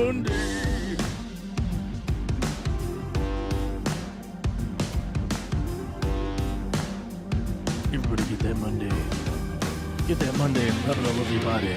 Monday. Everybody get that Monday. Get that Monday and rub it all over your body.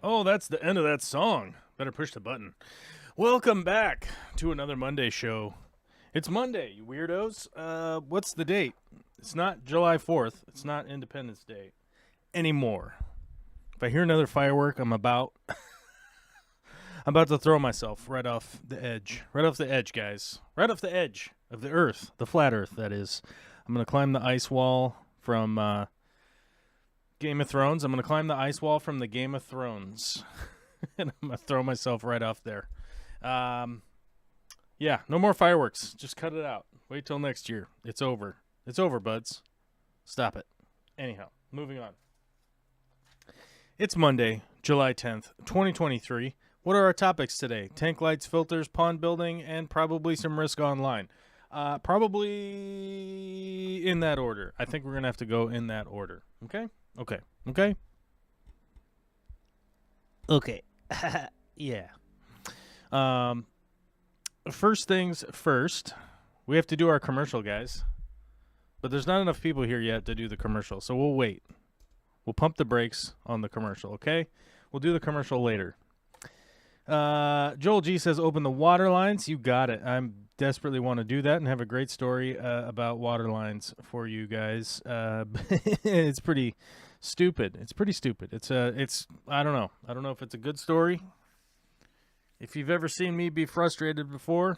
Oh, that's the end of that song. Better push the button. Welcome back to another Monday show. It's Monday, you weirdos. What's the date? It's not July 4th. It's not Independence Day anymore. If I hear another firework, I'm about to throw myself right off the edge. Right off the edge, guys. Right off the edge of the earth. The flat earth, that is. I'm going to climb the ice wall from Game of Thrones. I'm going to climb the ice wall from the Game of Thrones. And I'm going to throw myself right off there. Yeah, no more fireworks. Just cut it out. Wait till next year. It's over. It's over, buds. Stop it. Anyhow, moving on. It's Monday, July 10th, 2023. What are our topics today? Tank lights, filters, pond building, and probably some Risk Online. Probably in that order. I think we're going to have to go in that order. Okay? Okay. Yeah. First things first, we have to do our commercial, guys. But there's not enough people here yet to do the commercial, so we'll wait. We'll pump the brakes on the commercial, okay? We'll do the commercial later. Joel G says, open the water lines. You got it. I desperately want to do that and have a great story about water lines for you guys. It's pretty stupid. It's I don't know. I don't know if it's a good story. If you've ever seen me be frustrated before,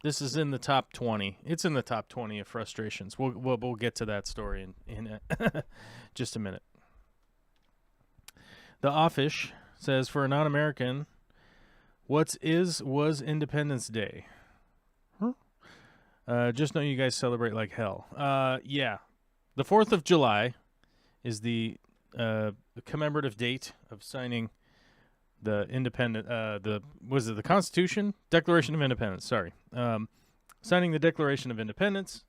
this is in the top 20. It's in the top 20 of frustrations. We'll get to that story in just a minute. The Offish says, for a non-American, was Independence Day? Just know you guys celebrate like hell. Yeah. The 4th of July is the commemorative date of signing the the Constitution? Declaration of Independence, sorry. Signing the Declaration of Independence,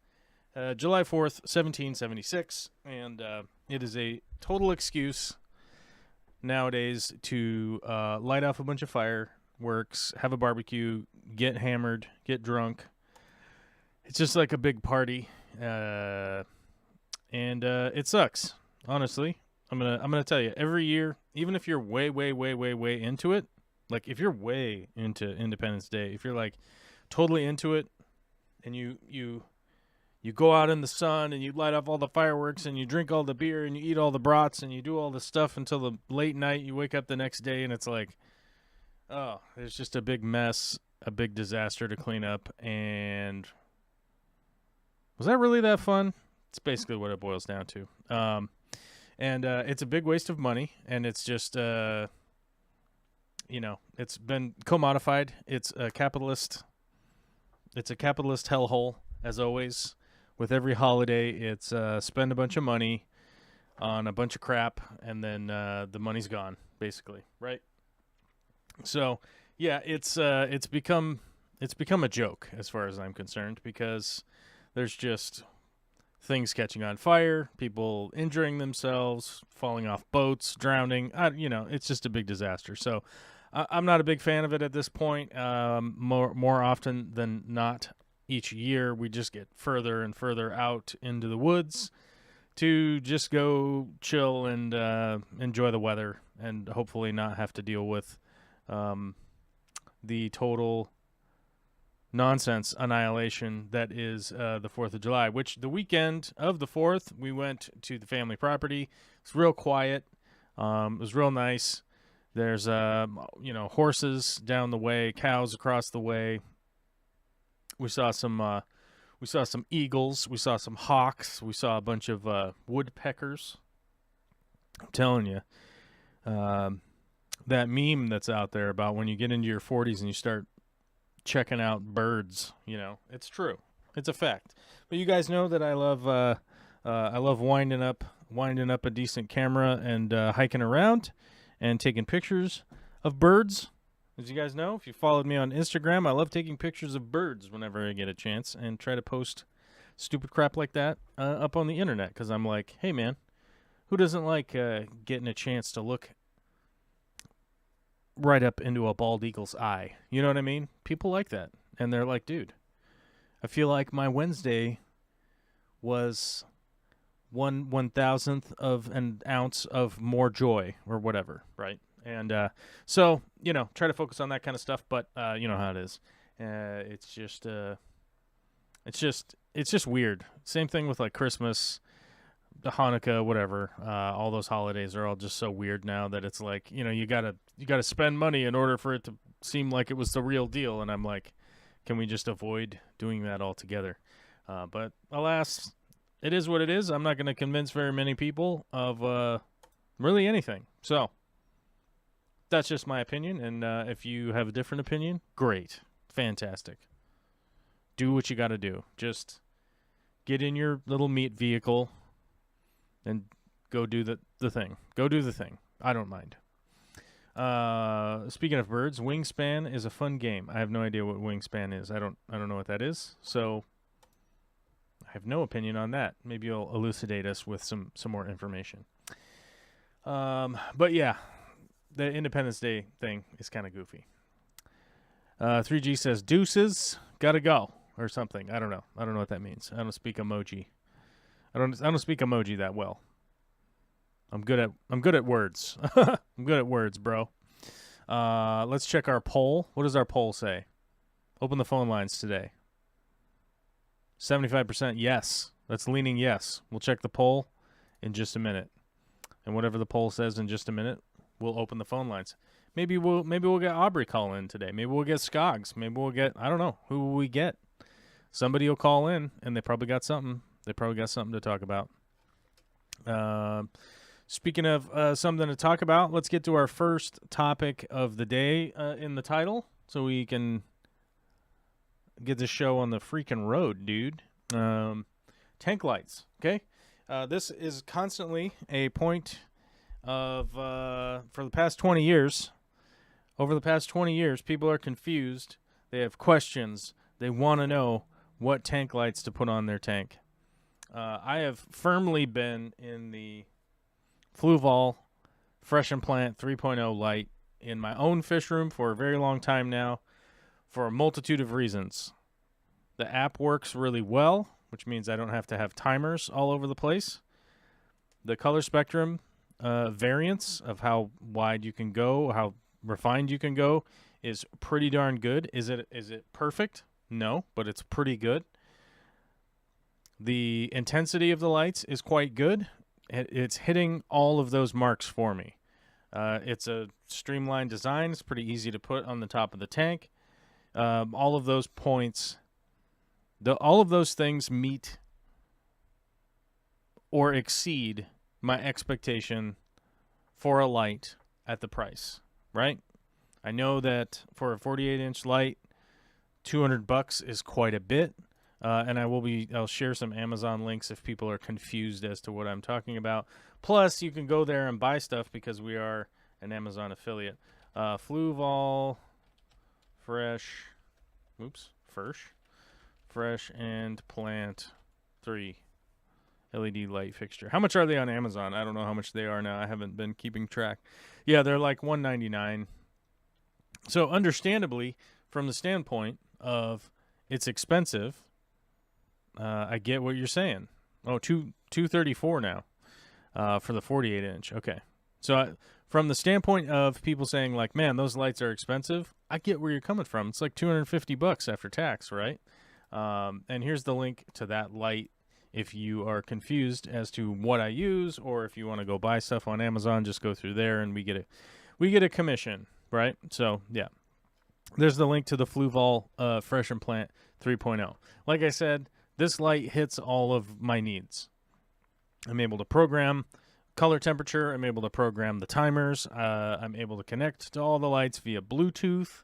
July 4th, 1776, and it is a total excuse nowadays to light off a bunch of fireworks, have a barbecue, get hammered, get drunk. It's just like a big party, and it sucks. Honestly, I'm gonna tell you, every year, even if you're way into it, like if you're way into Independence Day, if you're like totally into it, and you go out in the sun and you light off all the fireworks and you drink all the beer and you eat all the brats and you do all the stuff until the late night, you wake up the next day and it's like, oh, it's just a big mess, a big disaster to clean up. And was that really that fun? It's basically what it boils down to. And it's a big waste of money, and it's just, it's been commodified. It's a capitalist hellhole, as always. With every holiday, it's spend a bunch of money on a bunch of crap, and then the money's gone, basically, right? So, yeah, it's become a joke as far as I'm concerned, because there's just things catching on fire, people injuring themselves, falling off boats, drowning. It's just a big disaster. So I'm not a big fan of it at this point. More often than not, each year we just get further and further out into the woods to just go chill and enjoy the weather, and hopefully not have to deal with the total nonsense annihilation that is the 4th of July, which the weekend of the 4th, we went to the family property. It's real quiet. It was real nice. There's, horses down the way, cows across the way. We saw some eagles. We saw some hawks. We saw a bunch of woodpeckers. I'm telling you, that meme that's out there about when you get into your 40s and you start checking out birds, it's true. It's a fact. But you guys know that I love winding up a decent camera and hiking around and taking pictures of birds. As you guys know, if you followed me on Instagram, I love taking pictures of birds whenever I get a chance and try to post stupid crap like that up on the internet, because I'm like, hey man, who doesn't like getting a chance to look right up into a bald eagle's eye? You know what I mean? People like that. And they're like, dude, I feel like my Wednesday was 1/1000th of an ounce of more joy or whatever, right? And so, try to focus on that kind of stuff, but you know how it is. It's just weird. Same thing with like Christmas, the Hanukkah, whatever. All those holidays are all just so weird now that it's like, you gotta spend money in order for it to seem like it was the real deal. And I'm like, can we just avoid doing that altogether? But alas, it is what it is. I'm not going to convince very many people of really anything. So that's just my opinion. And if you have a different opinion, great, fantastic. Do what you got to do. Just get in your little meat vehicle and go do the thing. Go do the thing. I don't mind. Speaking of birds, Wingspan is a fun game. I have no idea what Wingspan is. I don't know what that is. So I have no opinion on that. Maybe you'll elucidate us with some more information. But yeah, the Independence Day thing is kind of goofy. 3G says deuces, gotta go, or something. I don't know. I don't know what that means. I don't speak emoji. I don't speak emoji that well. I'm good at words. I'm good at words, bro. Let's check our poll. What does our poll say? Open the phone lines today. 75% yes. That's leaning yes. We'll check the poll in just a minute. And whatever the poll says in just a minute, we'll open the phone lines. Maybe we'll get Aubrey call in today. Maybe we'll get Skoggs. Maybe we'll get, I don't know, who will we get? Somebody will call in and they probably got something. They probably got something to talk about. Speaking of something to talk about, let's get to our first topic of the day in the title so we can get the show on the freaking road, dude. Tank lights, okay? This is constantly a point of, for the past 20 years, over the past 20 years, people are confused. They have questions. They want to know what tank lights to put on their tank. I have firmly been in the Fluval Fresh and Plant 3.0 light in my own fish room for a very long time now for a multitude of reasons. The app works really well, which means I don't have to have timers all over the place. The color spectrum variance of how wide you can go, how refined you can go, is pretty darn good. Is it perfect? No, but it's pretty good. The intensity of the lights is quite good. It's hitting all of those marks for me. It's a streamlined design. It's pretty easy to put on the top of the tank. All of those points, all of those things meet or exceed my expectation for a light at the price, right? I know that for a 48-inch light, $200 is quite a bit. And I'll share some Amazon links if people are confused as to what I'm talking about. Plus, you can go there and buy stuff because we are an Amazon affiliate. Fluval Fresh and Plant 3 LED light fixture. How much are they on Amazon? I don't know how much they are now. I haven't been keeping track. Yeah, they're like $199. So understandably, from the standpoint of it's expensive, I get what you're saying. Oh, 234 now for the 48 inch. Okay, so from the standpoint of people saying like, man, those lights are expensive, I get where you're coming from. It's like $250 after tax, right? And here's the link to that light if you are confused as to what I use, or if you want to go buy stuff on Amazon, just go through there and we get a commission, right? So yeah, there's the link to the Fluval Fresh and Plant 3.0. Like I said, this light hits all of my needs. I'm able to program color temperature. I'm able to program the timers. I'm able to connect to all the lights via Bluetooth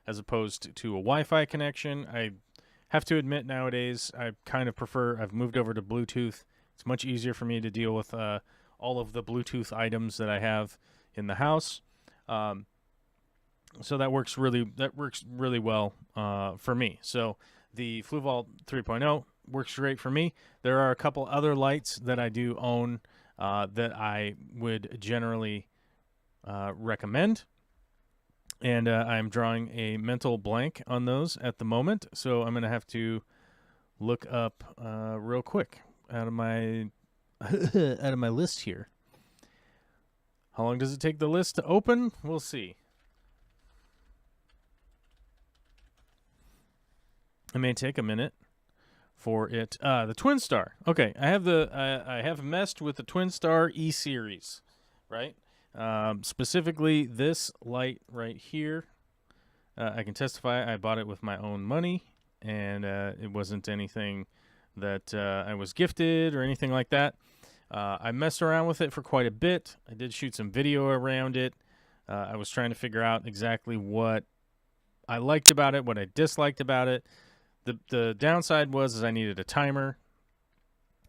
as opposed to a Wi-Fi connection. I have to admit nowadays I kind of prefer, I've moved over to Bluetooth. It's much easier for me to deal with all of the Bluetooth items that I have in the house. So that works really well for me. So the Fluval 3.0 works great for me. There are a couple other lights that I do own that I would generally recommend. And I'm drawing a mental blank on those at the moment, so I'm going to have to look up real quick out of my out of my list here. How long does it take the list to open? We'll see. It may take a minute for it. The Twin Star. Okay, I have messed with the Twin Star E series, right? Specifically this light right here. I can testify I bought it with my own money, and it wasn't anything that I was gifted or anything like that. I messed around with it for quite a bit. I did shoot some video around it. I was trying to figure out exactly what I liked about it, what I disliked about it. The downside was I needed a timer.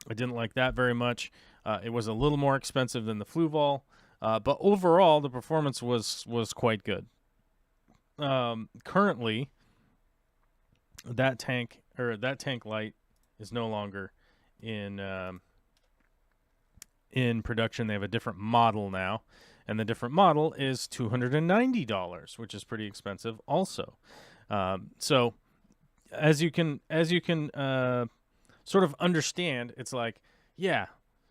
I didn't like that very much. It was a little more expensive than the Fluval. But overall, the performance was quite good. Currently, that tank light is no longer in production. They have a different model now, and the different model is $290, which is pretty expensive, also. So, as you can sort of understand, it's like, yeah,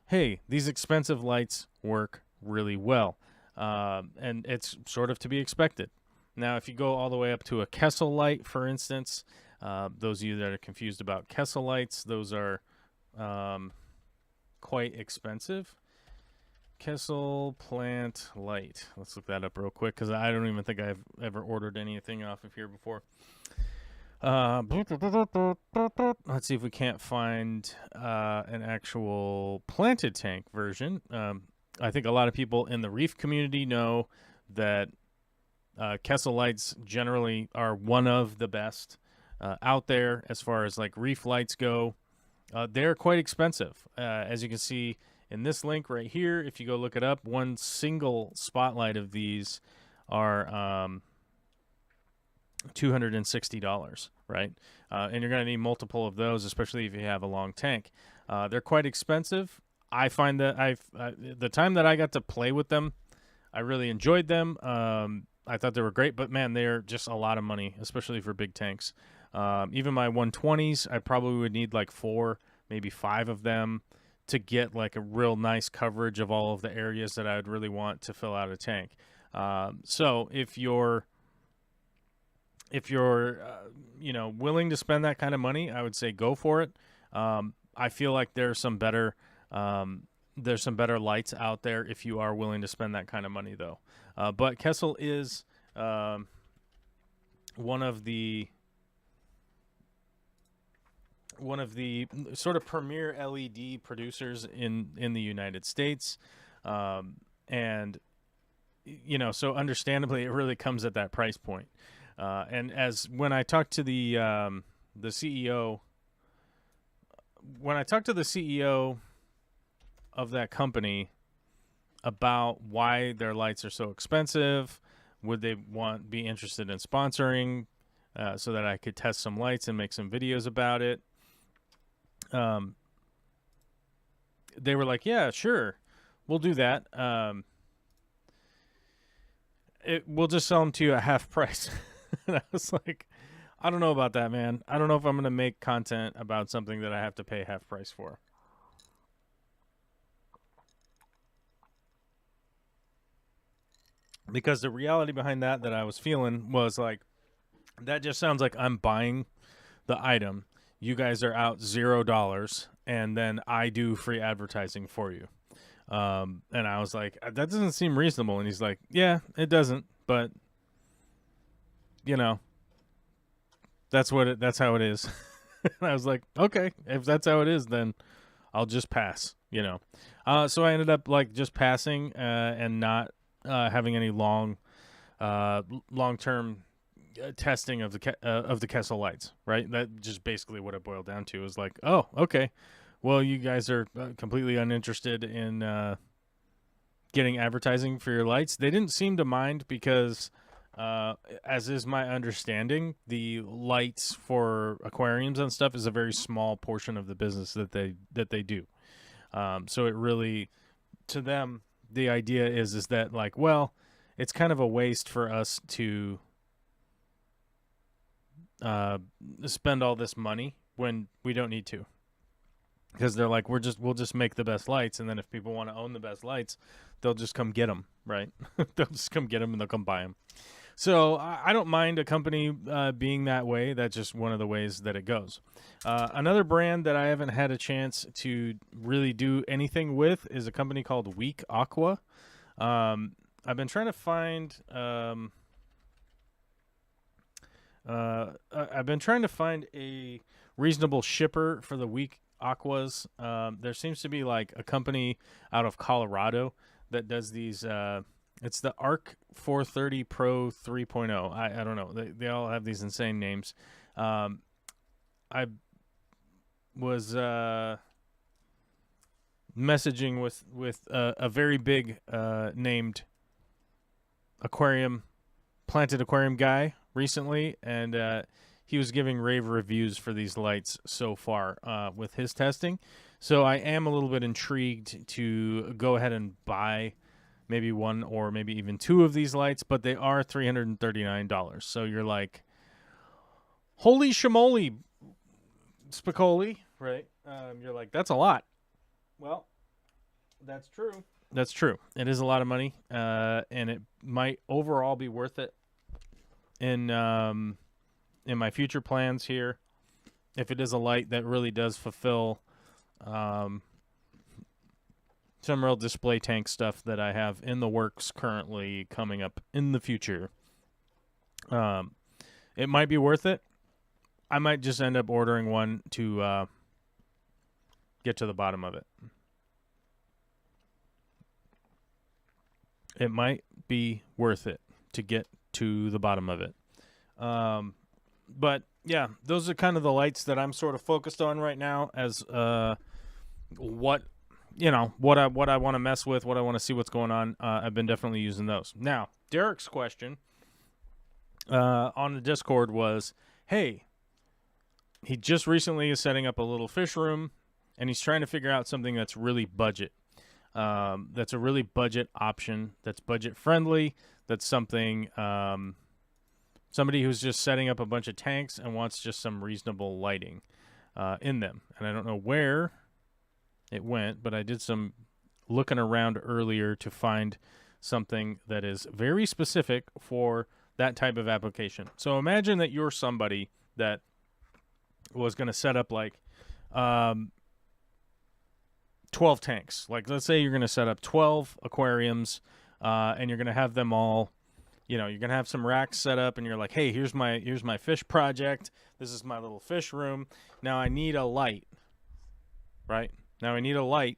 hey, these expensive lights work really well, and it's sort of to be expected. Now, if you go all the way up to a Kessel light, for instance, those of you that are confused about Kessel lights, those are quite expensive. Kessel plant light. Let's look that up real quick, because I don't even think I've ever ordered anything off of here before. Let's see if we can't find an actual planted tank version. I think a lot of people in the reef community know that Kessel lights generally are one of the best out there as far as like reef lights go. They're quite expensive. As you can see in this link right here, if you go look it up, one single spotlight of these are $260, right? And you're going to need multiple of those, especially if you have a long tank. They're quite expensive. I find that the time that I got to play with them, I really enjoyed them. I thought they were great, but man, they're just a lot of money, especially for big tanks. Even my 120s, I probably would need like 4, maybe 5 of them to get like a real nice coverage of all of the areas that I would really want to fill out a tank. So if you're willing to spend that kind of money, I would say go for it. I feel like there's some better lights out there if you are willing to spend that kind of money, though. But Kessel is one of the sort of premier LED producers in the United States, and so understandably, it really comes at that price point. And as when I talked to the CEO, of that company about why their lights are so expensive, would they be interested in sponsoring, so that I could test some lights and make some videos about it. They were like, yeah, sure, we'll do that. we'll just sell them to you at half price. And I was like, I don't know about that, man. I don't know if I'm going to make content about something that I have to pay half price for. Because the reality behind that I was feeling was like, that just sounds like I'm buying the item. You guys are out $0, and then I do free advertising for you. And I was like, that doesn't seem reasonable. And he's like, yeah, it doesn't, but you know, that's how it is. And I was like, okay, if that's how it is, then I'll just pass, you know. So I ended up like just passing and not having any long-term testing of the Kessel lights, right? That just basically what it boiled down to is like, oh, okay, well, you guys are completely uninterested in getting advertising for your lights. They didn't seem to mind because, as is my understanding, the lights for aquariums and stuff is a very small portion of the business that they do. So it really, to them, the idea is that like, well, it's kind of a waste for us to spend all this money when we don't need to, because they're like, we'll just make the best lights, and then if people want to own the best lights, they'll just come get them, right? They'll just come get them and they'll come buy them. So I don't mind a company being that way. That's just one of the ways that it goes. Another brand that I haven't had a chance to really do anything with is a company called Weak Aqua. I've been trying to find a reasonable shipper for the Weak Aquas. There seems to be like a company out of Colorado that does these. It's the Arc 430 Pro 3.0. I don't know. They all have these insane names. I was messaging with a very big named planted aquarium guy recently, and he was giving rave reviews for these lights so far with his testing. So I am a little bit intrigued to go ahead and buy maybe one or maybe even two of these lights, but they are $339. So you're like, holy shamoly, Spicoli, right? You're like, that's a lot. Well, that's true. That's true. It is a lot of money, and it might overall be worth it in my future plans here, if it is a light that really does fulfill some real display tank stuff that I have in the works currently coming up in the future. It might be worth it. I might just end up ordering one to get to the bottom of it. It might be worth it to get to the bottom of it. But yeah, those are kind of the lights that I'm sort of focused on right now as what I want to mess with, what I want to see what's going on. I've been definitely using those. Now, Derek's question on the Discord was, hey, he just recently is setting up a little fish room, and he's trying to figure out something that's really budget. That's a really budget option, that's budget friendly, that's something somebody who's just setting up a bunch of tanks and wants just some reasonable lighting in them. And I don't know where it went, but I did some looking around earlier to find something that is very specific for that type of application. So imagine that you're somebody that was going to set up like 12 tanks. Like, let's say you're going to set up 12 aquariums, and you're going to have them all, you're going to have some racks set up, and you're like, hey, here's my fish project. This is my little fish room. Now I need a light, right? Now I need a light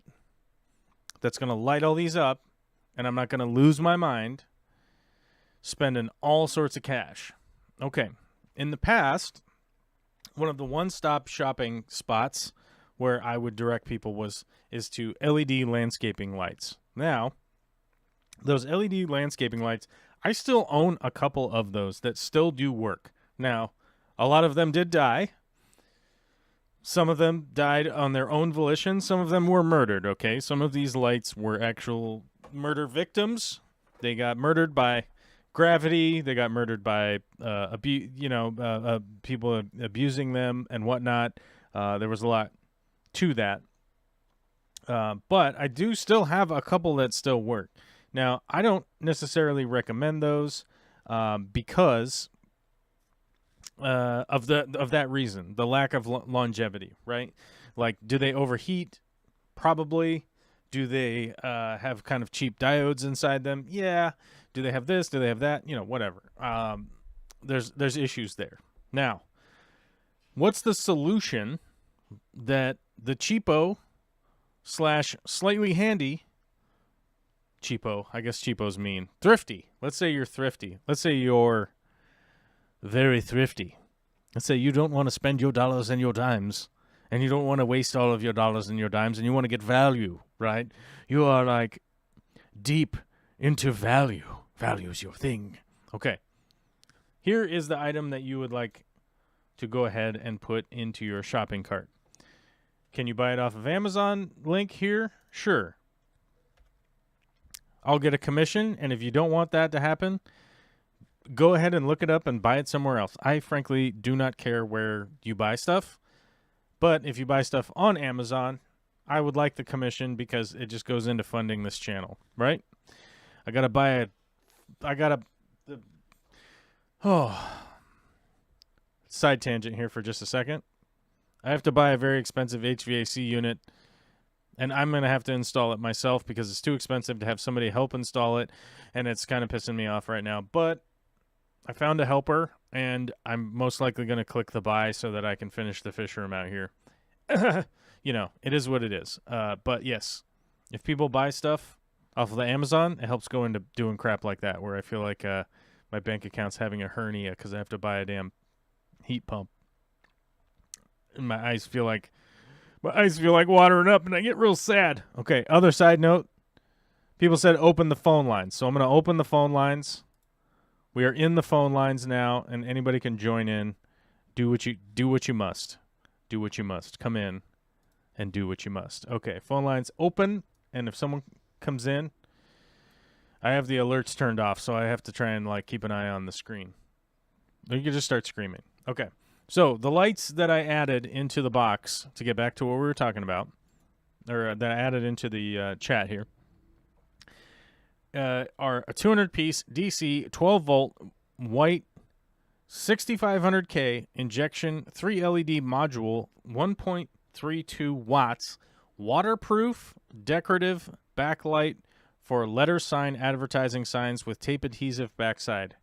that's going to light all these up, and I'm not going to lose my mind spending all sorts of cash. Okay. In the past, one of the one-stop shopping spots where I would direct people is to LED landscaping lights. Now, those LED landscaping lights, I still own a couple of those that still do work. Now, a lot of them did die. Some of them died on their own volition. Some of them were murdered, okay? Some of these lights were actual murder victims. They got murdered by gravity. They got murdered by people abusing them and whatnot. There was a lot to that. But I do still have a couple that still work. Now, I don't necessarily recommend those because of that reason, the lack of longevity, right? Like, do they overheat? Probably. Do they have kind of cheap diodes inside them? Yeah. Do they have this? Do they have that? Whatever. There's issues there. Now, what's the solution that the cheapo / slightly handy cheapo, I guess cheapo's mean, thrifty. Let's say you're thrifty. Let's say you're very thrifty. Let's say you don't want to spend your dollars and your dimes, and you don't want to waste all of your dollars and your dimes, and you want to get value, right? You are like deep into value. Value is your thing. Okay. Here is the item that you would like to go ahead and put into your shopping cart. Can you buy it off of Amazon? Link here? Sure. I'll get a commission, and if you don't want that to happen, go ahead and look it up and buy it somewhere else. I frankly do not care where you buy stuff, but if you buy stuff on Amazon, I would like the commission because it just goes into funding this channel, right? Side tangent here for just a second. I have to buy a very expensive HVAC unit, and I'm going to have to install it myself because it's too expensive to have somebody help install it, and it's kind of pissing me off right now. But I found a helper, and I'm most likely going to click the buy so that I can finish the fish room out here. It is what it is. But yes, if people buy stuff off of the Amazon, it helps go into doing crap like that, where I feel like my bank account's having a hernia because I have to buy a damn heat pump. And my eyes feel like watering up, and I get real sad. Okay, other side note. People said open the phone lines. So I'm going to open the phone lines. We are in the phone lines now, and anybody can join in. Do what you must. Do what you must. Come in and do what you must. Okay, phone lines open, and if someone comes in, I have the alerts turned off, so I have to try and keep an eye on the screen. You can just start screaming. Okay. So the lights that I added into the box, to get back to what we were talking about, or that I added into the chat here, are a 200-piece DC 12-volt white 6500K injection 3 LED module, 1.32 watts, waterproof decorative backlight for letter sign advertising signs with tape adhesive backside.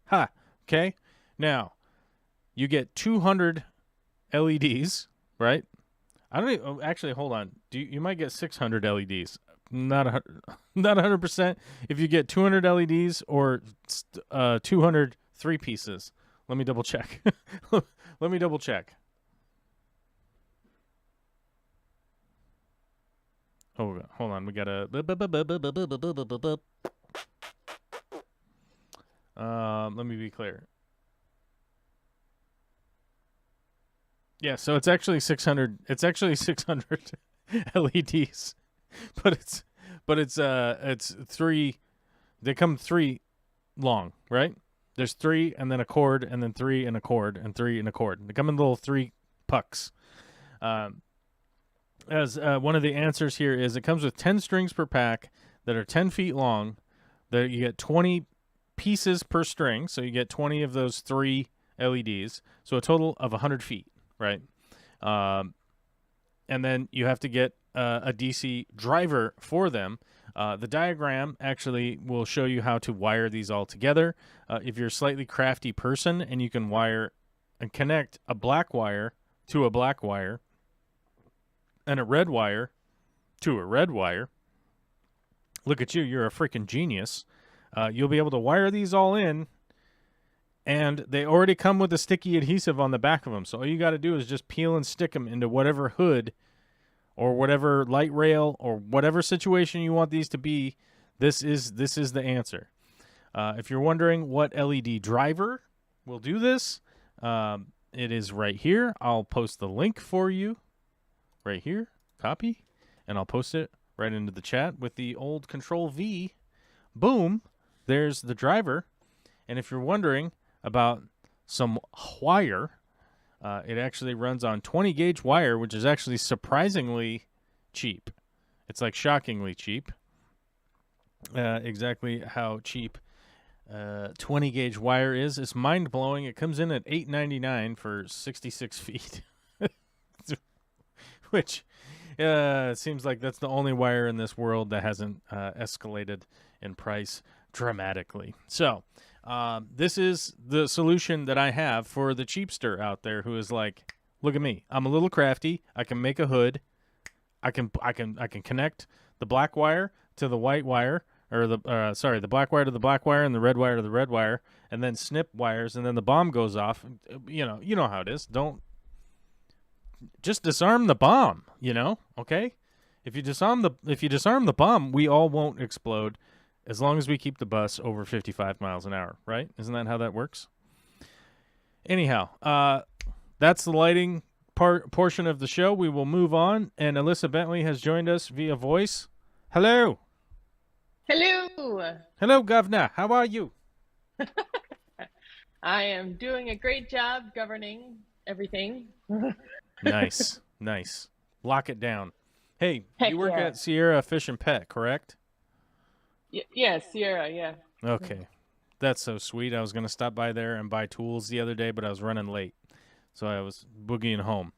Okay. Now, you get 200 LEDs, right? I don't even, actually, hold on. You might get 600 LEDs. Not 100% if you get 200 LEDs or 200 three pieces. Let me double check. Let me double check. Oh, hold on. We got to let me be clear. Yeah, so it's actually 600. It's actually 600 LEDs, but it's three. They come three long, right? There's three, and then a cord, and then three and a cord, and three and a cord. They come in little three pucks. As one of the answers here is, it comes with 10 strings per pack that are 10 feet long. That you get 20 pieces per string, so you get 20 of those 3 LEDs, so a total of 100 feet. Right. And then you have to get a DC driver for them. The diagram actually will show you how to wire these all together. If you're a slightly crafty person and you can wire and connect a black wire to a black wire and a red wire to a red wire, look at you. You're a freaking genius. You'll be able to wire these all in. And they already come with a sticky adhesive on the back of them. So all you got to do is just peel and stick them into whatever hood or whatever light rail or whatever situation you want these to be. This is the answer. If you're wondering what LED driver will do this, it is right here. I'll post the link for you right here. Copy. And I'll post it right into the chat with the old Control V. Boom. There's the driver. And if you're wondering about some wire, it actually runs on 20 gauge wire, which is actually surprisingly cheap. It's like shockingly cheap. Exactly how cheap 20 gauge wire is. It's mind blowing. It comes in at $8.99 for 66 feet, which it seems like that's the only wire in this world that hasn't escalated in price dramatically. So this is the solution that I have for the cheapster out there who is like, look at me. I'm a little crafty. I can make a hood. I can connect the black wire to the white wire, or the black wire to the black wire and the red wire to the red wire, and then snip wires, and then the bomb goes off. You know how it is. Don't just disarm the bomb. Okay? If you disarm the bomb, we all won't explode, as long as we keep the bus over 55 miles an hour. Right? Isn't that how that works? Anyhow, that's the lighting portion of the show. We will move on, and Alyssa Bentley has joined us via voice. Hello. Hello, Governor. How are you? I am doing a great job governing everything. Nice. Lock it down. Hey, Heck you work yeah. at Sierra Fish and Pet, correct? Yeah, Sierra, yeah. Okay. That's so sweet. I was going to stop by there and buy tools the other day, but I was running late. So I was boogieing home.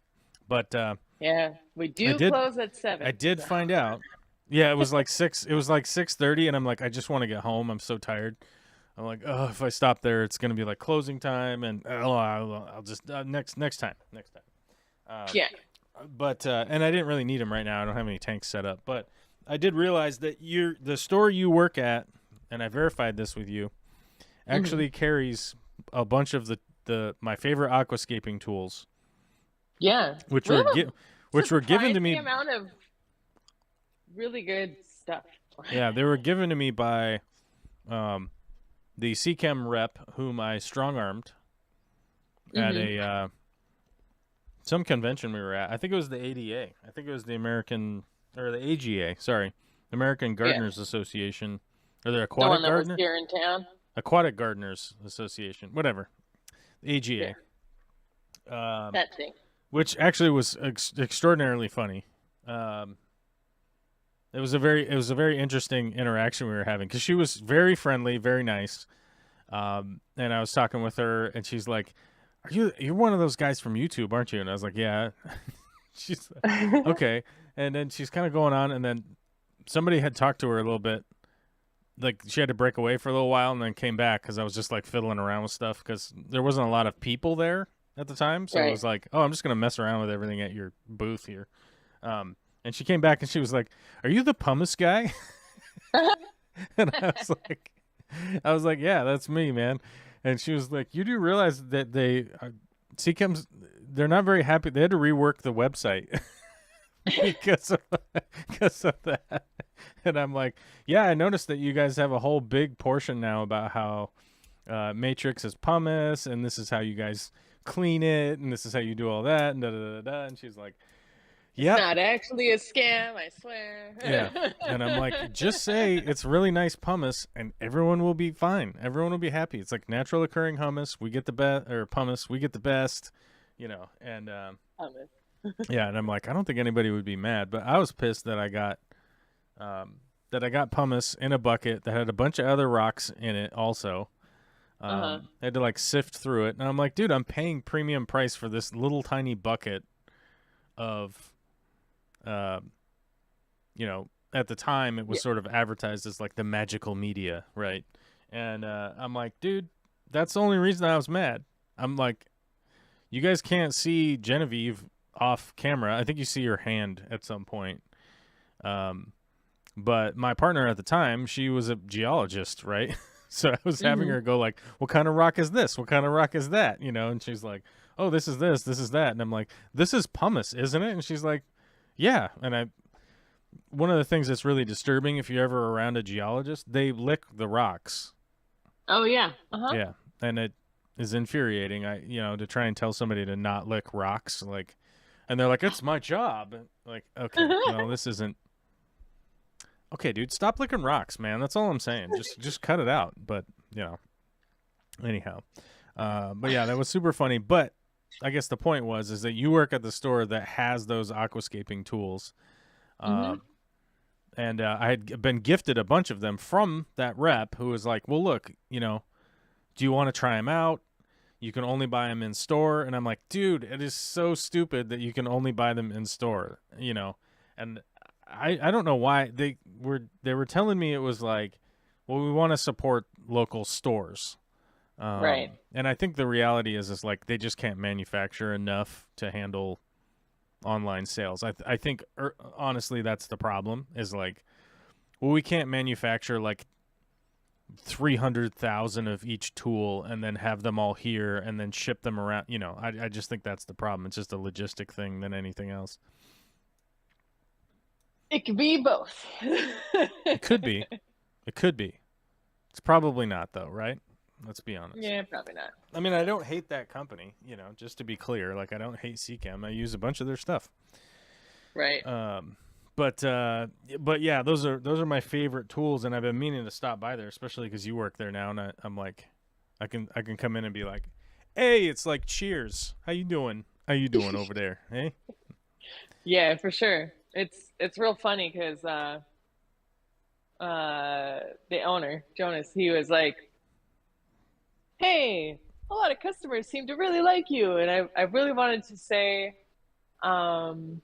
But yeah, we do close at 7. I did find out. Yeah, it was like 6. It was like 6:30, and I'm like, I just want to get home. I'm so tired. I'm like, oh, if I stop there, it's going to be like closing time, and I'll just next time. Yeah. But and I didn't really need them right now. I don't have any tanks set up. But I did realize that the store you work at, and I verified this with you, actually carries a bunch of my favorite aquascaping tools. Yeah. Which were given to me. Amount of really good stuff. Yeah, they were given to me by the CChem rep, whom I strong-armed at a some convention we were at. I think it was the ADA. I think it was the AGA. Sorry, American Gardeners Association, or the Aquatic Gardeners. Was here in town. Aquatic Gardeners Association, whatever. AGA. Yeah. That thing. Which actually was extraordinarily funny. It was a very interesting interaction we were having, because she was very friendly, very nice. And I was talking with her, and she's like, "You're one of those guys from YouTube, aren't you?" And I was like, "Yeah." She's like, "Okay." And then she's kind of going on, and then somebody had talked to her a little bit. Like, she had to break away for a little while, and then came back, because I was just like fiddling around with stuff, because there wasn't a lot of people there at the time. So I was like, "Oh, I'm just gonna mess around with everything at your booth here." And she came back and she was like, "Are you the pumice guy?" And I was like, "Yeah, that's me, man." And she was like, "You do realize that CChem's, they're not very happy. They had to rework the website because of that." And I'm like, "Yeah, I noticed that you guys have a whole big portion now about how Matrix is pumice, and this is how you guys clean it, and this is how you do all that, and da da da da." And she's like, "Yeah, it's not actually a scam, I swear." Yeah. And I'm like, just say it's really nice pumice, and everyone will be fine. Everyone will be happy. It's like natural occurring hummus. We get the best, or pumice. We get the best, And Pumice. yeah, and I'm like, I don't think anybody would be mad, but I was pissed that I got pumice in a bucket that had a bunch of other rocks in it also. I had to like sift through it, and I'm like, dude, I'm paying premium price for this little tiny bucket of. At the time it was sort of advertised as like the magical media, right? And I'm like, dude, that's the only reason I was mad. I'm like, you guys can't see Genevieve off camera. I think you see her hand at some point. But my partner at the time, she was a geologist, right? So I was having her go like, what kind of rock is this? What kind of rock is that? And she's like, oh, this is this is that. And I'm like, this is pumice, isn't it? And she's like, yeah. And one of the things that's really disturbing, if you're ever around a geologist, they lick the rocks. Oh yeah. Yeah. And it is infuriating. To try and tell somebody to not lick rocks, like, and they're like, it's my job. Like, okay, well, this isn't. Okay, dude, stop licking rocks, man. That's all I'm saying. Just cut it out. But Anyhow, but yeah, that was super funny. But I guess the point was is that you work at the store that has those aquascaping tools, Hmm. um, and I had been gifted a bunch of them from that rep who was like, "Well, look, do you want to try them out? You can only buy them in store." And I'm like, "Dude, it is so stupid that you can only buy them in store." And I don't know why they were telling me it was like, well, we want to support local stores. Right. And I think the reality is like they just can't manufacture enough to handle online sales. I think honestly that's the problem. Is like, well, we can't manufacture like 300,000 of each tool and then have them all here and then ship them around. I just think that's the problem. It's just a logistic thing than anything else. It could be both. It could be. It could be. It's probably not though, right? Let's be honest. Yeah, probably not. I mean, I don't hate that company, just to be clear. Like, I don't hate Seachem. I use a bunch of their stuff. Right. But yeah, those are my favorite tools, and I've been meaning to stop by there, especially because you work there now, and I'm like, I can come in and be like, hey, it's like, cheers. How you doing? How you doing over there? Hey. Yeah, for sure. It's real funny because the owner, Jonas, he was like, "Hey, a lot of customers seem to really like you." And I really wanted to say, um,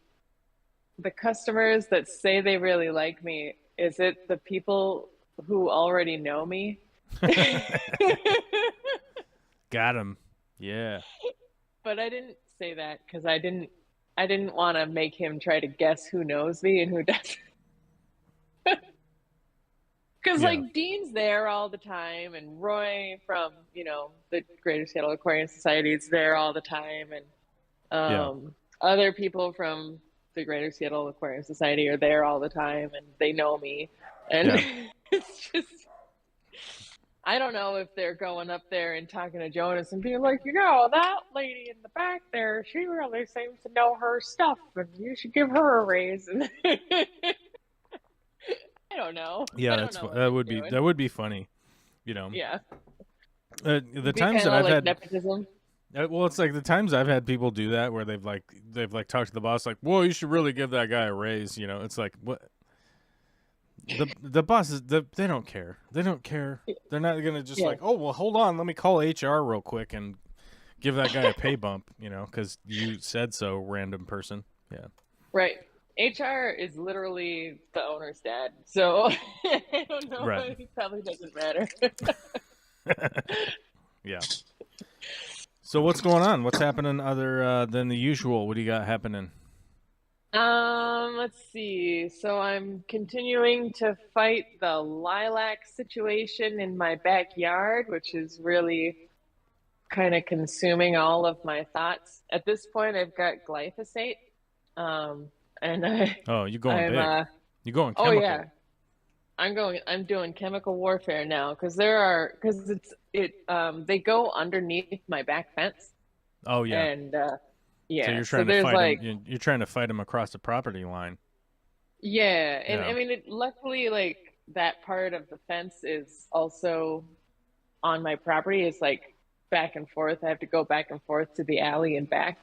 the customers that say they really like me, is it the people who already know me? Got him. Yeah. But I didn't say that because I didn't want to make him try to guess who knows me and who doesn't. Because Yeah. like Dean's there all the time, and Roy from the Greater Seattle Aquarium Society is there all the time, and Yeah. other people from the Greater Seattle Aquarium Society are there all the time, and they know me, and Yeah. it's just I don't know if they're going up there and talking to Jonas and being like, that lady in the back there, she really seems to know her stuff, and you should give her a raise. And I don't know. Yeah. I don't know what That they're would be doing. that would be funny. You know, Yeah. the It'd be times kind that of I've like had. nepotism. Well, it's like the times I've had people do that where they've talked to the boss like, "Well, you should really give that guy a raise." It's like what the bosses they don't care. They don't care. They're not gonna just Yeah. like, "Oh, well, hold on, let me call HR real quick and give that guy a pay bump." Because you said so, random person. Yeah. Right. HR is literally the owner's dad. So I don't know. Right. It probably doesn't matter. Yeah. So what's going on? What's happening other than the usual? What do you got happening? Let's see. So I'm continuing to fight the lilac situation in my backyard, which is really kind of consuming all of my thoughts. At this point, I've got glyphosate. And Oh, you going I'm big? You going oh yeah, chemical? I'm doing chemical warfare now because they go underneath my back fence, Oh yeah. and So yeah, you're so trying to there's fight him. like, You're trying to fight him across the property line. yeah, and Yeah. I mean, luckily, like, that part of the fence is also on my property. It's like back and forth. I have to go back and forth to the alley and back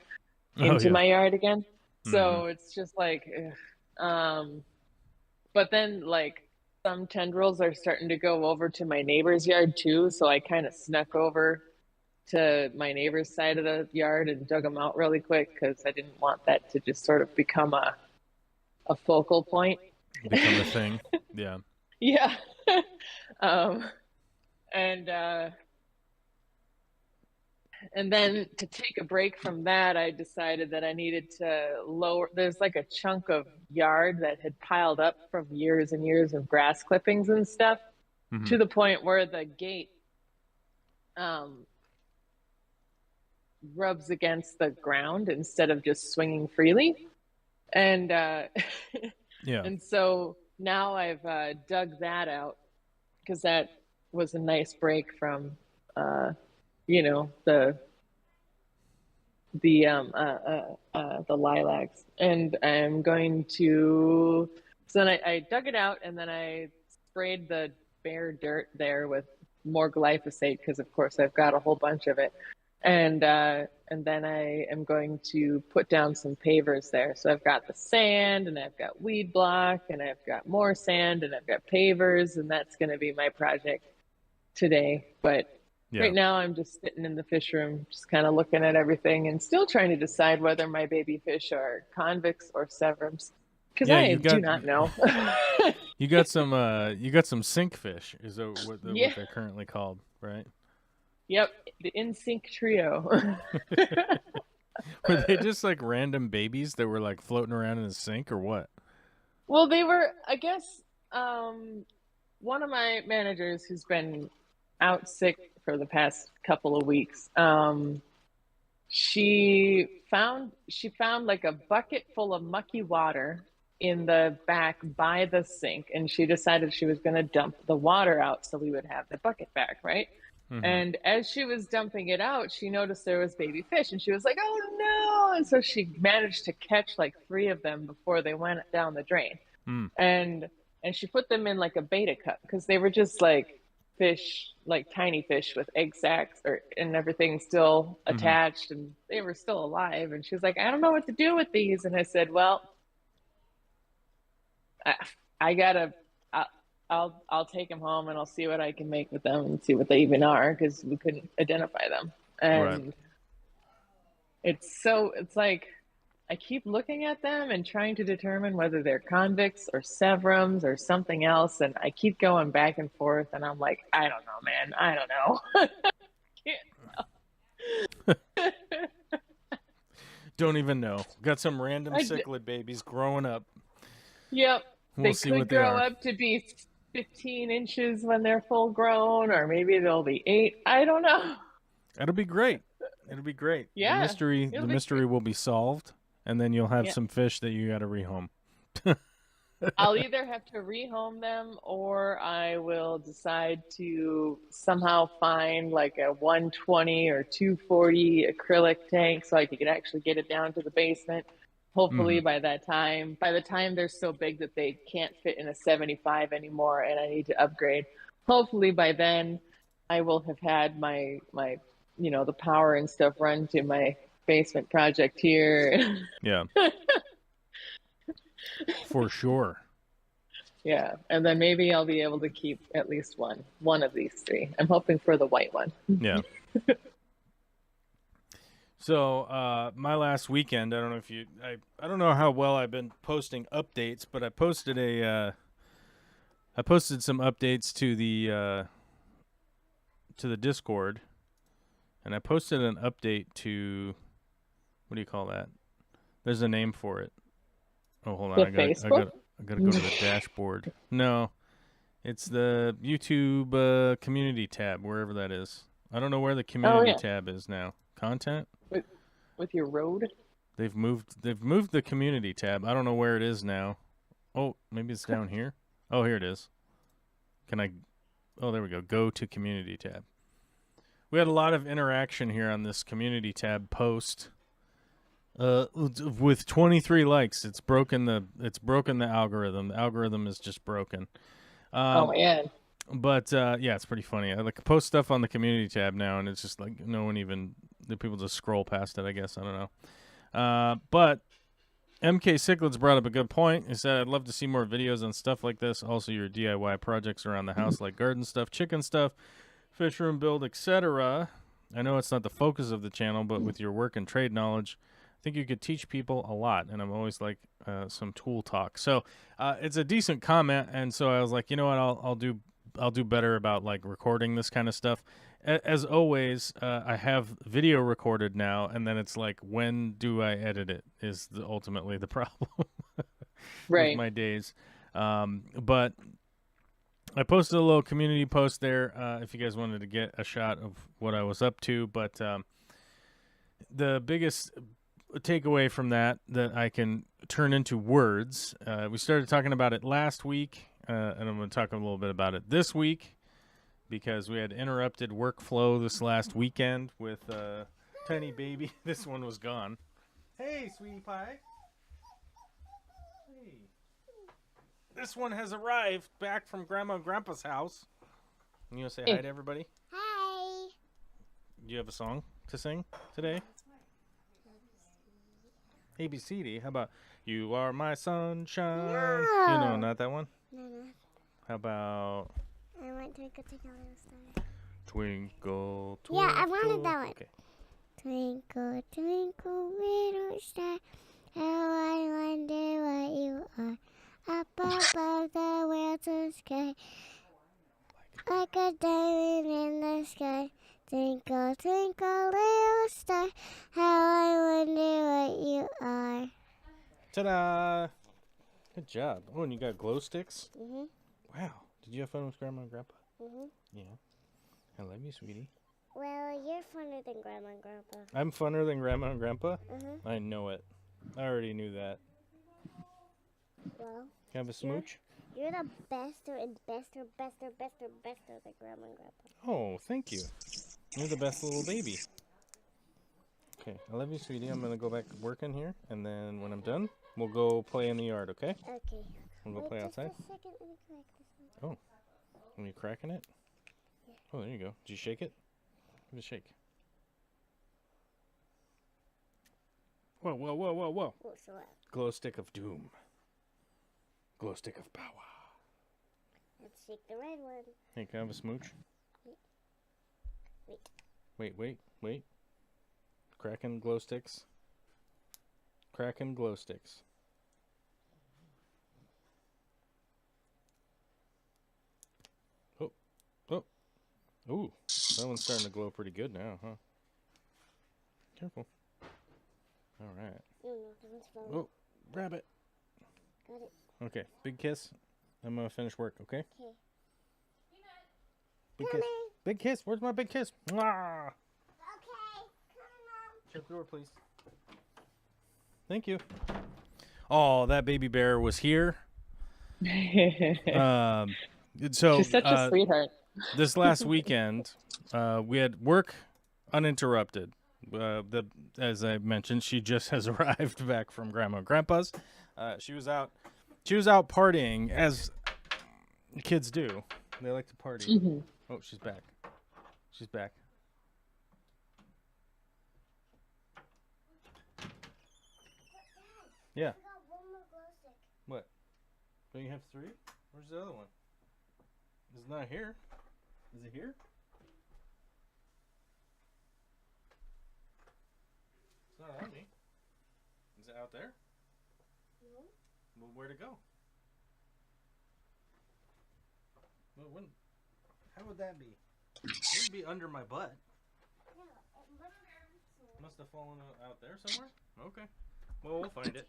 Oh into yeah. my yard again. Mm-hmm. So it's just like, ugh. But then like some tendrils are starting to go over to my neighbor's yard too. So I kind of snuck over to my neighbor's side of the yard and dug them out really quick because I didn't want that to just sort of become a focal point. Become a thing. Yeah. Yeah. um, and and then to take a break from that, I decided that I needed to lower. There's like a chunk of yard that had piled up from years and years of grass clippings and stuff, Mm-hmm. to the point where the gate um, rubs against the ground instead of just swinging freely. And Yeah. and so now I've dug that out because that was a nice break from the the lilacs, and I'm going to. So then I dug it out, and then I sprayed the bare dirt there with more glyphosate because, of course, I've got a whole bunch of it. And then I am going to put down some pavers there. So I've got the sand, and I've got weed block, and I've got more sand, and I've got pavers, and that's going to be my project today. But Yeah. right now I'm just sitting in the fish room, just kind of looking at everything and still trying to decide whether my baby fish are convicts or severums, because Yeah, I you do got not know. you got some sink fish, is Yeah. what they're currently called, right? Yep. The in sync trio. Were they just like random babies that were like floating around in the sink or what? Well, they were, I guess, one of my managers who's been out sick for the past couple of weeks, she found like a bucket full of mucky water in the back by the sink, and she decided she was going to dump the water out so we would have the bucket back, right? Mm-hmm. And as she was dumping it out, she noticed there was baby fish, and she was like, "Oh no!" And so she managed to catch like three of them before they went down the drain. Mm. And she put them in like a beta cup because they were just like fish, like tiny fish with egg sacs and everything still Mm-hmm. attached, and they were still alive. And she was like, "I don't know what to do with these." And I said, "Well, I, I gotta, I'll take them home and I'll see what I can make with them and see what they even are because we couldn't identify them." Right. And it's like I keep looking at them and trying to determine whether they're convicts or severums or something else. And I keep going back and forth. And I'm like, I don't know, man. I don't know. Don't even know. Got some random I, cichlid babies growing up. yep. We'll They see could what they grow are. up to be 15 inches when they're full grown, or maybe they'll be 8. I don't know. It'll be great. It'll be great. The Yeah. mystery It'll the be mystery will be solved, and then you'll have Yeah. some fish that you got to rehome. I'll either have to rehome them or I will decide to somehow find like a 120 or 240 acrylic tank so I could actually get it down to the basement. Hopefully Mm-hmm. by the time they're so big that they can't fit in a 75 anymore and I need to upgrade. Hopefully by then I will have had my the power and stuff run to my basement project here. Yeah, for sure. Yeah, and then maybe I'll be able to keep at least one of these three. I'm hoping for the white one. Yeah. So my last weekend, I don't know if I don't know how well I've been posting updates, but I posted some updates to the Discord, and I posted an update to, what do you call that? There's a name for it. Oh, hold on, The I Facebook? gotta go to the dashboard. No, it's the YouTube community tab, wherever that is. I don't know where the Oh community yeah, tab is now. Content. with your road. They've moved the community tab. I don't know where it is now. Oh, maybe it's down here. Oh, here it is. Can I? Oh, there we go. Go to community tab. We had a lot of interaction here on this community tab post. With 23 likes, it's broken the algorithm. The algorithm is just broken. Oh man. But yeah, it's pretty funny. I like post stuff on the community tab now, and it's just like no one even, the people just scroll past it. I guess, I don't know. But MK Cichlids brought up a good point. He said, "I'd love to see more videos on stuff like this. Also, your DIY projects around the house, like garden stuff, chicken stuff, fish room build, etc. I know it's not the focus of the channel, but with your work and trade knowledge, I think you could teach people a lot." And I'm always like some tool talk. So it's a decent comment, and so I was like, you know what, I'll do better about like recording this kind of stuff. As always, I have video recorded now, and then it's like, when do I edit it is ultimately the problem with Right. my days. But I posted a little community post there if you guys wanted to get a shot of what I was up to. But the biggest takeaway from that I can turn into words, we started talking about it last week, and I'm going to talk a little bit about it this week, because we had interrupted workflow this last weekend with tiny baby. This one was gone. Hey, sweetie pie. Hey. This one has arrived back from Grandma and Grandpa's house. You want to say hi to everybody? Hi. Do you have a song to sing today? ABCD. How about You Are My Sunshine? No. You know, not that one? No. How about I want Twinkle Twinkle Little Star. Twinkle, Twinkle? Yeah, I wanted that one. Okay. Twinkle, twinkle, little star, how I wonder what you are. Up above the world's sky, like a diamond in the sky. Twinkle, twinkle, little star, how I wonder what you are. Ta-da! Good job. Oh, and you got glow sticks? Mhm. Wow. Did you have fun with Grandma and Grandpa? Mhm. Yeah. I love you, sweetie. Well, you're funner than Grandma and Grandpa. I'm funner than Grandma and Grandpa? Mhm. I know it. I already knew that. Well, Can I have a smooch? you're the bester and bester than Grandma and Grandpa. Oh, thank you. You're the best little baby. Okay, I love you, sweetie. I'm going to go back working here, and then when I'm done, we'll go play in the yard, okay? Okay. We'll go play outside. Just a second, let me crack this one. Are you cracking it? Yeah. Oh, there you go. Did you shake it? Give it a shake. Whoa, whoa, whoa, whoa, whoa. What's that? Glow stick of doom. Glow stick of power. Let's shake the red one. Hey, can I have a smooch? Wait. Wait. Cracking glow sticks. Cracking glow sticks. Oh. Ooh, that one's starting to glow pretty good now, huh? Careful. All right. No, that one's falling. Oh, grab it. Got it. Okay, big kiss. I'm gonna finish work, okay? Okay. Big kiss. Coming. Big kiss. Where's my big kiss? Mwah! Okay. Coming, Mom. Shut the door, please. Thank you. Oh, that baby bear was here. So She's such a sweetheart. this last weekend, we had work uninterrupted. As I mentioned, she just has arrived back from Grandma and Grandpa's. She was out partying, as kids do. They like to party. Mm-hmm. Oh, she's back. She's back. Yeah. I got one more glow stick. What? Don't you have 3? Where's the other one? It's not here. Is it here? It's not on me. Is it out there? No. Well, where'd it go? Well, how would that be? It wouldn't be under my butt. No, it Must have fallen out there somewhere? Okay. Well, we'll find it.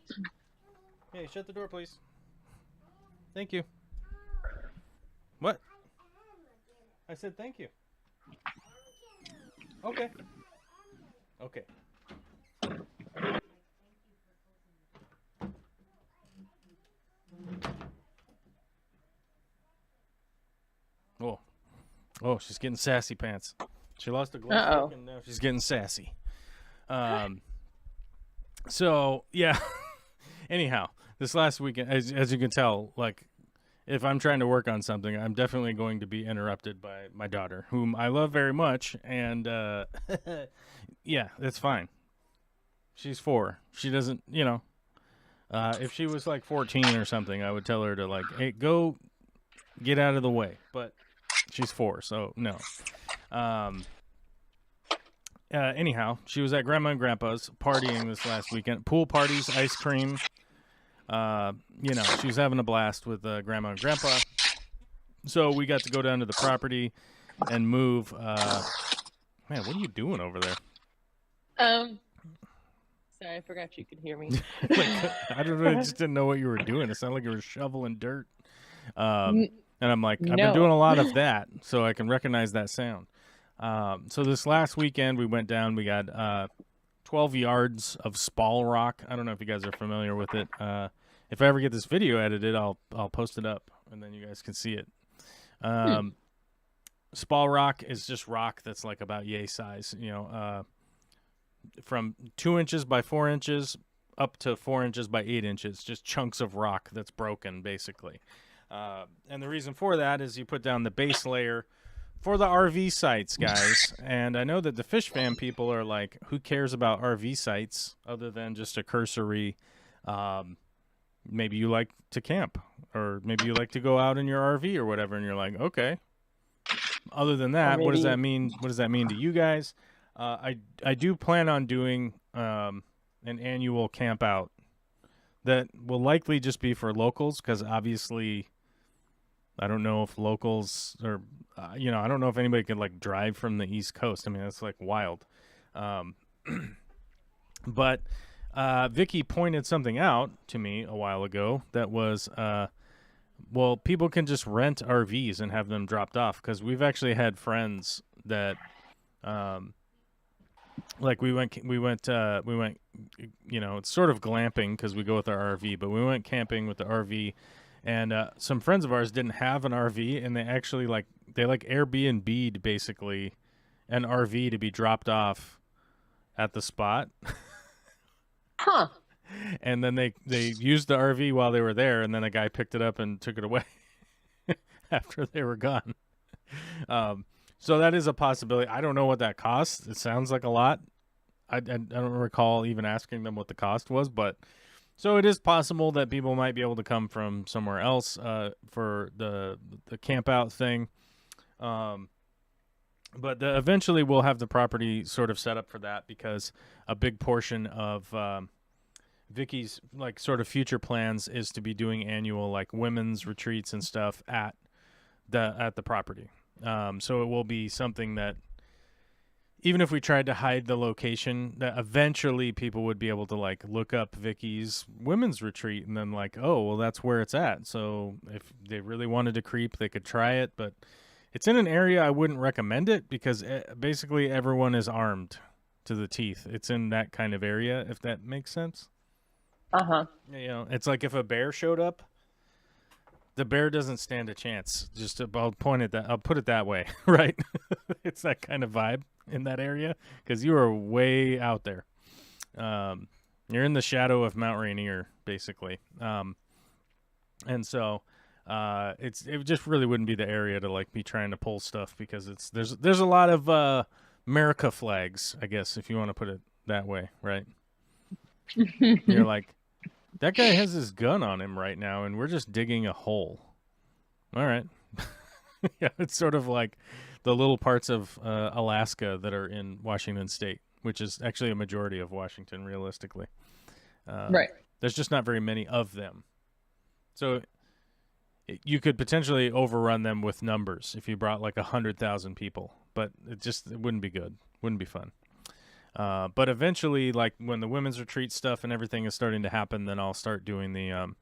Hey, shut the door, please. Thank you. What? I said thank you. Okay. Okay. Oh, she's getting sassy pants. She lost a glow stick and now she's getting sassy. So yeah. Anyhow, this last weekend, as you can tell, like, if I'm trying to work on something, I'm definitely going to be interrupted by my daughter, whom I love very much, and yeah, that's fine. She's 4. She doesn't, if she was like 14 or something, I would tell her to, like, hey, go get out of the way. But she's 4, so no. Anyhow, she was at Grandma and Grandpa's partying this last weekend. Pool parties, ice cream. She was having a blast with Grandma and Grandpa. So we got to go down to the property and move. Man, what are you doing over there? Sorry, I forgot you could hear me. I don't know. I just didn't know what you were doing. It sounded like you were shoveling dirt. And I'm like, I've been doing a lot of that, so I can recognize that sound. So this last weekend we went down. We got 12 yards of spall rock. I don't know if you guys are familiar with it. If I ever get this video edited, I'll post it up, and then you guys can see it. Spall rock is just rock that's like about yay size, from 2 inches by 4 inches up to 4 inches by 8 inches, just chunks of rock that's broken, basically. And the reason for that is you put down the base layer for the RV sites, guys. And I know that the fish fan people are like, who cares about RV sites other than just a cursory, maybe you like to camp or maybe you like to go out in your RV or whatever. And you're like, okay. Other than that, what does that mean? What does that mean to you guys? I do plan on doing an annual camp out that will likely just be for locals because obviously I don't know if locals or I don't know if anybody could like drive from the East Coast. I mean, that's like wild. But Vicky pointed something out to me a while ago that was well, people can just rent RVs and have them dropped off because we've actually had friends that like we went it's sort of glamping because we go with our RV, but we went camping with the RV, and some friends of ours didn't have an RV, and they actually Airbnb'd basically an RV to be dropped off at the spot. Huh. And then they used the RV while they were there, and then a guy picked it up and took it away after they were gone. So that is a possibility. I don't know what that costs. It sounds like a lot. I don't recall even asking them what the cost was, but so it is possible that people might be able to come from somewhere else for the camp out thing. But eventually we'll have the property sort of set up for that because a big portion of Vicky's like sort of future plans is to be doing annual like women's retreats and stuff at the property. So it will be something that even if we tried to hide the location, that eventually people would be able to like look up Vicky's women's retreat and then like, oh, well, that's where it's at. So if they really wanted to creep, they could try it. But it's in an area I wouldn't recommend it because basically everyone is armed to the teeth. It's in that kind of area, if that makes sense. Uh-huh. It's like if a bear showed up, the bear doesn't stand a chance. I'll put it that way, right? It's that kind of vibe in that area because you are way out there. You're in the shadow of Mount Rainier, basically. And so it just really wouldn't be the area to like be trying to pull stuff because there's a lot of America flags, I guess, if you want to put it that way, right? You're like, that guy has his gun on him right now, and we're just digging a hole. All right. Yeah, it's sort of like the little parts of Alaska that are in Washington State, which is actually a majority of Washington, realistically. Right. There's just not very many of them. So you could potentially overrun them with numbers if you brought like 100,000 people, but it wouldn't be good. Wouldn't be fun. But eventually, like when the women's retreat stuff and everything is starting to happen, then I'll start doing the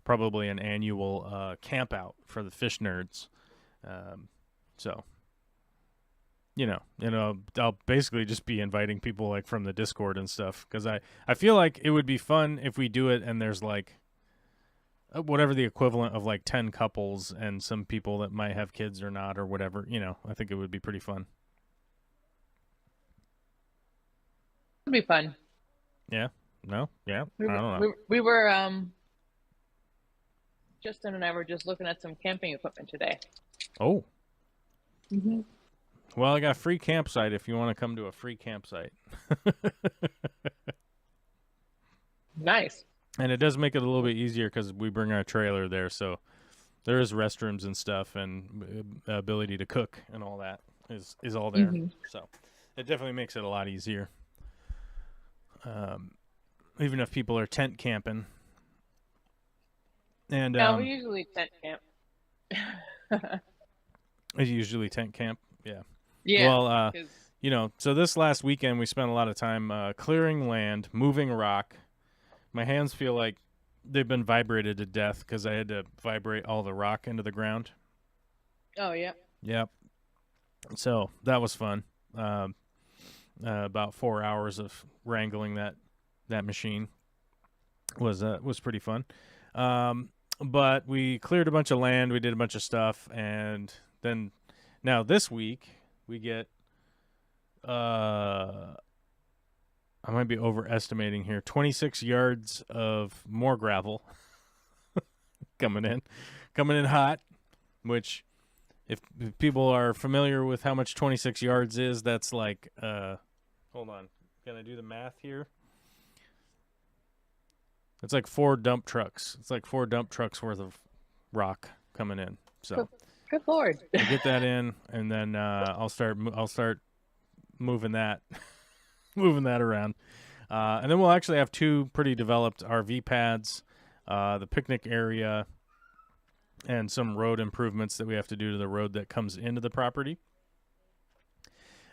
probably an annual camp out for the fish nerds. So, I'll basically just be inviting people like from the Discord and stuff because I feel like it would be fun if we do it and there's like whatever the equivalent of like 10 couples and some people that might have kids or not or whatever. I think it would be pretty fun. It'd be fun. Yeah. No. Yeah. I don't know. We were Justin and I were just looking at some camping equipment today. Oh. Mm-hmm. Well, I got a free campsite if you want to come to a free campsite. Nice. And it does make it a little bit easier because we bring our trailer there, so there is restrooms and stuff and ability to cook and all that is all there. Mm-hmm. So it definitely makes it a lot easier. Even if people are tent camping. And we usually tent camp. It's usually tent camp. Yeah. Yeah. Well, so this last weekend we spent a lot of time clearing land, moving rock. My hands feel like they've been vibrated to death because I had to vibrate all the rock into the ground. Oh, yeah. Yep. So that was fun. About 4 hours of wrangling that machine was pretty fun. But we cleared a bunch of land, we did a bunch of stuff, and then now this week we get I might be overestimating here, 26 yards of more gravel coming in hot, which if people are familiar with how much 26 yards is, that's like, hold on, gonna do the math here. It's like 4 dump trucks. It's like 4 dump trucks worth of rock coming in. So Good Lord. we'll get that in, and then I'll start moving that moving that around, and then we'll actually have 2 pretty developed RV pads, the picnic area, and some road improvements that we have to do to the road that comes into the property.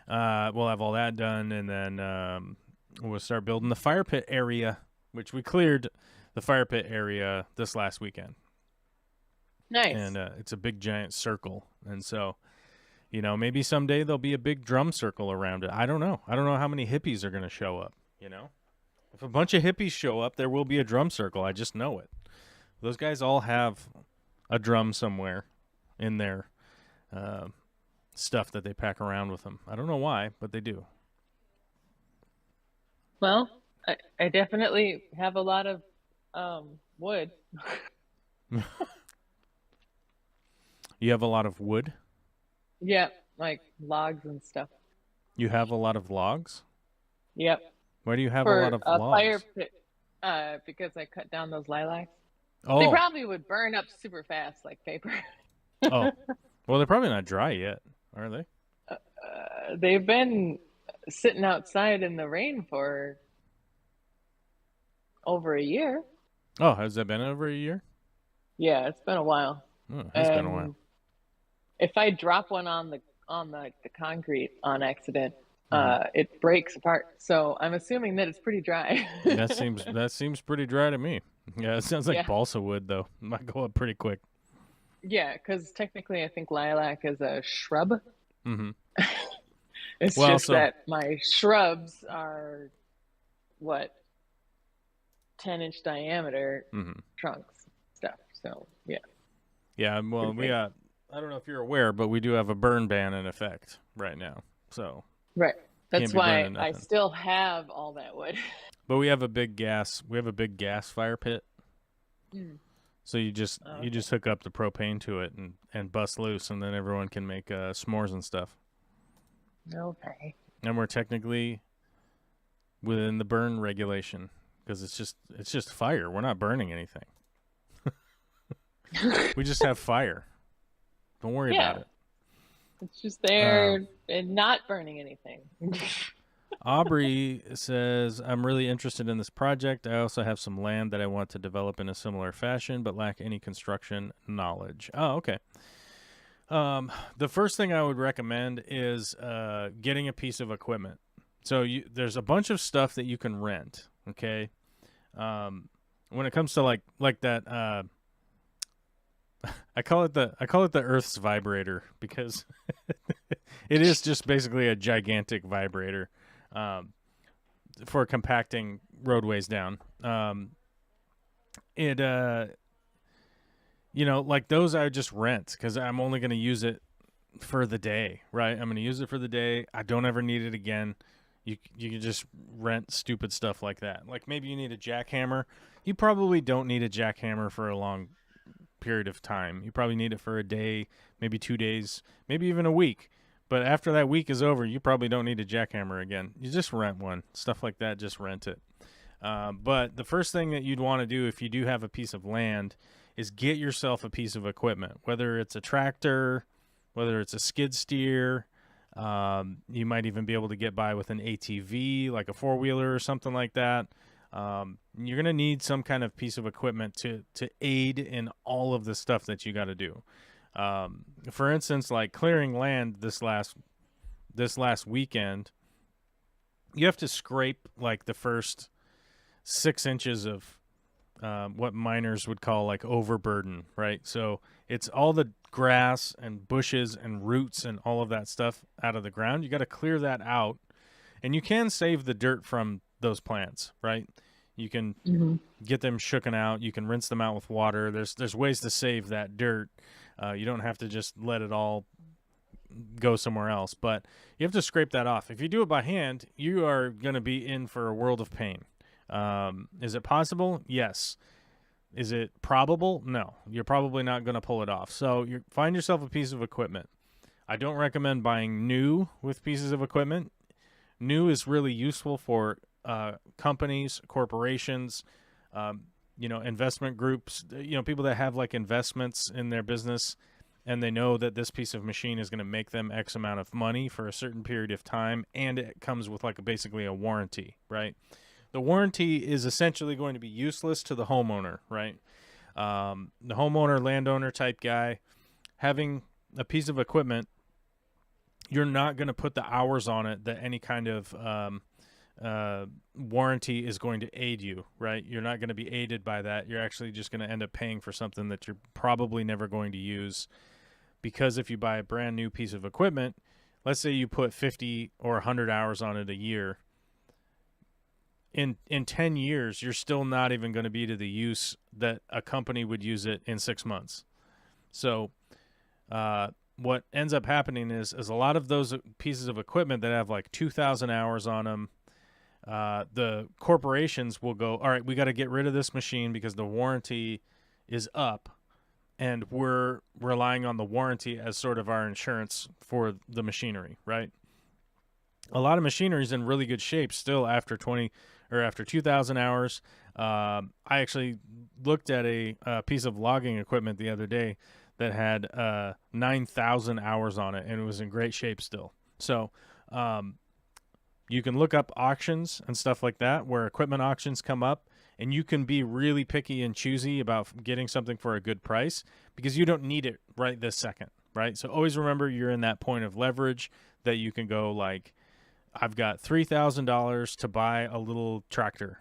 We'll have all that done, and then we'll start building the fire pit area, which we cleared the fire pit area this last weekend. Nice. And it's a big giant circle, and so, you know, maybe someday there'll be a big drum circle around it. I don't know how many hippies are going to show up. You know, if a bunch of hippies show up, there will be a drum circle. I just know it. Those guys all have a drum somewhere in their stuff that they pack around with them. I don't know why, but they do. Well, I definitely have a lot of wood. You have a lot of wood? Yep, like logs and stuff. You have a lot of logs? Yep. Why do you have For a lot of a logs? fire pit, because I cut down those lilacs. Oh. They probably would burn up super fast like paper. Oh. Well, they're probably not dry yet, are they? They've been sitting outside in the rain for over a year. Oh, has that been over a year? Yeah, it's been a while. Oh, it's been a while. If I drop one on the concrete on accident, it breaks apart. So I'm assuming that it's pretty dry. That seems pretty dry to me. Yeah, it sounds like balsa wood though. It might go up pretty quick. Yeah, because technically I think lilac is a shrub. Mm-hmm. It's just that my shrubs are 10-inch diameter trunks stuff. So yeah. Yeah, well, I don't know if you're aware, but we do have a burn ban in effect right now. So right, that's why I still have all that wood. But we have a big gas fire pit. So you just hook up the propane to it and bust loose, and then everyone can make s'mores and stuff. Okay. And we're technically within the burn regulation because it's just fire. We're not burning anything. We just have fire. Don't worry about it. It's just there and not burning anything. Aubrey says, I'm really interested in this project. I also have some land that I want to develop in a similar fashion, but lack any construction knowledge. Oh, okay. The first thing I would recommend is getting a piece of equipment. So there's a bunch of stuff that you can rent, okay? When it comes to like that I call it the Earth's vibrator because it is just basically a gigantic vibrator for compacting roadways down. Like those I would just rent because I'm only going to use it for the day, right? I'm going to use it for the day. I don't ever need it again. You can just rent stupid stuff like that. Like maybe you need a jackhammer. You probably don't need a jackhammer for a long period of time. You probably need it for a day, maybe 2 days, maybe even a week. But after that week is over, you probably don't need a jackhammer again. You just rent one. Stuff like that, just rent it. But the first thing that you'd want to do if you do have a piece of land is get yourself a piece of equipment, whether it's a tractor, whether it's a skid steer. You might even be able to get by with an ATV, like a four-wheeler or something like that. You're going to need some kind of piece of equipment to aid in all of the stuff that you got to do. For instance, like clearing land this last weekend, you have to scrape like the first 6 inches of what miners would call like overburden, right? So it's all the grass and bushes and roots and all of that stuff out of the ground. You got to clear that out, and you can save the dirt from those plants, right? You can get them shooken out. You can rinse them out with water. There's ways to save that dirt. You don't have to just let it all go somewhere else, but you have to scrape that off. If you do it by hand, you are going to be in for a world of pain. Is it possible? Yes. Is it probable? No, you're probably not going to pull it off. So you find yourself a piece of equipment. I don't recommend buying new with pieces of equipment. New is really useful for companies, corporations, investment groups, people that have like investments in their business, and they know that this piece of machine is going to make them X amount of money for a certain period of time, and it comes with like basically a warranty, right? The warranty is essentially going to be useless to the homeowner, right? The homeowner, landowner type guy, having a piece of equipment, you're not going to put the hours on it that any kind of warranty is going to aid you, right? You're not going to be aided by that. You're actually just going to end up paying for something that you're probably never going to use, because if you buy a brand new piece of equipment, let's say you put 50 or 100 hours on it a year, in 10 years, you're still not even going to be to the use that a company would use it in 6 months. So what ends up happening is a lot of those pieces of equipment that have like 2,000 hours on them, the corporations will go, all right, we got to get rid of this machine because the warranty is up, and we're relying on the warranty as sort of our insurance for the machinery, right? A lot of machinery is in really good shape still after 2,000 hours. I actually looked at a piece of logging equipment the other day that had 9,000 hours on it, and it was in great shape still. So you can look up auctions and stuff like that, where equipment auctions come up, and you can be really picky and choosy about getting something for a good price, because you don't need it right this second, right? So always remember you're in that point of leverage that you can go like, I've got $3,000 to buy a little tractor.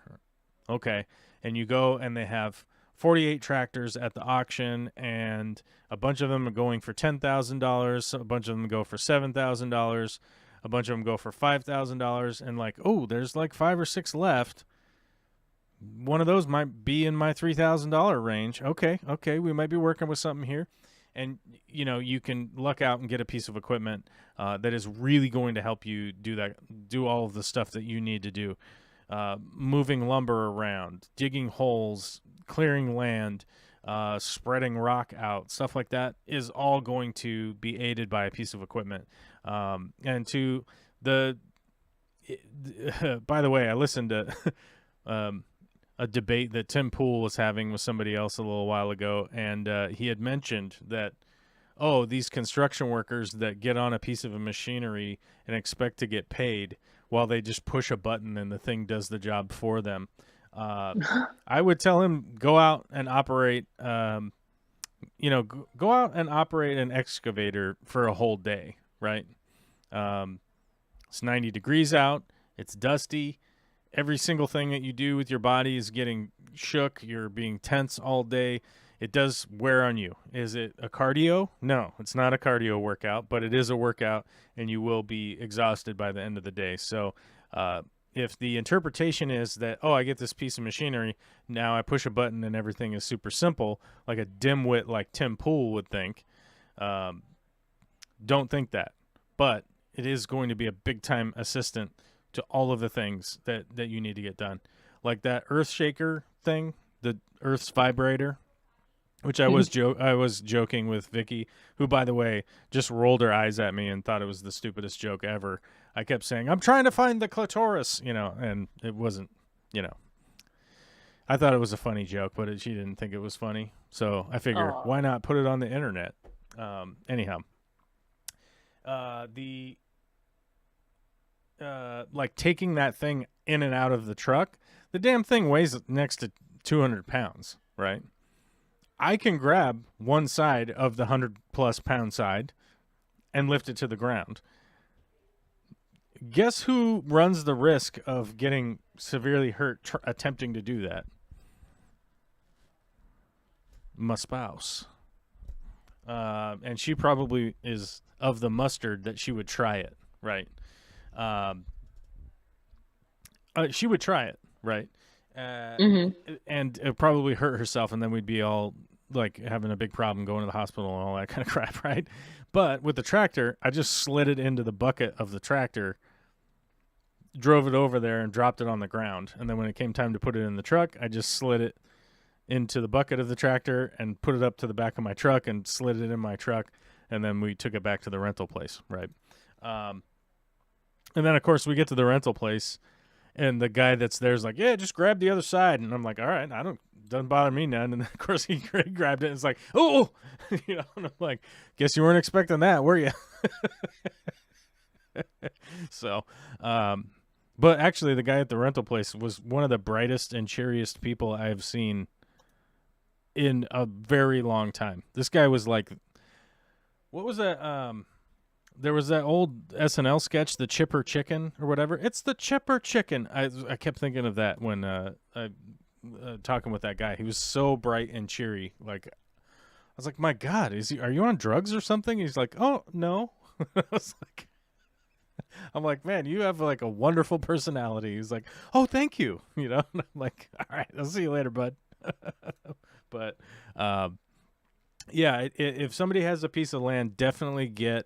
Okay. And you go and they have 48 tractors at the auction, and a bunch of them are going for $10,000. A bunch of them go for $7,000. A bunch of them go for $5,000. And like, oh, there's like 5 or 6 left. One of those might be in my $3,000 range. Okay. We might be working with something here. And, you can luck out and get a piece of equipment that is really going to help you do all of the stuff that you need to do. Moving lumber around, digging holes, clearing land, spreading rock out, stuff like that is all going to be aided by a piece of equipment. And to by the way, I listened to a debate that Tim Pool was having with somebody else a little while ago, and he had mentioned that, these construction workers that get on a piece of a machinery and expect to get paid while they just push a button and the thing does the job for them. I would tell him, go out and operate, go out and operate an excavator for a whole day, right? It's 90 degrees out. It's dusty. Every single thing that you do with your body is getting shook. You're being tense all day. It does wear on you. Is it a cardio? No, it's not a cardio workout, but it is a workout, and you will be exhausted by the end of the day. So if the interpretation is that, I get this piece of machinery, now I push a button and everything is super simple, like a dimwit like Tim Pool would think, don't think that. But it is going to be a big-time assistant to all of the things that you need to get done. Like that earth shaker thing, the Earth's vibrator, which I was joking with Vicky, who, by the way, just rolled her eyes at me and thought it was the stupidest joke ever. I kept saying, I'm trying to find the clitoris, and it wasn't, I thought it was a funny joke, but she didn't think it was funny. So I figured, why not put it on the internet? Anyhow, like taking that thing in and out of the truck, the damn thing weighs next to 200 pounds, right? I can grab one side of the 100+ pound side and lift it to the ground. Guess who runs the risk of getting severely hurt attempting to do that? My spouse. And she probably is of the mustard that she would try it, right? She would try it, right? And it probably hurt herself, and then we'd be all like having a big problem going to the hospital and all that kind of crap, right? But with the tractor, I just slid it into the bucket of the tractor, drove it over there, and dropped it on the ground. And then when it came time to put it in the truck, I just slid it into the bucket of the tractor and put it up to the back of my truck and slid it in my truck, and then we took it back to the rental place, right? And then, of course, we get to the rental place, and the guy that's there is like, yeah, just grab the other side. And I'm like, all right, doesn't bother me none. And then, of course, he grabbed it, and it's like, oh, and I'm like, guess you weren't expecting that, were you? So, but actually, the guy at the rental place was one of the brightest and cheeriest people I've seen in a very long time. This guy was like, what was that? There was that old SNL sketch, the Chipper Chicken or whatever. It's the Chipper Chicken. I kept thinking of that when talking with that guy. He was so bright and cheery. Like, I was like, my God, are you on drugs or something? He's like, oh no. I was like, I'm like, man, you have like a wonderful personality. He's like, oh, thank you. And I'm like, all right, I'll see you later, bud. But yeah, if somebody has a piece of land, definitely get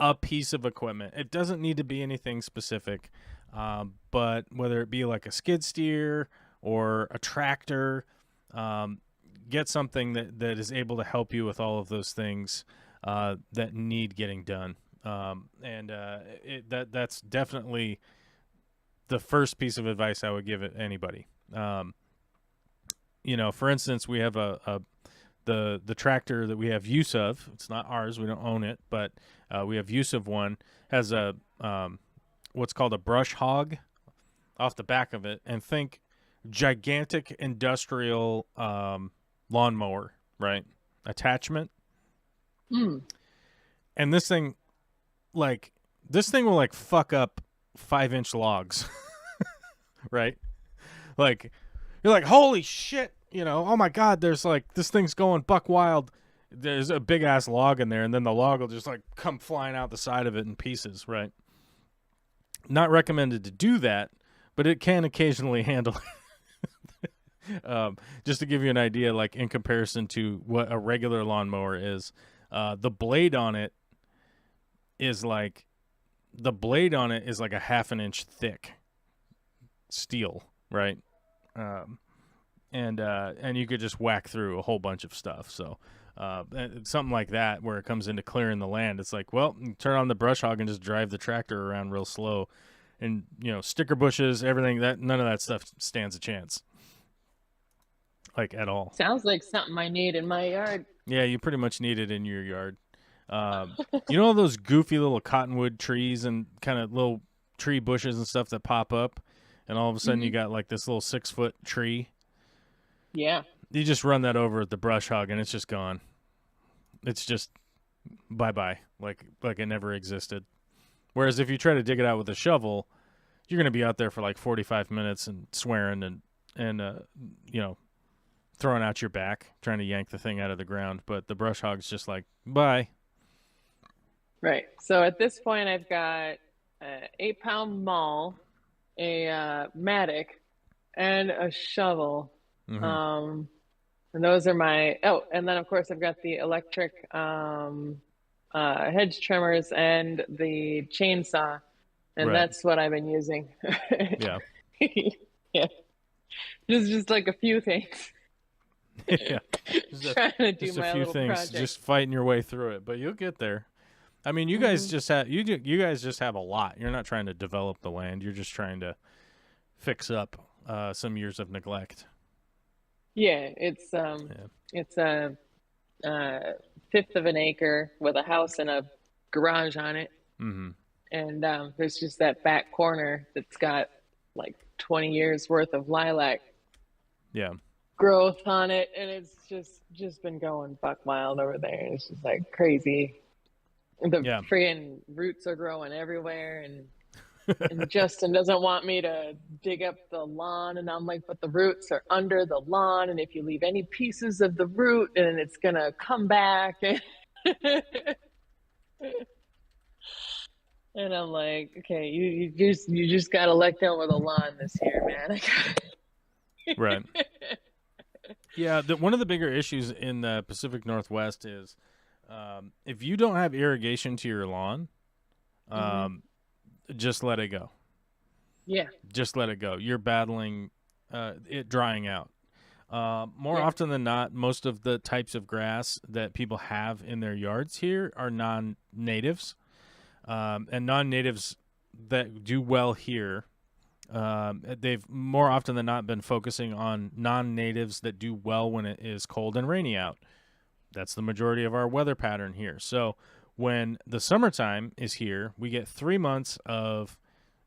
a piece of equipment. It doesn't need to be anything specific, but whether it be like a skid steer or a tractor, get something that is able to help you with all of those things that need getting done. That's definitely the first piece of advice I would give it anybody. For instance, we have the tractor that we have use of. It's not ours. We don't own it, but we have use of one. Has a what's called a brush hog off the back of it, and think gigantic industrial lawnmower, right? Attachment. Mm. And this thing will fuck up 5-inch logs, right? Like, you're like, holy shit, oh my God, there's like, this thing's going buck wild. There's a big ass log in there, and then the log will just like come flying out the side of it in pieces, right? Not recommended to do that, but it can occasionally handle it. Just to give you an idea, like in comparison to what a regular lawnmower is, the blade on it is like a half an inch thick steel, right? And you could just whack through a whole bunch of stuff. So something like that, where it comes into clearing the land, it's like, well, turn on the brush hog and just drive the tractor around real slow, and sticker bushes, everything, that none of that stuff stands a chance, like, at all. Sounds like something I need in my yard. Yeah, you pretty much need it in your yard. All those goofy little cottonwood trees and kind of little tree bushes and stuff that pop up, and all of a sudden you got like this little 6-foot tree. Yeah. You just run that over at the brush hog and it's just gone. It's just bye-bye, like it never existed. Whereas if you try to dig it out with a shovel, you're going to be out there for like 45 minutes and swearing and throwing out your back, trying to yank the thing out of the ground. But the brush hog's just like, bye. Right. So at this point, I've got an 8-pound maul, a mattock, and a shovel. Mm-hmm. And those are my, and then of course I've got the electric hedge trimmers and the chainsaw, and Right. that's what I've been using. Yeah. Yeah. Just like a few things. Yeah. Trying to do Just a my few little things, project. just fighting your way through it, but you'll get there. I mean, you guys just have you guys just have a lot. You're not trying to develop the land. You're just trying to fix up some years of neglect. Yeah, it's a fifth of an acre with a house and a garage on it. Mm-hmm. And there's just that back corner that's got like 20 years worth of lilac growth on it, and it's just been going buck wild over there. It's just like crazy. The freaking roots are growing everywhere, and Justin doesn't want me to dig up the lawn, and I'm like, but the roots are under the lawn, and if you leave any pieces of the root, and it's gonna come back. And I'm like, okay, you just gotta let go of the lawn this year, man. Right. Yeah, one of the bigger issues in the Pacific Northwest is if you don't have irrigation to your lawn, just let it go. Yeah. Just let it go. You're battling it drying out. More Yeah. often than not, most of the types of grass that people have in their yards here are non-natives, and non-natives that do well here. They've more often than not been focusing on non-natives that do well when it is cold and rainy out. That's the majority of our weather pattern here. So when the summertime is here, we get 3 months of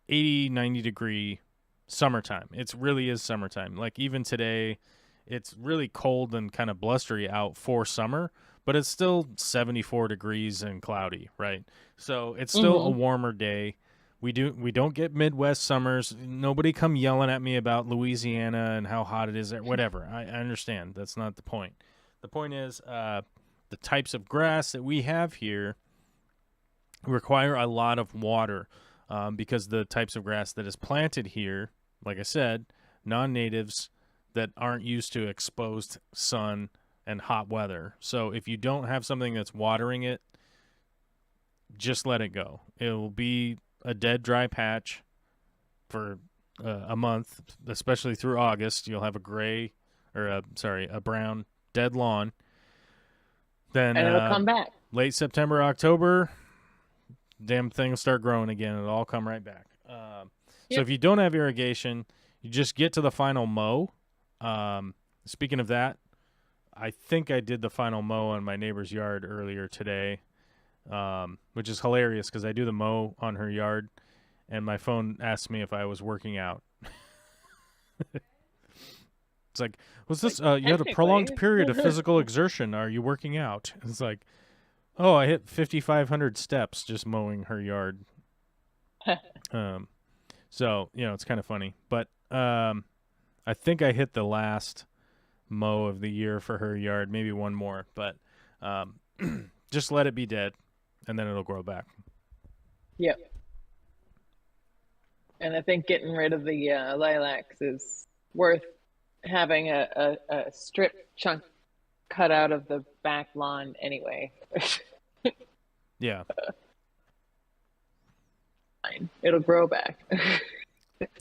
80, 90 degree summertime. It really is summertime. Like even today, it's really cold and kind of blustery out for summer, but it's still 74 degrees and cloudy, right? So it's still a warmer day. We don't get Midwest summers. Nobody come yelling at me about Louisiana and how hot it is there. Whatever. I understand. That's not the point. The point is the types of grass that we have here require a lot of water because the types of grass that is planted here, like I said, non-natives that aren't used to exposed sun and hot weather. So if you don't have something that's watering it, just let it go. It will be a dead, dry patch for a month, especially through August. You'll have a brown, dead lawn. Then And it'll come back. late September, October, damn thing will start growing again. It'll all come right back. So if you don't have irrigation, you just get to the final mow. Speaking of that, I think I did the final mow on my neighbor's yard earlier today, which is hilarious because I do the mow on her yard, and my phone asked me if I was working out. It's like, was this, you had a prolonged technically. period of physical exertion. Are you working out? It's like, oh, I hit 5,500 steps just mowing her yard. So, it's kind of funny. But I think I hit the last mow of the year for her yard, maybe one more. But just let it be dead, and then it'll grow back. Yep. And I think getting rid of the lilacs is worth having a strip chunk cut out of the back lawn anyway. Yeah. Fine. It'll grow back.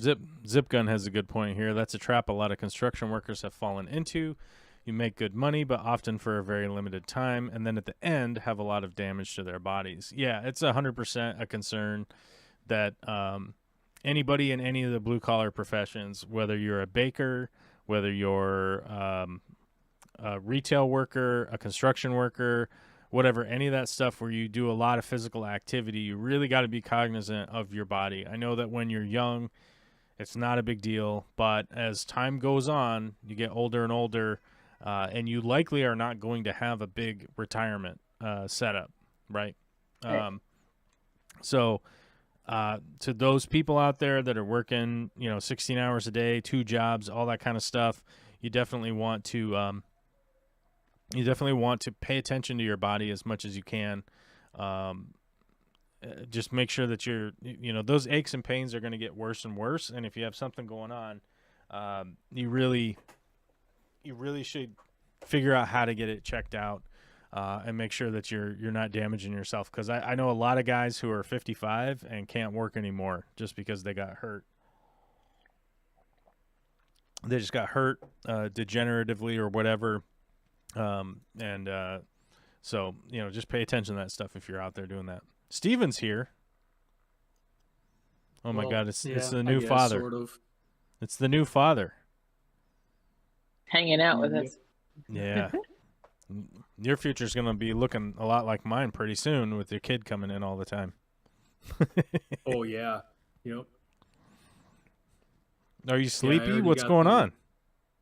Zip Gun has a good point here. That's a trap a lot of construction workers have fallen into. You make good money, but often for a very limited time, and then at the end have a lot of damage to their bodies. Yeah, it's 100% a concern that anybody in any of the blue-collar professions, whether you're a baker, whether you're a retail worker, a construction worker, whatever, any of that stuff where you do a lot of physical activity, you really got to be cognizant of your body. I know that when you're young, it's not a big deal, but as time goes on, you get older and older, and you likely are not going to have a big retirement setup, right? Right. So to those people out there that are working, 16 hours a day, 2 jobs, all that kind of stuff, you definitely want to pay attention to your body as much as you can. Just make sure that those aches and pains are going to get worse and worse. And if you have something going on, you really should figure out how to get it checked out and make sure that you're not damaging yourself. Because I know a lot of guys who are 55 and can't work anymore just because they got hurt. They just got hurt degeneratively or whatever. So, just pay attention to that stuff if you're out there doing that. Steven's here. Oh my God, it's the new father. Sort of. It's the new father. Hanging out with us. Yeah. Your future's going to be looking a lot like mine pretty soon with your kid coming in all the time. Oh yeah. Yep. Are you I sleepy? already What's got going on?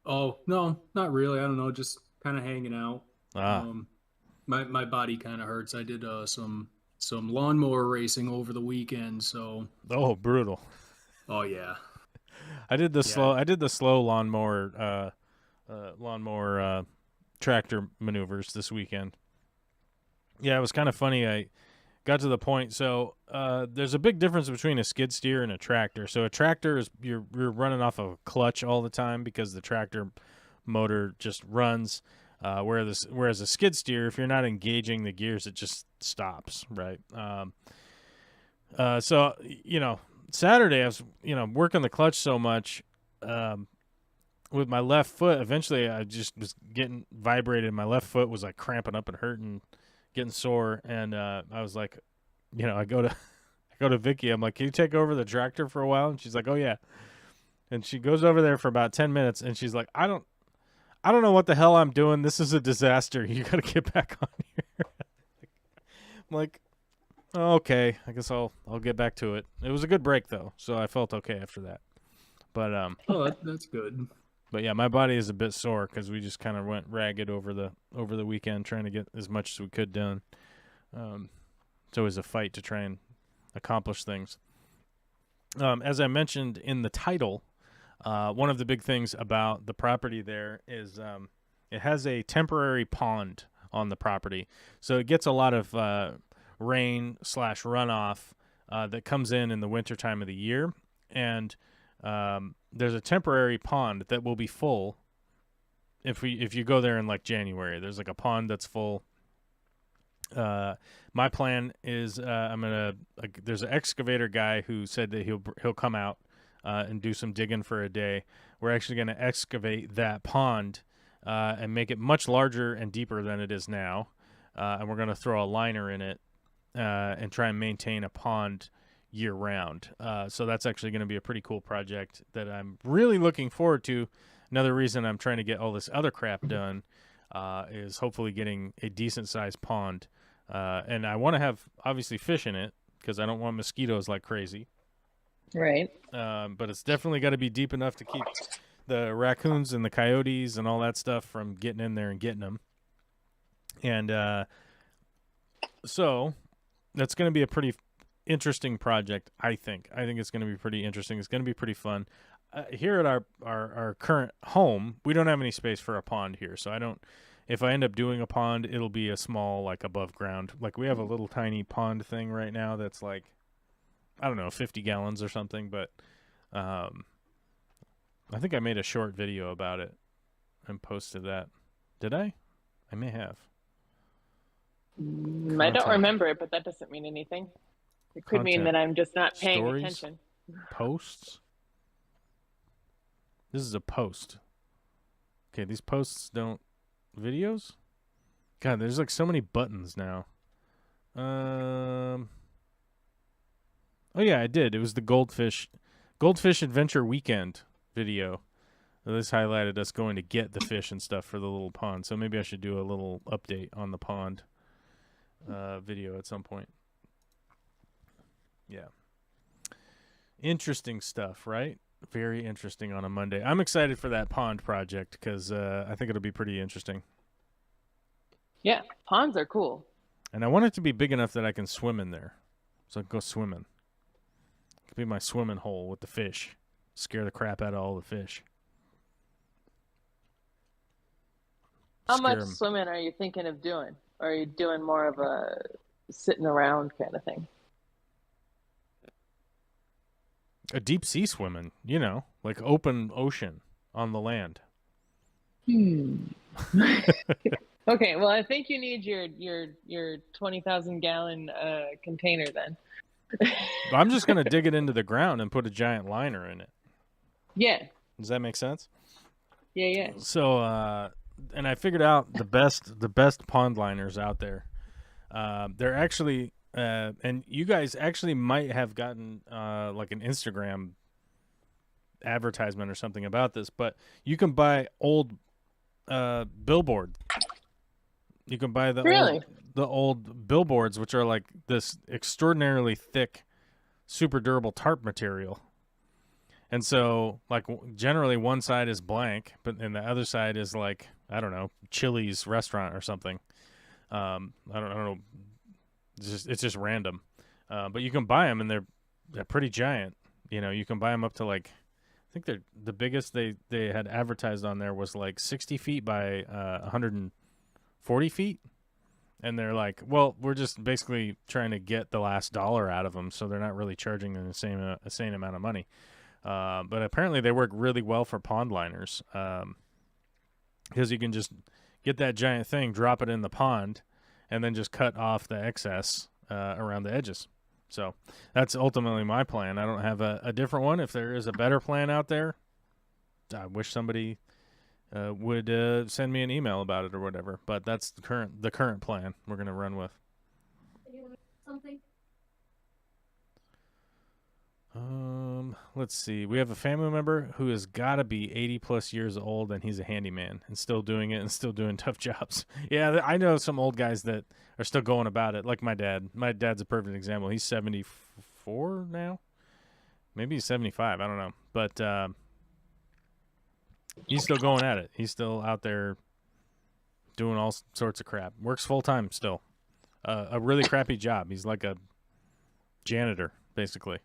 Oh no, not really. I don't know. Just kind of hanging out. My body kind of hurts. I did some lawnmower racing over the weekend. So. Oh, brutal. Oh yeah. I did the slow lawnmower tractor maneuvers this weekend. Yeah, it was kind of funny. I got to the point. So there's a big difference between a skid steer and a tractor. So a tractor is you're running off of a clutch all the time because the tractor motor just runs. Whereas a skid steer, if you're not engaging the gears, it just stops, right? So Saturday I was working the clutch so much. with my left foot, eventually I just was getting vibrated. My left foot was like cramping up and hurting, getting sore. And I was like, I go to Vicky. I'm like, can you take over the tractor for a while? And she's like, oh yeah. And she goes over there for about 10 minutes and she's like, I don't know what the hell I'm doing. This is a disaster. You got to get back on here. I'm like, oh, okay, I guess I'll get back to it. It was a good break though, so I felt okay after that. But oh, that's good. But yeah, my body is a bit sore because we just kind of went ragged over the weekend trying to get as much as we could done. It's always a fight to try and accomplish things. As I mentioned in the title, one of the big things about the property there is it has a temporary pond on the property, so it gets a lot of rain/runoff that comes in the winter time of the year, and there's a temporary pond that will be full if you go there in like January. There's like a pond that's full. My plan is there's an excavator guy who said that he'll come out and do some digging for a day. We're actually going to excavate that pond and make it much larger and deeper than it is now, and we're going to throw a liner in it and try and maintain a pond year-round. So that's actually going to be a pretty cool project that I'm really looking forward to. Another reason I'm trying to get all this other crap done is hopefully getting a decent-sized pond. And I want to have, obviously, fish in it because I don't want mosquitoes like crazy. Right. But it's definitely got to be deep enough to keep the raccoons and the coyotes and all that stuff from getting in there and getting them. And so that's going to be a pretty interesting project, I think. I think it's going to be pretty interesting. It's going to be pretty fun. Here at our current home, we don't have any space for a pond here, so if I end up doing a pond, it'll be a small, like, above ground. Like, we have a little tiny pond thing right now that's like, I don't know, 50 gallons or something, but I think I made a short video about it and posted that. Did I? I may have. I don't remember it, but that doesn't mean anything. It could mean that I'm just not paying attention. Posts? This is a post. Okay, these posts don't... Videos? God, there's like so many buttons now. Oh yeah, I did. It was the Goldfish Adventure Weekend video. This highlighted us going to get the fish and stuff for the little pond. So maybe I should do a little update on the pond video at some point. Yeah. Interesting stuff, right? Very interesting on a Monday. I'm excited for that pond project because I think it'll be pretty interesting. Yeah, ponds are cool. And I want it to be big enough that I can swim in there. So I can go swimming. It could be my swimming hole with the fish. Scare the crap out of all the fish. How much swimming are you thinking of doing? Or are you doing more of a sitting around kind of thing? A deep sea swimming, like open ocean on the land. Okay, well, I think you need your 20,000 gallon container then. I'm just gonna dig it into the ground and put a giant liner in it. Yeah. Does that make sense? Yeah. So, and I figured out the best pond liners out there. They're actually. And you guys actually might have gotten like an Instagram advertisement or something about this, but you can buy old billboard. You can buy the old billboards, which are like this extraordinarily thick, super durable tarp material. And so, like, generally one side is blank, and the other side is like, I don't know, Chili's restaurant or something. I don't know. It's just random, but you can buy them, and they're pretty giant. You can buy them up to like, I think they're the biggest they had advertised on there was like 60 feet by 140 feet, and they're like, well, we're just basically trying to get the last dollar out of them, so they're not really charging them the same amount of money. But apparently they work really well for pond liners, because you can just get that giant thing, drop it in the pond, and then just cut off the excess around the edges. So that's ultimately my plan. I don't have a different one. If there is a better plan out there, I wish somebody would send me an email about it or whatever. But that's the current plan we're gonna run with. Something. Let's see. We have a family member who has got to be 80 plus years old, and he's a handyman and still doing it and still doing tough jobs. Yeah, I know some old guys that are still going about it, like my dad. My dad's a perfect example. He's 74 now. Maybe he's 75. I don't know. But he's still going at it. He's still out there doing all sorts of crap. Works full time still. A really crappy job. He's like a janitor, basically.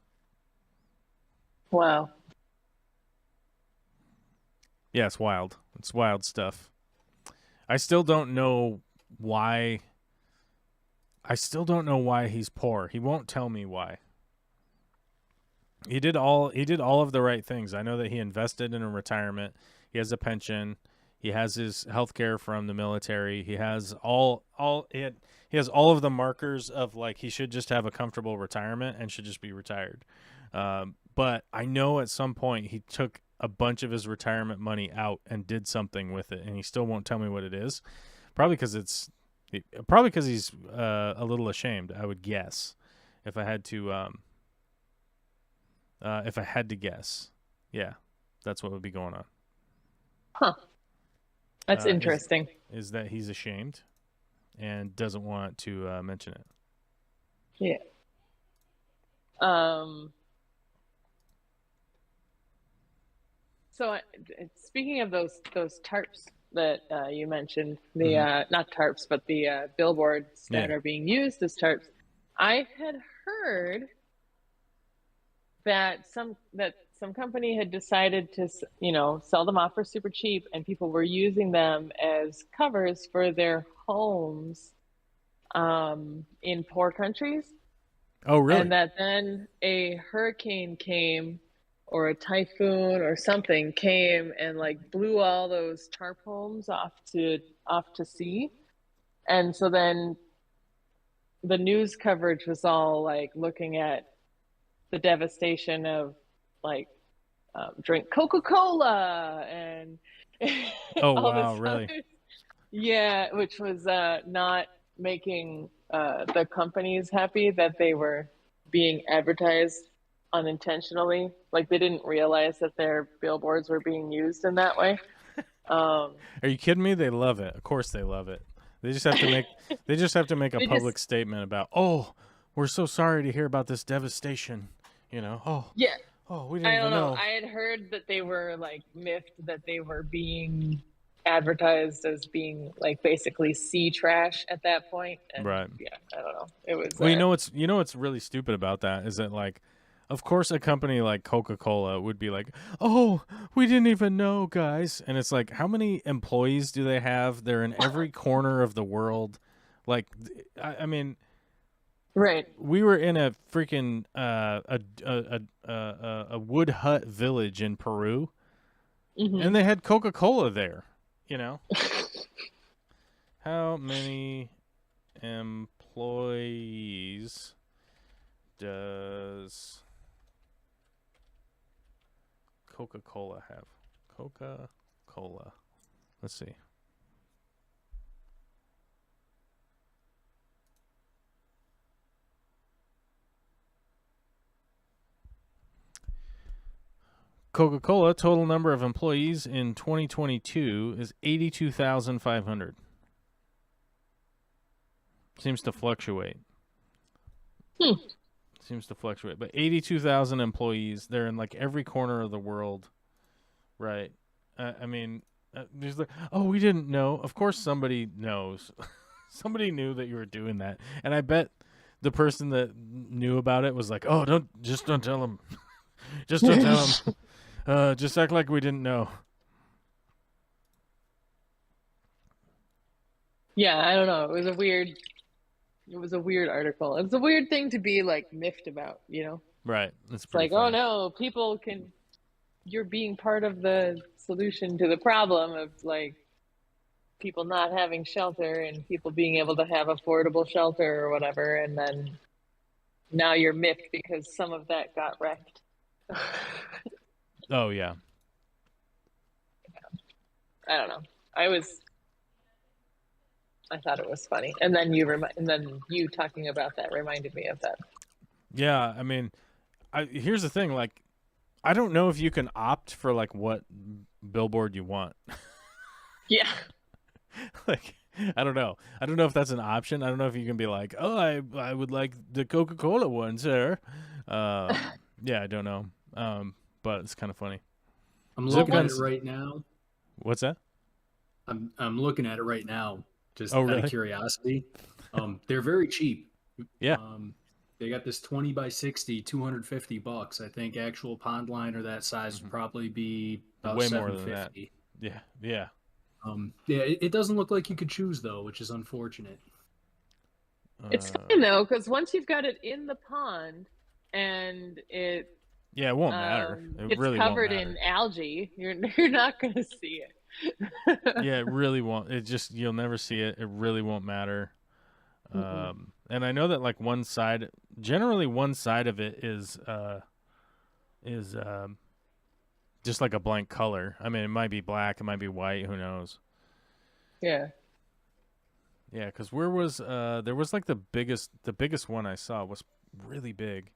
Wow. Yeah, it's wild. It's wild stuff. I still don't know why. I still don't know why he's poor. He won't tell me why. He did all of the right things. I know that he invested in a retirement. He has a pension. He has his health care from the military. He has he has all of the markers of like he should just have a comfortable retirement and should just be retired. But I know at some point he took a bunch of his retirement money out and did something with it, and he still won't tell me what it is. Probably because he's a little ashamed, I would guess, if I had to guess. Yeah, that's what would be going on. Huh. That's interesting. Is that he's ashamed and doesn't want to mention it. Yeah. So speaking of those tarps that you mentioned, the not tarps, but the billboards that are being used as tarps, I had heard that some company had decided to, sell them off for super cheap, and people were using them as covers for their homes in poor countries. Oh, really? And that then a hurricane came, or a typhoon or something came and like blew all those tarp homes off to sea. And so then the news coverage was all like looking at the devastation of like drink Coca-Cola and oh all wow, this really? Yeah, which was not making the companies happy that they were being advertised unintentionally. Like they didn't realize that their billboards were being used in that way. Are you kidding me? They love it. Of course they love it. They just have to make a public statement about, "Oh, we're so sorry to hear about this devastation." Oh. Yeah. Oh, we didn't even know. I had heard that they were like miffed that they were being advertised as being like basically sea trash at that point. And, right. Yeah, I don't know. It was. Well, you know what's really stupid about that is that like, of course, a company like Coca-Cola would be like, "Oh, we didn't even know, guys," and it's like, how many employees do they have? They're in every corner of the world. Like, I mean. Right. We were in a freaking a wood hut village in Peru, and they had Coca-Cola there. How many employees does Coca-Cola have? Coca-Cola. Let's see. Coca-Cola total number of employees in 2022 is 82,500. Seems to fluctuate. Seems to fluctuate, but 82,000 employees. They're in like every corner of the world, right? I mean, there's like, oh, we didn't know. Of course, somebody knows. Somebody knew that you were doing that, and I bet the person that knew about it was like, oh, don't tell them. Just don't tell them. Just act like we didn't know. Yeah, I don't know. It was a weird article. It's a weird thing to be like miffed about, Right. It's like, funny. oh no, you're being part of the solution to the problem of like people not having shelter and people being able to have affordable shelter or whatever, and then now you're miffed because some of that got wrecked. Oh yeah. I don't know. I thought it was funny, and then you talking about that reminded me of that. Yeah, I mean, here's the thing. Like, I don't know if you can opt for like what billboard you want. Yeah. Like, I don't know. I don't know if that's an option. I don't know if you can be like, oh, I would like the Coca-Cola one, sir. Yeah, I don't know. But it's kind of funny. I'm looking at it right now. What's that? I'm looking at it right now, just Oh, out really? of curiosity. They're very cheap. Yeah. They got this 20 by 60, $250. I think actual pond liner that size would probably be about way more than that. $750. Yeah. Yeah. Yeah, it doesn't look like you could choose though, which is unfortunate. It's fine though, because once you've got it in the pond and it yeah, it won't matter. It really covered won't matter. in algae, you're not going to see it. Yeah, it really won't. It just, you'll never see it. It really won't matter. And I know that like generally one side of it is just like a blank color. I mean, it might be black, it might be white, who knows? Yeah. Yeah, because there was like the biggest one I saw was really big.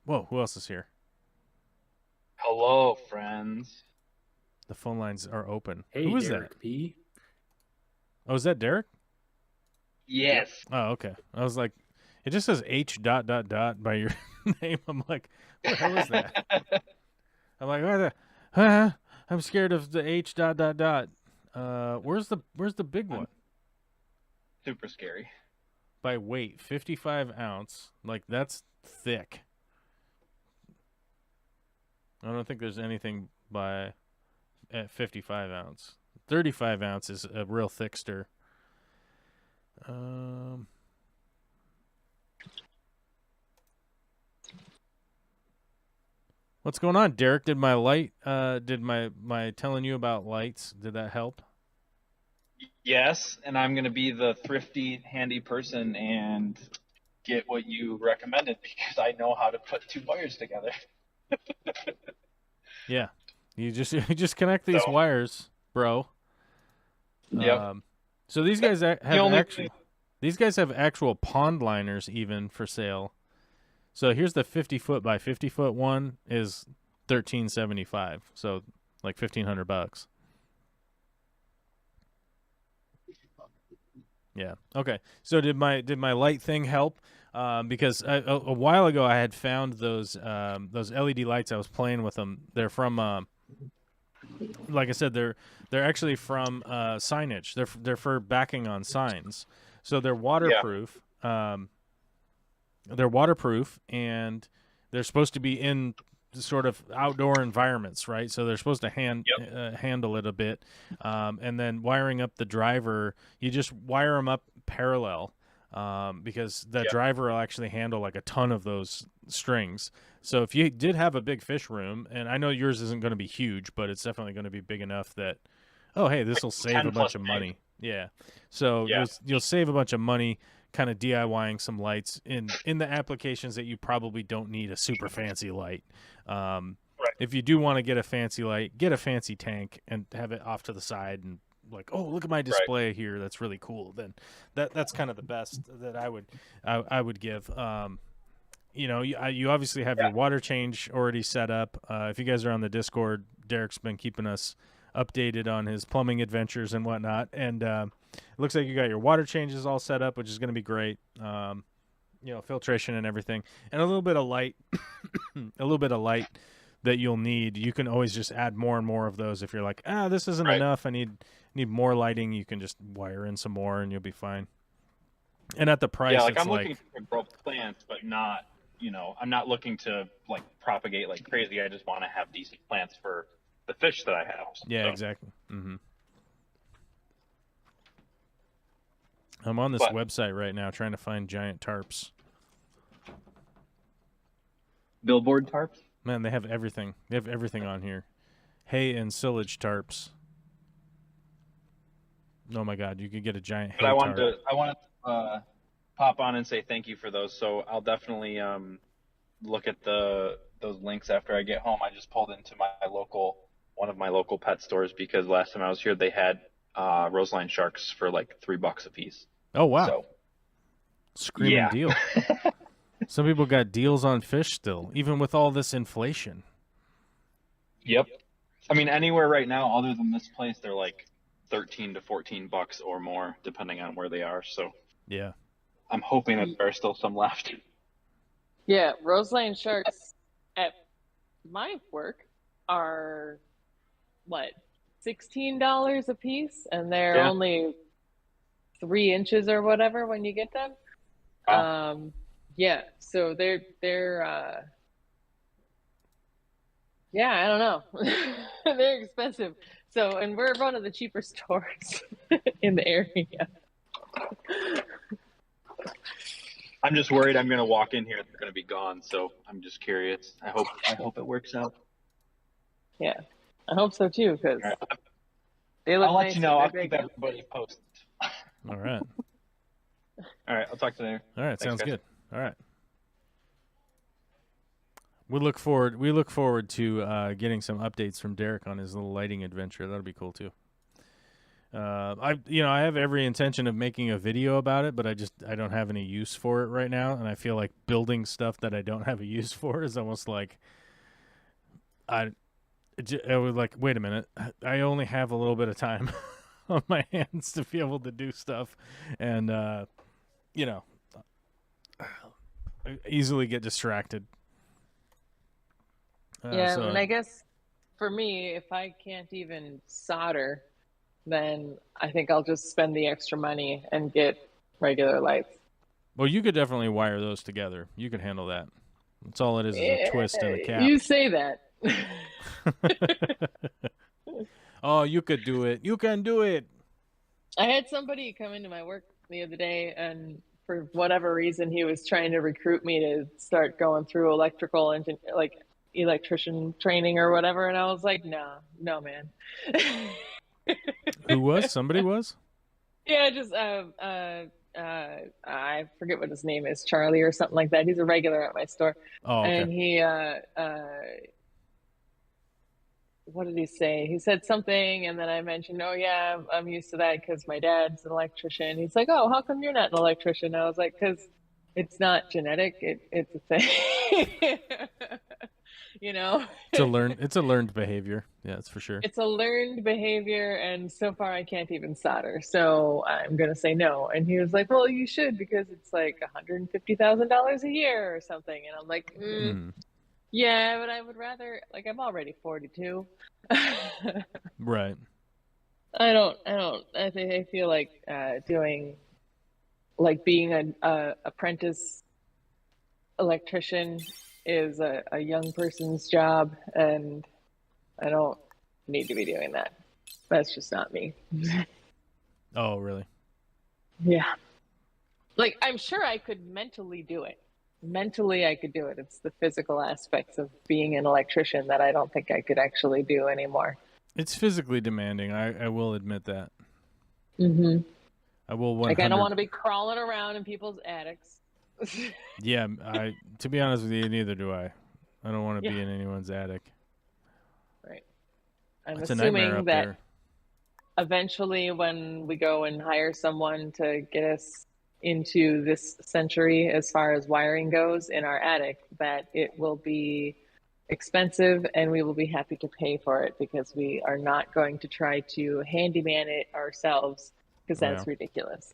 Whoa, who else is here? Hello, friends. The phone lines are open. Hey, who is Derek that? P. Oh, is that Derek? Yes. Oh, okay. I was like, it just says H ... by your name. I'm like, what the hell is that? I'm like, what the? I'm scared of the H ... Where's the big one? Super scary. By weight, 55 ounce. Like, that's thick. I don't think there's anything at 55 ounce. 35 ounce is a real thick stir. What's going on, Derek? Did my light? Did my telling you about lights? Did that help? Yes, and I'm going to be the thrifty, handy person and get what you recommended because I know how to put two wires together. Yeah, you just connect these wires, bro. Yep. So these guys have actual pond liners even for sale. So here's the 50-foot by 50-foot one is $13.75. So like $1,500. Yeah. Okay. So did my light thing help? Because a while ago I had found those LED lights. I was playing with them. They're from like I said, they're actually from signage. They're for backing on signs. So they're waterproof. Yeah. They're waterproof, and they're supposed to be in sort of outdoor environments, right? So they're supposed to handle it a bit. And then wiring up the driver, you just wire them up parallel because the driver will actually handle like a ton of those strings. So if you did have a big fish room, and I know yours isn't going to be huge, but it's definitely going to be big enough that, oh, hey, this will save a bunch of money. Yeah. So you'll save a bunch of money kind of DIYing some lights in the applications that you probably don't need a super fancy light. If you do want to get a fancy light, get a fancy tank and have it off to the side and like, oh, look at my display here. That's really cool. Then that's kind of the best that I would give. You obviously have your water change already set up. If you guys are on the Discord, Derek's been keeping us updated on his plumbing adventures and whatnot. And it looks like you got your water changes all set up, which is going to be great. Filtration and everything, and a little bit of light, that you'll need. You can always just add more and more of those. If you're like, this isn't enough, I need more lighting, you can just wire in some more and you'll be fine. And at the price, I'm looking to grow plants, but not, I'm not looking to like propagate like crazy. I just want to have decent plants for the fish that I have. Yeah, exactly. Mm-hmm. I'm on this website right now trying to find giant tarps. Billboard tarps? Man, they have everything. They have everything on here. Hay and silage tarps. Oh my God, you could get a giant hay tarp. I want to pop on and say thank you for those. So I'll definitely look at those links after I get home. I just pulled into my local one of my local pet stores because last time I was here they had roseline sharks for like $3 a piece. Oh wow! So, Screaming yeah. deal. Some people got deals on fish still, even with all this inflation. Yep. I mean, anywhere right now other than this place, they're like $13 to $14 or more, depending on where they are. So Yeah. I'm hoping that there are still some left. Yeah, roseline sharks at my work are what, $16 a piece, and they're Yeah. only 3 inches or whatever when you get them. Wow. Yeah, so they're yeah, I don't know. They're expensive. So, and we're one of the cheaper stores in the area. I'm just worried I'm gonna walk in here and they're gonna be gone, so I'm just curious. I hope it works out. Yeah, I hope so too, because All right. they look I'll let nice you know. I'll when they're keep big. everybody posted. All right. All right, I'll talk to you later. All right. Thanks, Sounds guys. good. All right. We look forward to getting some updates from Derek on his little lighting adventure. That'll be cool too. I have every intention of making a video about it, but I don't have any use for it right now, and I feel like building stuff that I don't have a use for is almost like I was like, wait a minute, I only have a little bit of time on my hands to be able to do stuff, and I easily get distracted. Yeah, and I guess for me, if I can't even solder, then I think I'll just spend the extra money and get regular lights. Well, you could definitely wire those together. You could handle that. That's all it is a twist and a cap. You say that. Oh, you could do it. You can do it. I had somebody come into my work the other day, and for whatever reason, he was trying to recruit me to start going through electrician training or whatever, and I was like, no, man. Who was? Somebody was? Yeah, just I forget what his name is, Charlie or something like that. He's a regular at my store. Oh, okay. And he what did he say? He said something, and then I mentioned, oh yeah, I'm used to that because my dad's an electrician. He's like, oh, how come you're not an electrician? I was like, because it's not genetic. It's a thing. It's a learned behavior. Yeah, that's for sure. It's a learned behavior, and so far I can't even solder, so I'm gonna say no. And he was like, well, you should, because it's like $150,000 a year or something. And I'm like, yeah, but I would rather, like, I'm already 42. Right. I feel like doing, like, being an apprentice electrician is a young person's job, and I don't need to be doing that. That's just not me. Oh, really? Yeah. Like, I'm sure I could mentally do it. Mentally, I could do it. It's the physical aspects of being an electrician that I don't think I could actually do anymore. It's physically demanding. I will admit that. Mm-hmm. I will. Like, I don't want to be crawling around in people's attics. Yeah, to be honest with you, neither do I. I don't want to be in anyone's attic. Right. I'm It's a nightmare assuming up that there. eventually, when we go and hire someone to get us into this century as far as wiring goes in our attic, that it will be expensive, and we will be happy to pay for it, because we are not going to try to handyman it ourselves, because that's ridiculous.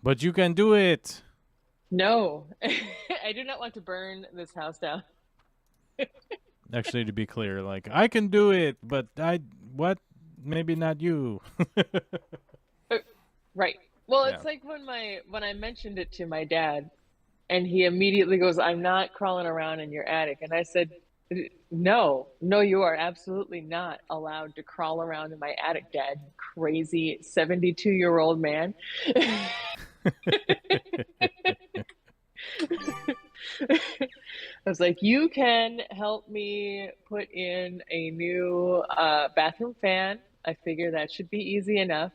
But you can do it. No, I do not want to burn this house down. Actually, to be clear, like, I can do it, but maybe not you. Right. Well, it's like when I mentioned it to my dad, and he immediately goes, I'm not crawling around in your attic. And I said, no, you are absolutely not allowed to crawl around in my attic, Dad, you crazy 72-year-old man. I was like, you can help me put in a new bathroom fan. I figure that should be easy enough.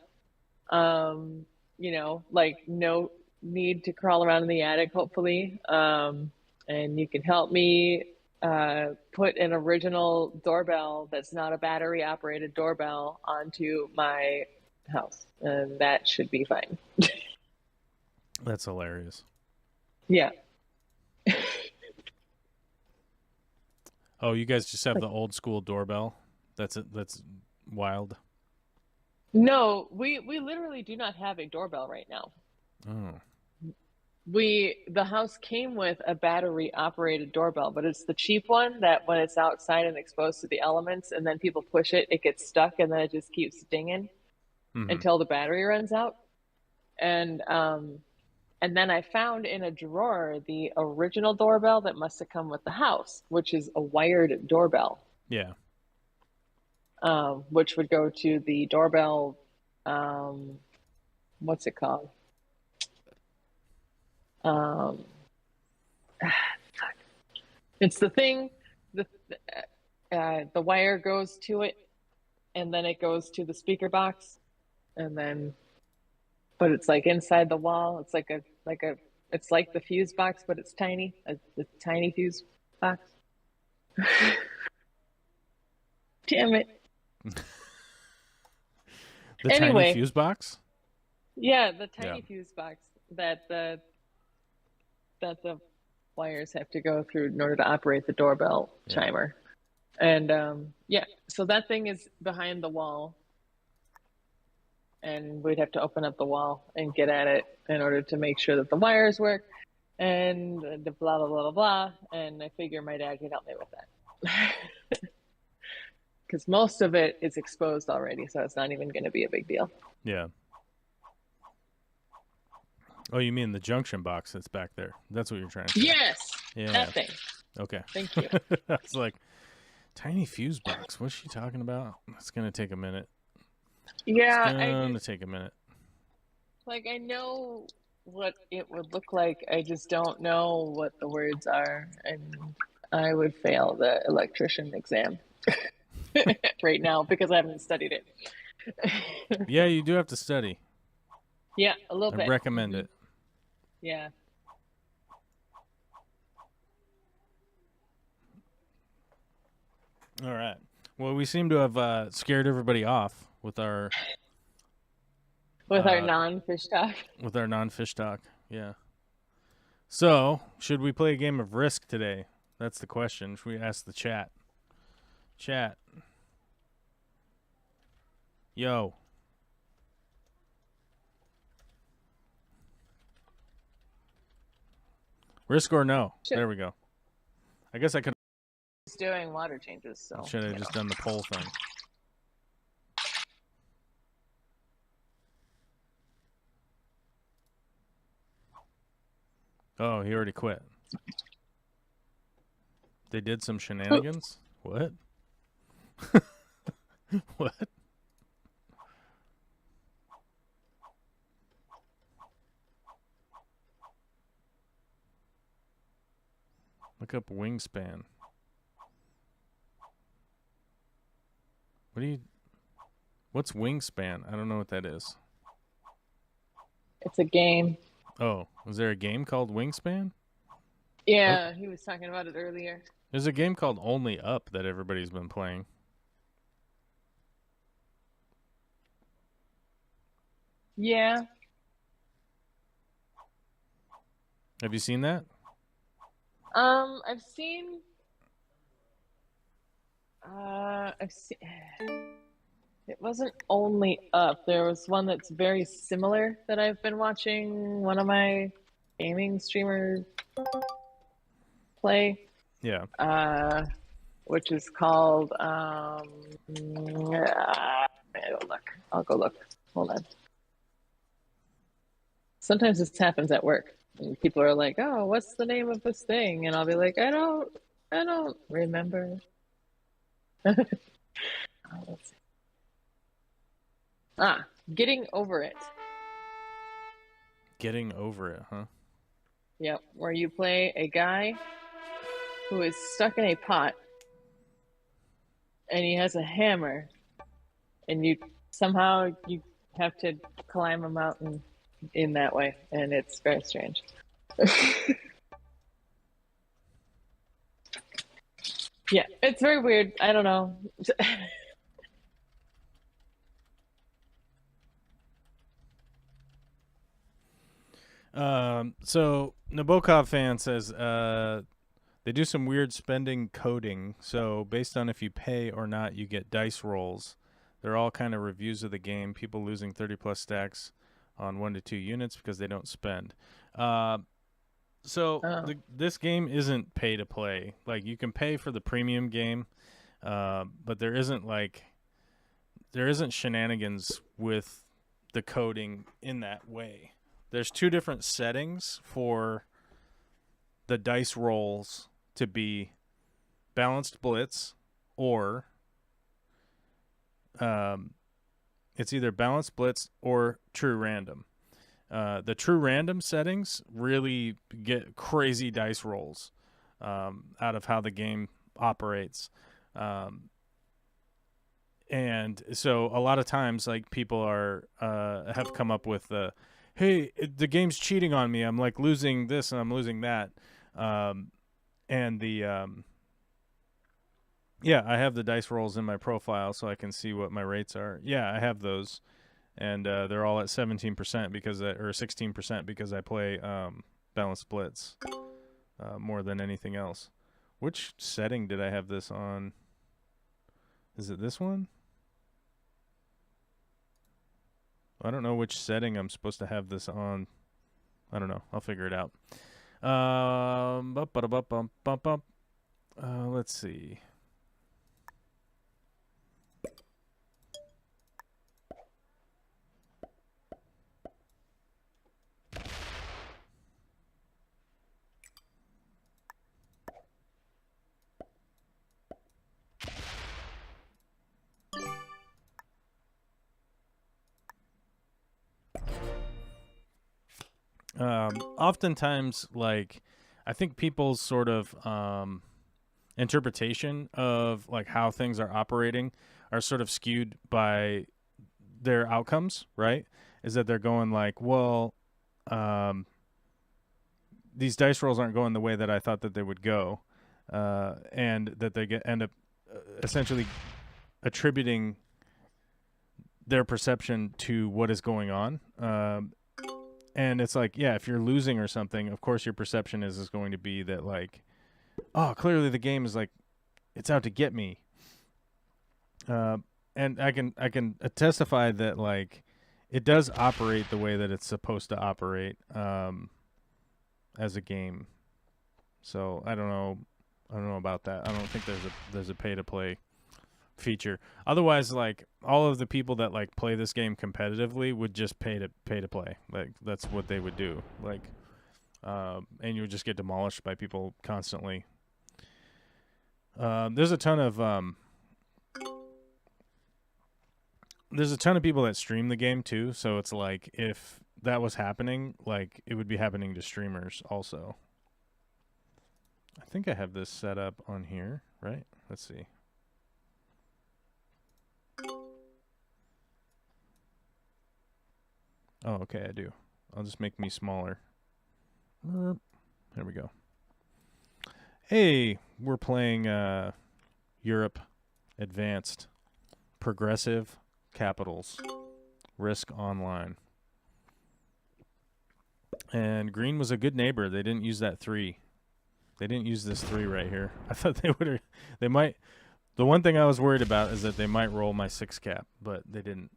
Like, no need to crawl around in the attic, hopefully. And you can help me put an original doorbell that's not a battery operated doorbell onto my house, and that should be fine. That's hilarious. Yeah. Oh, you guys just have the old school doorbell? That's wild. No, we literally do not have a doorbell right now. Oh. The house came with a battery operated doorbell, but it's the cheap one that when it's outside and exposed to the elements and then people push it, it gets stuck and then it just keeps dinging until the battery runs out. And then I found in a drawer the original doorbell that must have come with the house, which is a wired doorbell. Yeah. Which would go to the doorbell, what's it called? It's the thing, the wire goes to it, and then it goes to the speaker box, and then, but it's like inside the wall. It's it's like the fuse box, but it's tiny, the tiny fuse box. Damn it. The Anyway. tiny fuse box? Yeah, the tiny fuse box that the wires have to go through in order to operate the doorbell chimer. And so that thing is behind the wall, and we'd have to open up the wall and get at it in order to make sure that the wires work, and the blah blah blah blah blah. And I figure my dad could help me with that. Because most of it is exposed already, so it's not even going to be a big deal. Yeah. Oh, you mean the junction box that's back there? That's what you're trying to say. Yes! Yeah. That thing. Okay. Thank you. I was like, tiny fuse box. What's she talking about? It's going to take a minute. Yeah. It's going to take a minute. Like, I know what it would look like. I just don't know what the words are. And I would fail the electrician exam right now because I haven't studied it. Yeah, you do have to study. Yeah, a little I bit. recommend it. Yeah. All right. Well, we seem to have scared everybody off with our our non-fish talk. With our non-fish talk, yeah. So, should we play a game of Risk today? That's the question. Should we ask the chat? Chat. Yo. Risk or no? Sure. There we go. I guess I could. He's doing water changes, so. Should have just done the poll thing. Oh, he already quit. They did some shenanigans? What? What? Look up wingspan. What's wingspan? I don't know what that is. It's a game. Oh, was there a game called Wingspan? Yeah, he was talking about it earlier. There's a game called Only Up that everybody's been playing. Yeah. Have you seen that? I've seen. It wasn't Only Up. There was one that's very similar that I've been watching one of my gaming streamers play. Yeah. Which is called I'll go look. Hold on. Sometimes this happens at work. And people are like, "Oh, what's the name of this thing?" And I'll be like, "I don't remember." Let's see. Getting Over It. Getting Over It, huh? Yep, where you play a guy who is stuck in a pot and he has a hammer and you have to climb a mountain in that way, and it's very strange. Yeah, it's very weird. I don't know. So Nabokov fan says they do some weird spending coding. So based on if you pay or not, you get dice rolls. They're all kind of reviews of the game. People losing 30 plus stacks on 1 to 2 units because they don't spend. This game isn't pay to play. Like, you can pay for the premium game, but there isn't shenanigans with the coding in that way. There's 2 different settings for the dice rolls to be balanced blitz, or it's either balanced blitz or true random. The true random settings really get crazy dice rolls out of how the game operates. And so a lot of times, like, people are have come up with hey, the game's cheating on me. I'm like losing this and I'm losing that. Yeah, I have the dice rolls in my profile so I can see what my rates are. Yeah, I have those. And they're all at 17% or 16% because I play balanced blitz more than anything else. Which setting did I have this on? Is it this one? I don't know which setting I'm supposed to have this on. I don't know. I'll figure it out. Let's see. Oftentimes, like, I think people's sort of interpretation of like how things are operating are sort of skewed by their outcomes, right? Is that they're going like, well, these dice rolls aren't going the way that I thought that they would go, and that they end up essentially attributing their perception to what is going on. And it's like, yeah, if you're losing or something, of course your perception is going to be that, like, oh, clearly the game is like, it's out to get me. And I can testify that, like, it does operate the way that it's supposed to operate as a game. So I don't know about that. I don't think there's a pay to play feature. Otherwise, like, all of the people that like play this game competitively would just pay to play. Like, that's what they would do. Like, and you would just get demolished by people constantly. There's a ton of people that stream the game too. So it's like, if that was happening, like, it would be happening to streamers also. I think I have this set up on here, right? Let's see. Oh, okay, I do. I'll just make me smaller. There we go. Hey, we're playing Europe Advanced Progressive Capitals Risk Online. And green was a good neighbor. They didn't use that 3. They didn't use this 3 right here. I thought they would have. They might. The one thing I was worried about is that they might roll my 6 cap, but they didn't.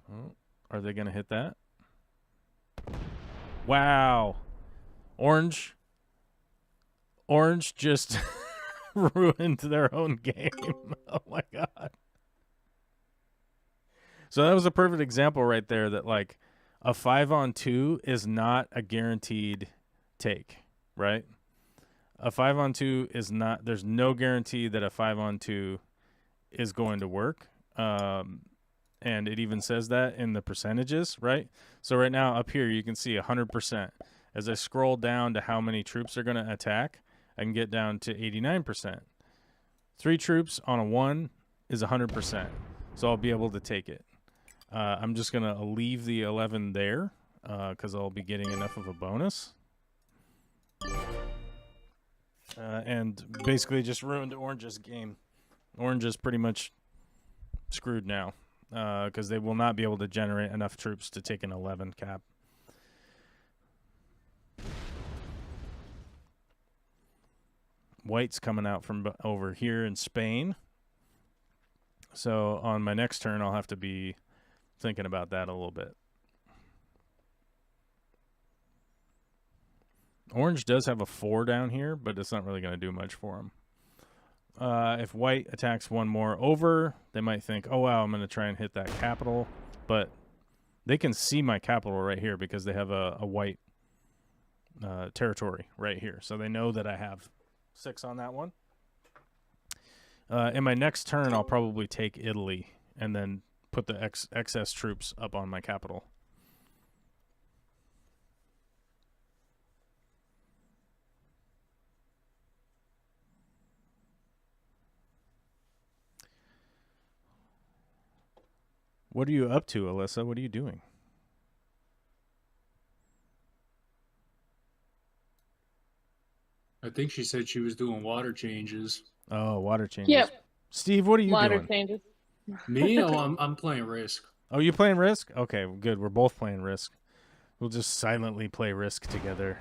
Oh, are they going to hit that? Wow. Orange just ruined their own game. Oh my God. So that was a perfect example right there that, like, a 5-on-2 is not a guaranteed take, right? A 5-on-2 is not, there's no guarantee that a 5-on-2 is going to work. And it even says that in the percentages, right? So right now up here, you can see 100%. As I scroll down to how many troops are going to attack, I can get down to 89%. 3 troops on a 1 is 100%. So I'll be able to take it. I'm just going to leave the 11 there because I'll be getting enough of a bonus. and basically just ruined Orange's game. Orange is pretty much screwed now because they will not be able to generate enough troops to take an 11 cap. White's coming out from over here in Spain. So on my next turn, I'll have to be thinking about that a little bit. Orange does have a 4 down here, but it's not really going to do much for him. If White attacks one more over, they might think, oh, wow, I'm going to try and hit that capital. But they can see my capital right here because they have a white territory right here. So they know that I have 6 on that one. In my next turn, I'll probably take Italy and then put the excess troops up on my capital. What are you up to, Alyssa? What are you doing? I think she said she was doing water changes. Oh, water changes. Yep. Steve, what are you Water doing? changes. Me? Oh, I'm playing Risk. Oh, you playing Risk? Okay, good. We're both playing Risk. We'll just silently play Risk together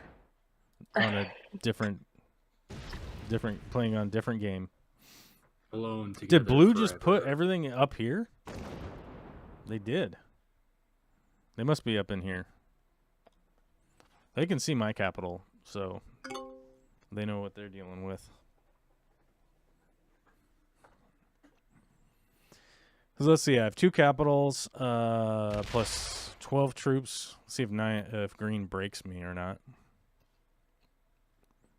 on a different playing on different game. Alone together. Did Blue just forever. put everything up here? They did. They must be up in here. They can see my capital, so they know what they're dealing with. So let's see. I have 2 capitals, plus 12 troops. Let's see if green breaks me or not.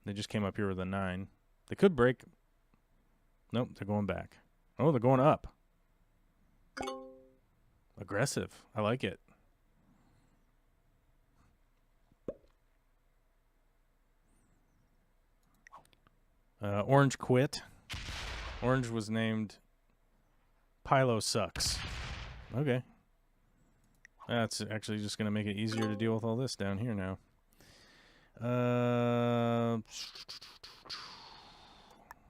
They just came up here with a 9. They could break. Nope, they're going back. Oh, they're going up. Aggressive. I like it. Orange quit. Orange was named Pilo Sucks. Okay. That's actually just going to make it easier to deal with all this down here now.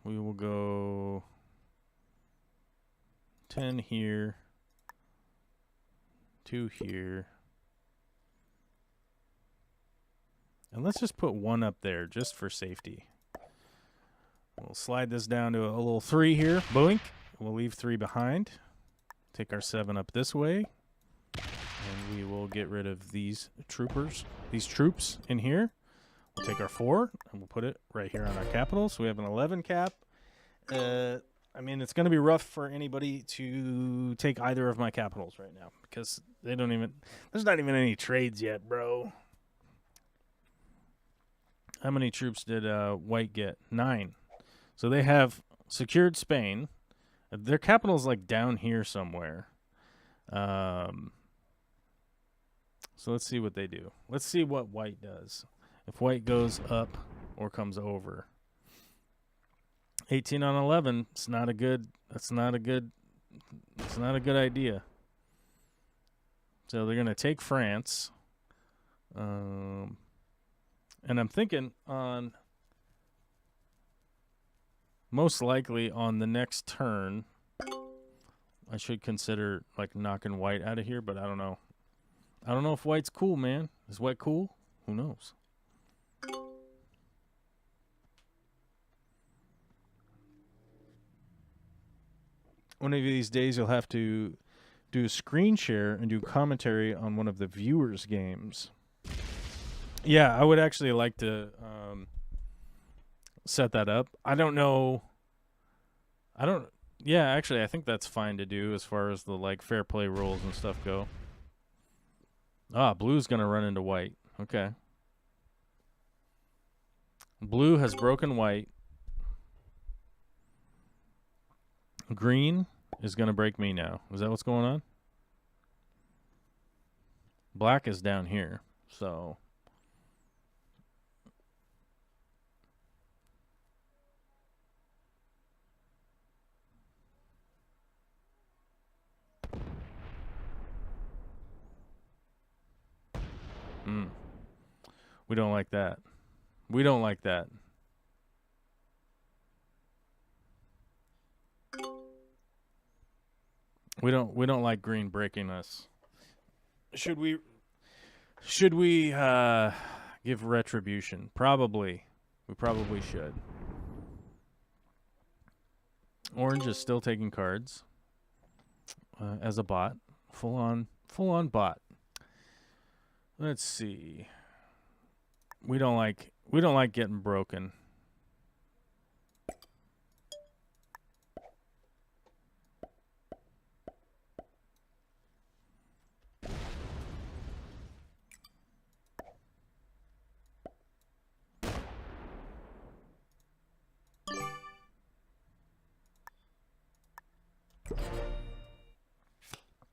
We will go 10 here. 2 here. And let's just put 1 up there just for safety. We'll slide this down to a little 3 here. Boink. We'll leave 3 behind. Take our 7 up this way. And we will get rid of these troops in here. We'll take our 4 and we'll put it right here on our capital. So we have an 11 cap. I mean, it's going to be rough for anybody to take either of my capitals right now because there's not even any trades yet, bro. How many troops did White get? 9. So they have secured Spain. Their capital's like down here somewhere. So let's see what they do. Let's see what White does. If White goes up or comes over. 18 on 11. It's not a good idea. So they're going to take France. And I'm thinking on most likely on the next turn I should consider like knocking White out of here, but I don't know. I don't know if White's cool, man. Is White cool? Who knows? One of these days you'll have to do a screen share and do commentary on one of the viewers' games. Yeah, I would actually like to set that up. I don't know. Yeah, actually, I think that's fine to do as far as the like fair play rules and stuff go. Ah, Blue's going to run into White. Okay. Blue has broken White. Green is going to break me now. Is that what's going on? Black is down here, so... We don't like that. We don't like that. We don't like green breaking us. Should we give retribution? Probably. We probably should. Orange is still taking cards as a bot. Full on bot. Let's see. We don't like getting broken.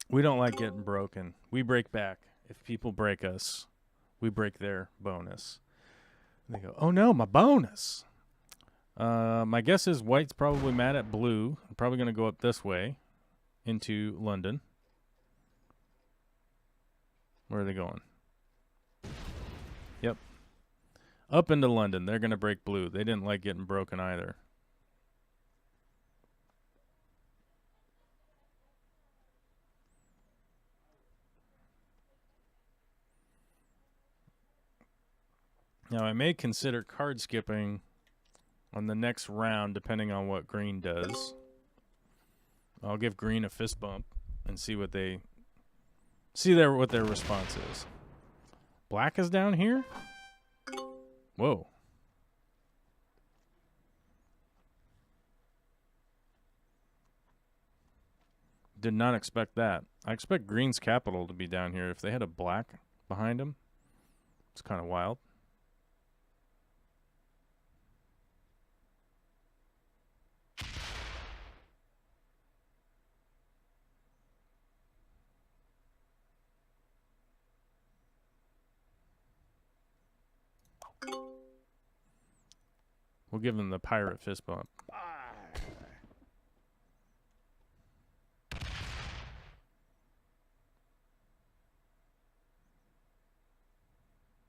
We don't like getting broken. We break back. If people break us, we break their bonus. And they go, oh no, my bonus. My guess is white's probably mad at blue. I'm probably going to go up this way into London. Where are they going? Yep. Up into London. They're going to break blue. They didn't like getting broken either. Now, I may consider card skipping on the next round, depending on what green does. I'll give green a fist bump and see what their response is. Black is down here? Whoa. Did not expect that. I expect green's capital to be down here. If they had a black behind him, it's kind of wild. We'll give him the pirate fist bump.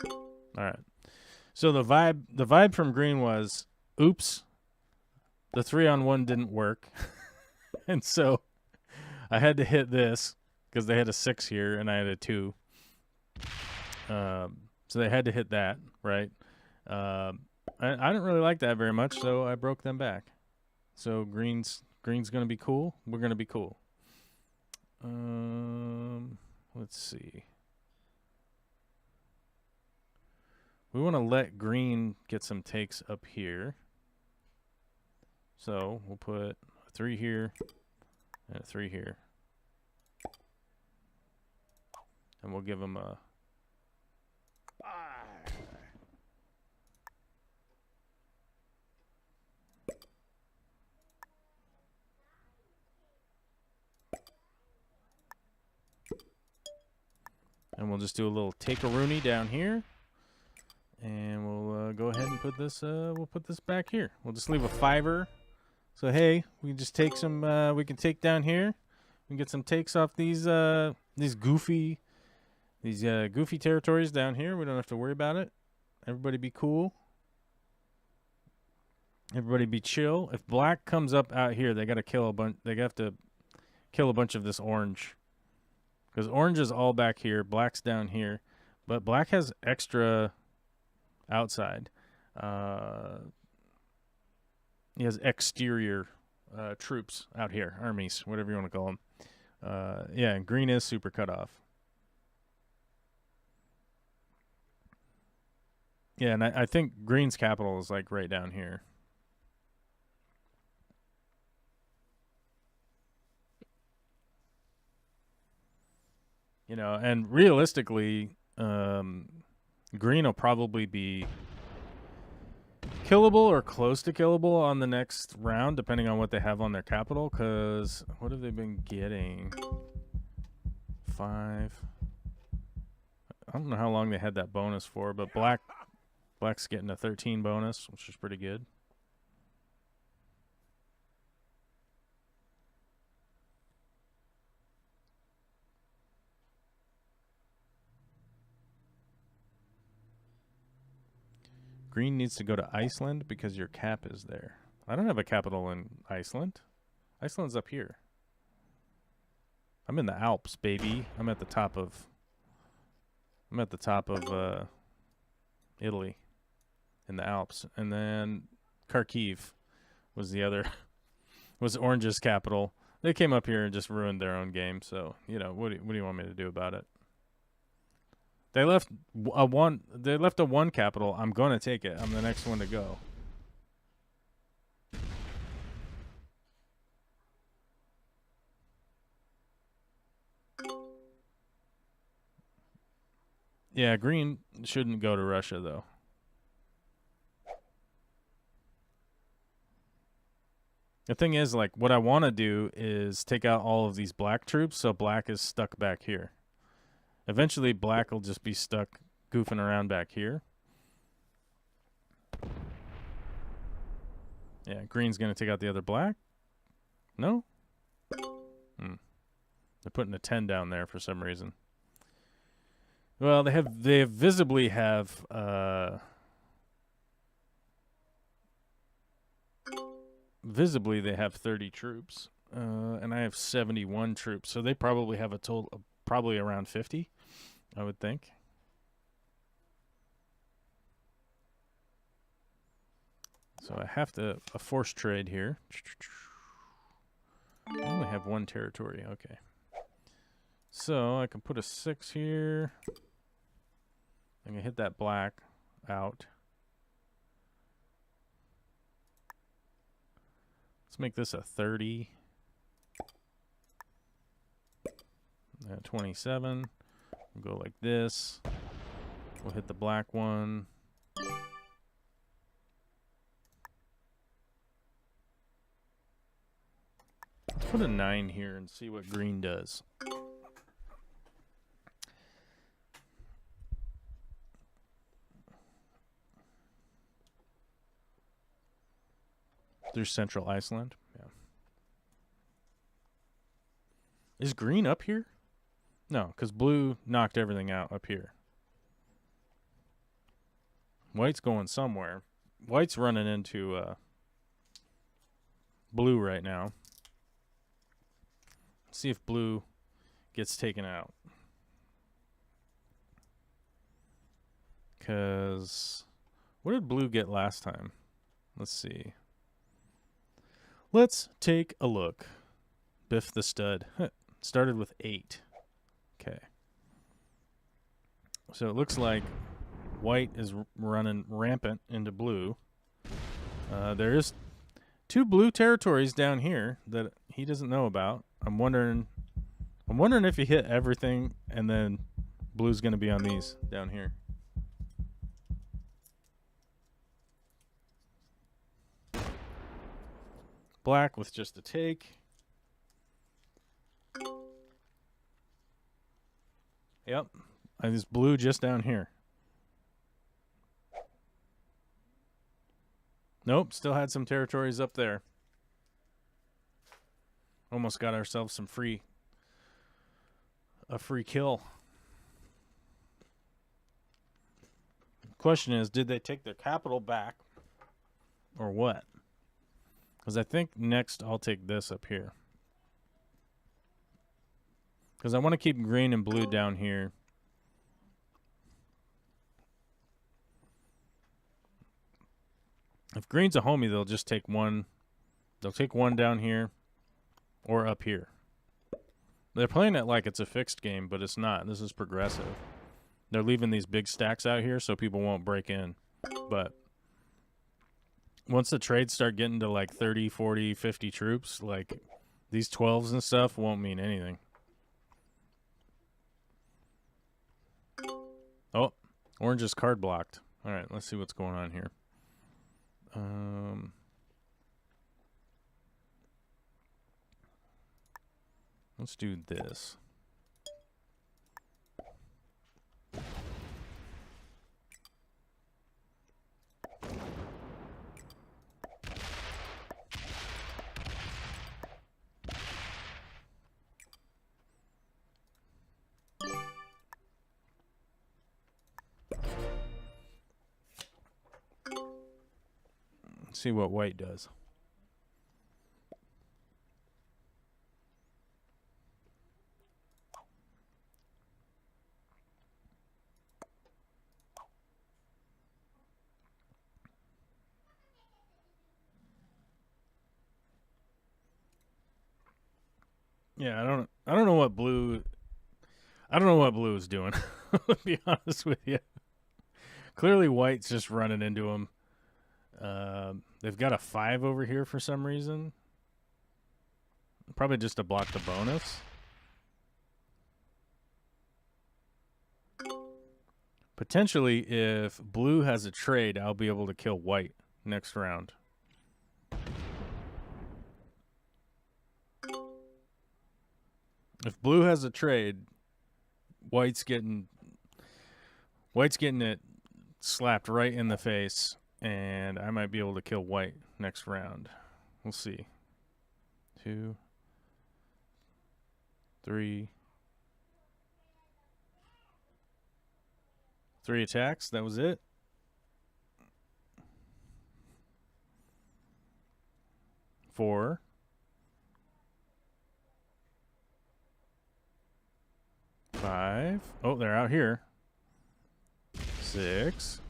All right. So the vibe from green was, oops, the 3-on-1 didn't work. And so I had to hit this because they had a 6 here and I had a 2. So they had to hit that, right? I didn't really like that very much, so I broke them back. So green's gonna be cool. We're gonna be cool. Let's see. We want to let green get some takes up here. So we'll put a 3 here and a 3 here. And we'll give them a... And we'll just do a little take-a-rooney down here. And we'll go ahead and put this, we'll put this back here. We'll just leave a 5-er. So, hey, we can just take some, we can take down here. We can get some takes off these goofy territories down here. We don't have to worry about it. Everybody be cool. Everybody be chill. If black comes up out here, they got to kill a bunch. They have to kill a bunch of this orange. Because orange is all back here, black's down here, but black has extra outside. He has exterior troops out here, armies, whatever you want to call them. Yeah, and green is super cut off. Yeah, and I think green's capital is like right down here. You know, and realistically, green will probably be killable or close to killable on the next round, depending on what they have on their capital, because what have they been getting? 5. I don't know how long they had that bonus for, but black's getting a 13 bonus, which is pretty good. Green needs to go to Iceland because your cap is there. I don't have a capital in Iceland. Iceland's up here. I'm in the Alps, baby. I'm at the top of Italy in the Alps. And then Kharkiv was the other was Orange's capital. They came up here and just ruined their own game, so, you know, what do you want me to do about it? They left a one capital. I'm going to take it. I'm the next one to go. Yeah, green shouldn't go to Russia, though. The thing is, like, what I want to do is take out all of these black troops, so black is stuck back here. Eventually, black will just be stuck goofing around back here. Yeah, green's going to take out the other black. No? They're putting a 10 down there for some reason. Well, they visibly have visibly they have 30 troops, and I have 71 troops, so they probably have a total of probably around 50, I would think. So I have to a forced trade here. I only have one territory. Okay. So I can put a 6 here. I can hit that black out. Let's make this a 30. 27. We'll go like this. We'll hit the black one. Put a 9 here and see what green does. There's Central Iceland. Yeah. Is green up here? No, because blue knocked everything out up here. White's going somewhere. White's running into blue right now. Let's see if blue gets taken out. Because what did blue get last time? Let's see. Let's take a look. Biff the stud. Started with 8. Okay. So it looks like white is running rampant into blue. There is 2 blue territories down here that he doesn't know about. I'm wondering if he hit everything and then blue's going to be on these down here. Black with just a take. Yep. And this blue just down here. Nope. Still had some territories up there. Almost got ourselves a free kill. Question is, did they take their capital back or what? Because I think next I'll take this up here. Because I want to keep green and blue down here. If green's a homie, they'll just take one. They'll take one down here or up here. They're playing it like it's a fixed game, but it's not. This is progressive. They're leaving these big stacks out here so people won't break in. But once the trades start getting to like 30, 40, 50 troops, like these 12s and stuff won't mean anything. Oh, orange is card blocked. All right, let's see what's going on here. Let's do this. See what white does. Yeah, I don't know what blue. I don't know what blue is doing. To be honest with you, clearly white's just running into them. They've got a 5 over here for some reason. Probably just to block the bonus. Potentially, if blue has a trade, I'll be able to kill white next round. If blue has a trade, white's getting it slapped right in the face, and I might be able to kill white next round. We'll see. 2, 3. 3 attacks. That was it. Four. 5. Oh, they're out here. 6.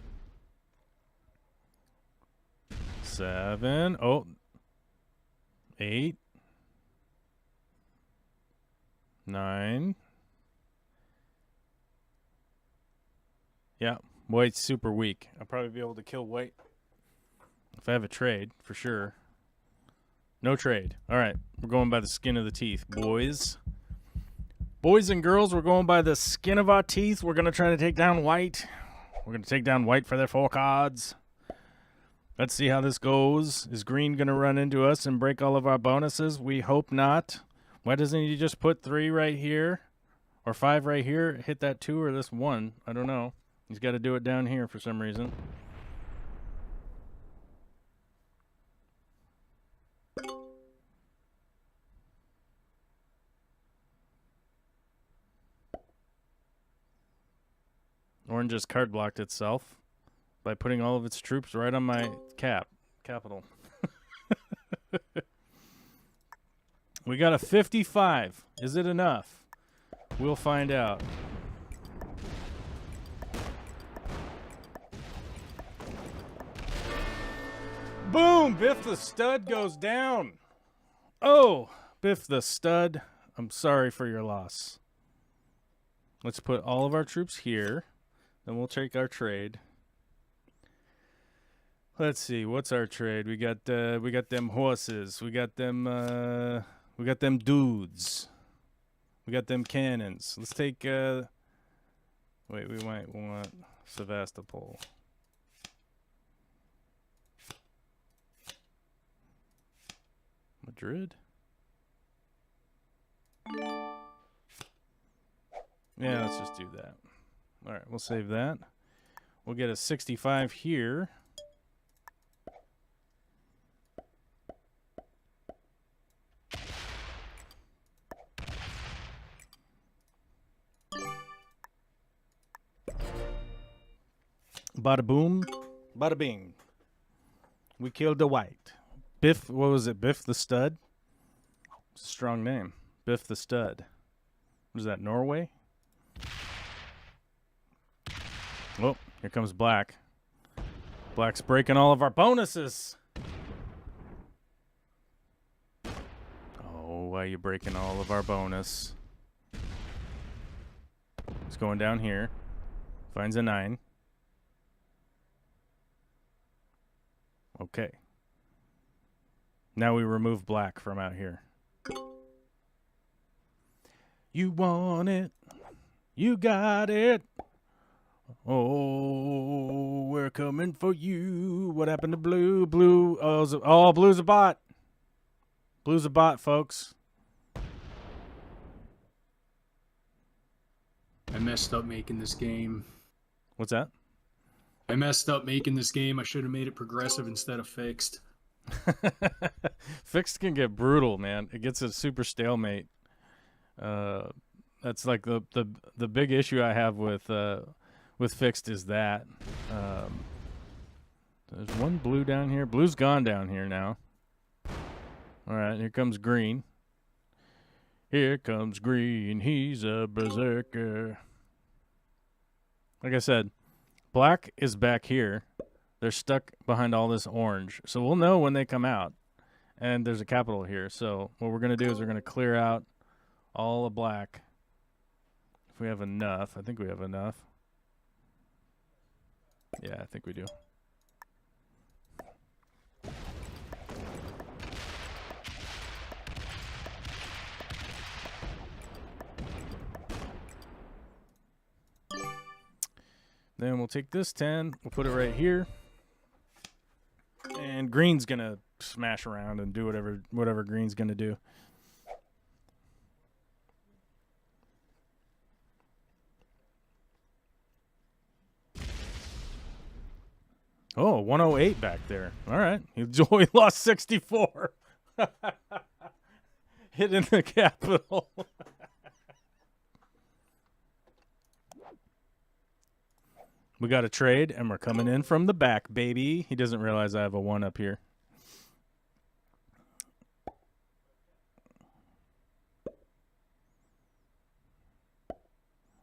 7. Oh. 8. 9. Yeah, white's super weak. I'll probably be able to kill white if I have a trade, for sure. No trade. All right, we're going by the skin of the teeth, boys. Boys and girls, we're going by the skin of our teeth. We're going to try to take down white. We're going to take down white for their 4 cards. Let's see how this goes. Is green going to run into us and break all of our bonuses? We hope not. Why doesn't he just put 3 right here? Or 5 right here? Hit that 2 or this 1? I don't know. He's got to do it down here for some reason. Orange just card blocked itself by putting all of its troops right on my capital. We got a 55. Is it enough? We'll find out. Boom! Biff the Stud goes down. Oh, Biff the Stud, I'm sorry for your loss. Let's put all of our troops here. Then we'll take our trade. Let's see, what's our trade? We got them horses. We got them dudes. We got them cannons. Let's take wait, we might want Sevastopol. Madrid? Yeah, let's just do that. All right, we'll save that. We'll get a 65 here. Bada boom, bada bing. We killed the white. Biff, what was it? Biff the Stud? It's a strong name. Biff the Stud. What is that, Norway? Oh, here comes Black. Black's breaking all of our bonuses. Oh, why are you breaking all of our bonus? It's going down here. Finds a 9. Okay. Now we remove Black from out here. You want it. You got it. Oh, we're coming for you. What happened to Blue? Blue. Oh, Blue's a bot. Blue's a bot, folks. I messed up making this game. What's that? I messed up making this game. I should have made it progressive instead of fixed. Fixed can get brutal, man. It gets a super stalemate. That's like the big issue I have with fixed is that. There's one blue down here. Blue's gone down here now. All right, here comes green. Here comes green. He's a berserker. Like I said, Black is back here. They're stuck behind all this orange. So we'll know when they come out. And there's a capital here. So what we're going to do is we're going to clear out All a black. If we have enough. I think we have enough. Yeah, I think we do. Then we'll take this 10. We'll put it right here. And green's going to smash around and do whatever green's going to do. Oh, 108 back there. All right. He lost 64. Hit in the capital. We got a trade, and we're coming in from the back, baby. He doesn't realize I have a 1 up here.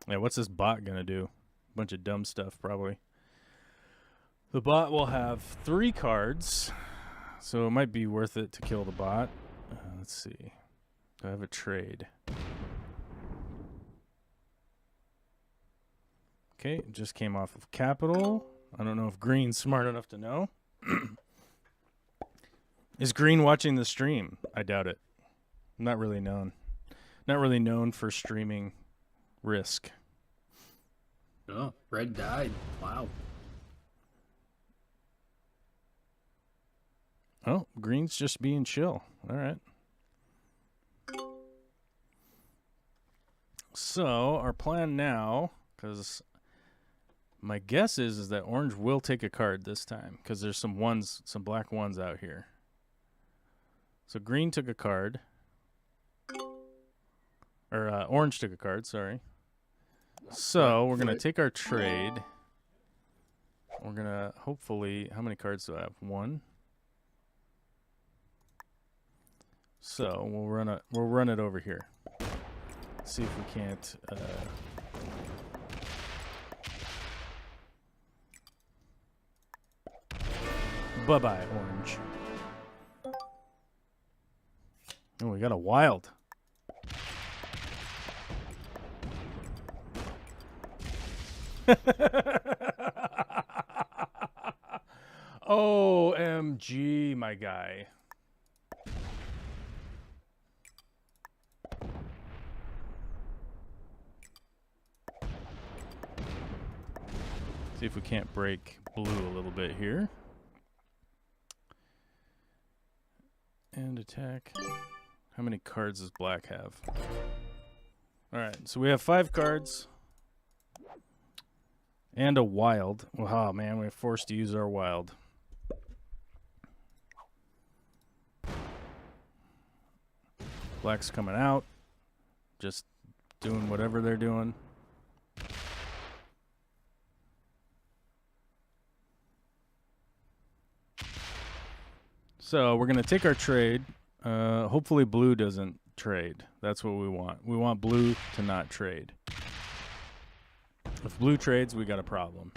Yeah, what's this bot going to do? Bunch of dumb stuff, probably. The bot will have 3 cards, so it might be worth it to kill the bot. Let's see. Do I have a trade? Okay, it just came off of capital. I don't know if green's smart enough to know. Is green watching the stream? I doubt it. Not really known. Not really known for streaming Risk. Oh, red died. Wow. Oh, green's just being chill. All right. So our plan now, because my guess is that orange will take a card this time, because there's some black ones out here. So green took a card. Or orange took a card, sorry. So we're going to take our trade. We're going to hopefully, how many cards do I have? 1. So we'll run it over here. See if we can't bye-bye, orange. Oh, we got a wild. OMG, my guy. See if we can't break blue a little bit here. And attack. How many cards does black have? Alright, so we have 5 cards. And a wild. Oh man, we're forced to use our wild. Black's coming out. Just doing whatever they're doing. So we're going to take our trade. Hopefully blue doesn't trade. That's what we want. We want blue to not trade. If blue trades, we got a problem.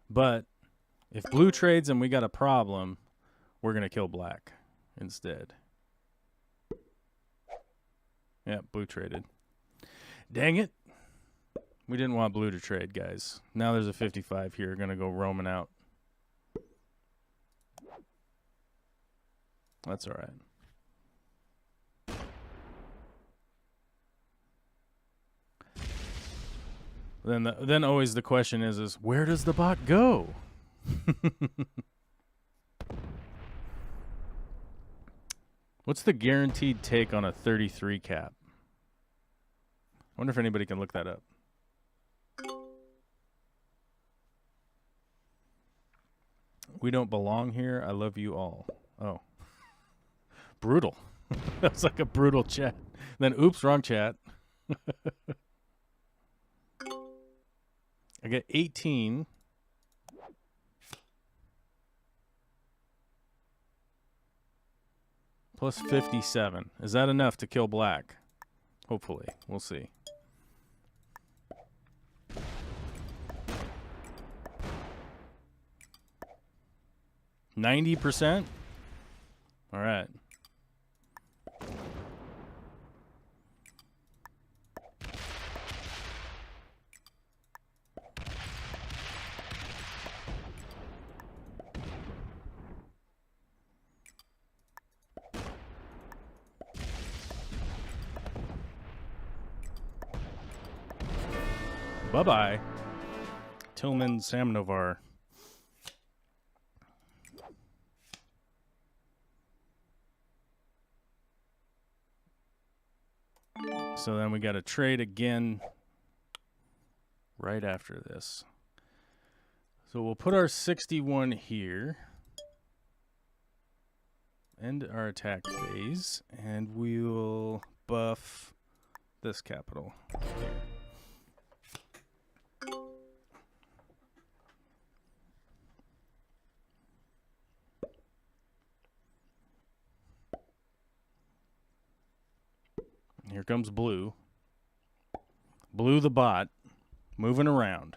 But if blue trades and we got a problem, we're going to kill black instead. Yeah, blue traded. Dang it. We didn't want blue to trade, guys. Now there's a 55 here. Going to go roaming out. That's all right. Then always the question is where does the bot go? What's the guaranteed take on a 33 cap? I wonder if anybody can look that up. We don't belong here. I love you all. Oh. Brutal. That's like a brutal chat. Then, oops, wrong chat. I get 18. Plus 57. Is that enough to kill black? Hopefully. We'll see. %? All right. Bye-bye. Tillman Samnovar. So then we got to trade again right after this. So we'll put our 61 here. End our attack phase. And we'll buff this capital here. Here comes Blue. Blue the bot, moving around.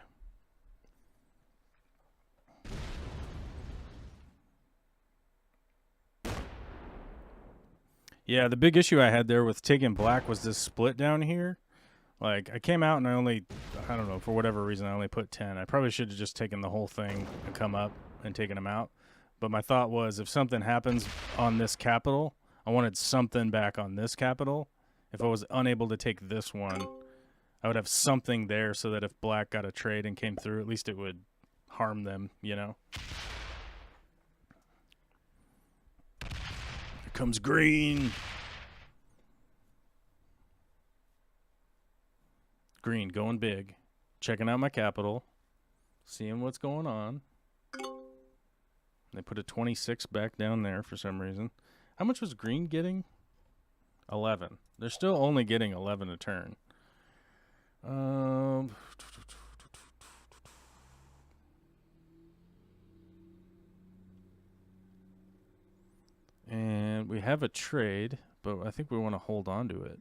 Yeah, the big issue I had there with taking black was this split down here. Like, I came out and I don't know, for whatever reason, I only put 10. I probably should have just taken the whole thing and come up and taken them out. But my thought was, if something happens on this capital, I wanted something back on this capital. If I was unable to take this one, I would have something there so that if black got a trade and came through, at least it would harm them, you know? Here comes green. Green going big. Checking out my capital. Seeing what's going on. They put a 26 back down there for some reason. How much was green getting? 11. They're still only getting 11 a turn. And we have a trade, but I think we want to hold on to it.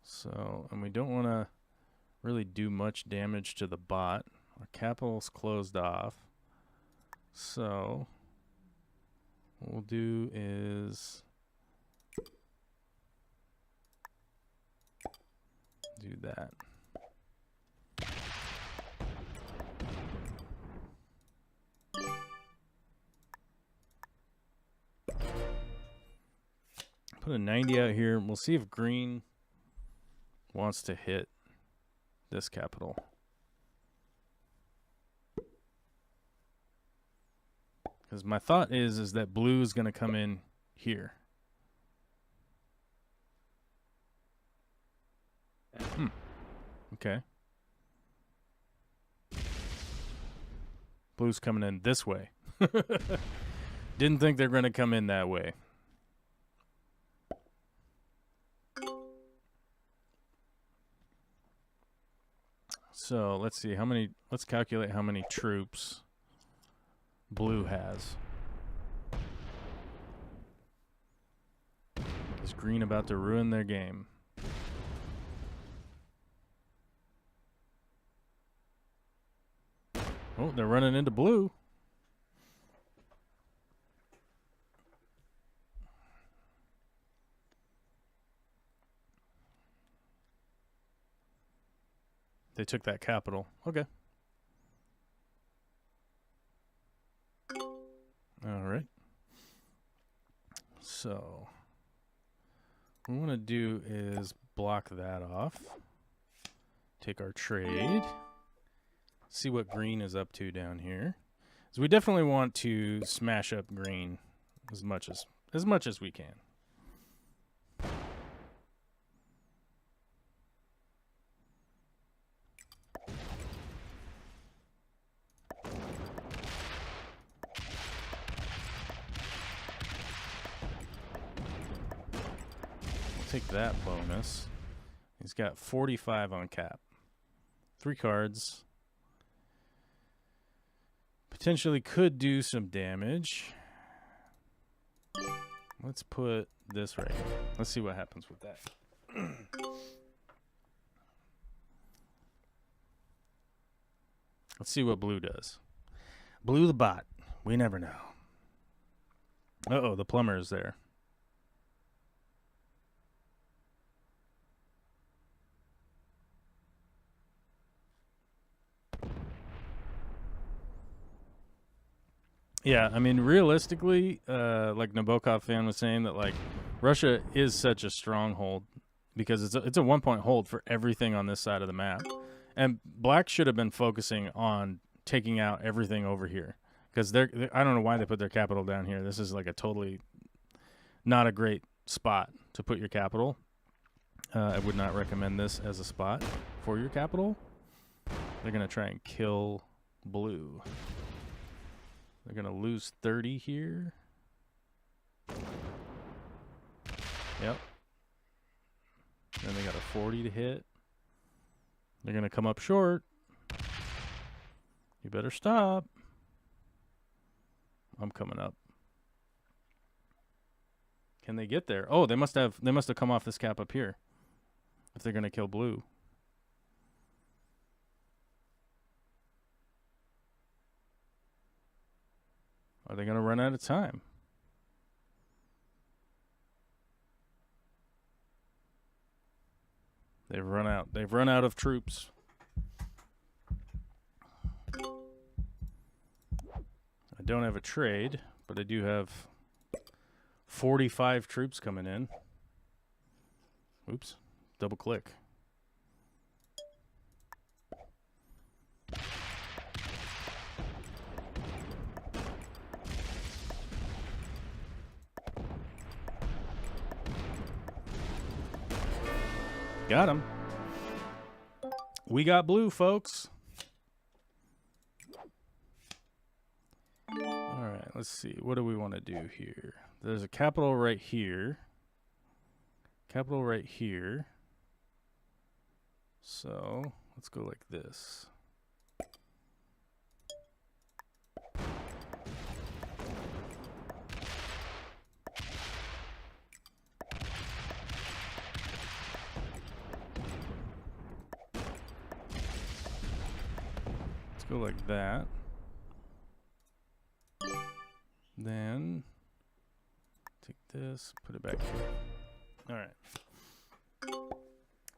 So, and we don't want to really do much damage to the bot. Our capital's closed off. So, what we'll do is do that. Put a 90 out here. We'll see if green wants to hit this capital. Because my thought is that blue is going to come in here. Okay. Blue's coming in this way. Didn't think they're going to come in that way. So let's see how many. Let's calculate how many troops blue has. Is green about to ruin their game? Oh, they're running into blue. They took that capital. Okay. All right. So, what we want to do is block that off. Take our trade. See what green is up to down here. So we definitely want to smash up green as much as we can. Take that bonus. He's got 45 on cap. 3 cards. Potentially could do some damage. Let's put this right here. Let's see what happens with that. Let's see what blue does. Blue the bot. We never know. Uh-oh, the plumber is there. Yeah, I mean, realistically, like Nabokov fan was saying, that like Russia is such a stronghold because it's a 1-point hold for everything on this side of the map, And black should have been focusing on taking out everything over here. Because I don't know why they put their capital down here. This is like a totally not a great spot to put your capital. I would not recommend this as a spot for your capital. They're going to try and kill blue. They're going to lose 30 here. Yep. Then they got a 40 to hit. They're going to come up short. You better stop. I'm coming up. Can they get there? Oh, they must have come off this cap up here. If they're going to kill blue. Are they going to run out of time? They've run out. They've run out of troops. I don't have a trade, but I do have 45 troops coming in. Oops. Double click. Got him. We got blue, folks. All right, let's see. What do we want to do here? There's a capital right here. Capital right here. So let's go like this. Let's go like that. Then take this, put it back here. All right.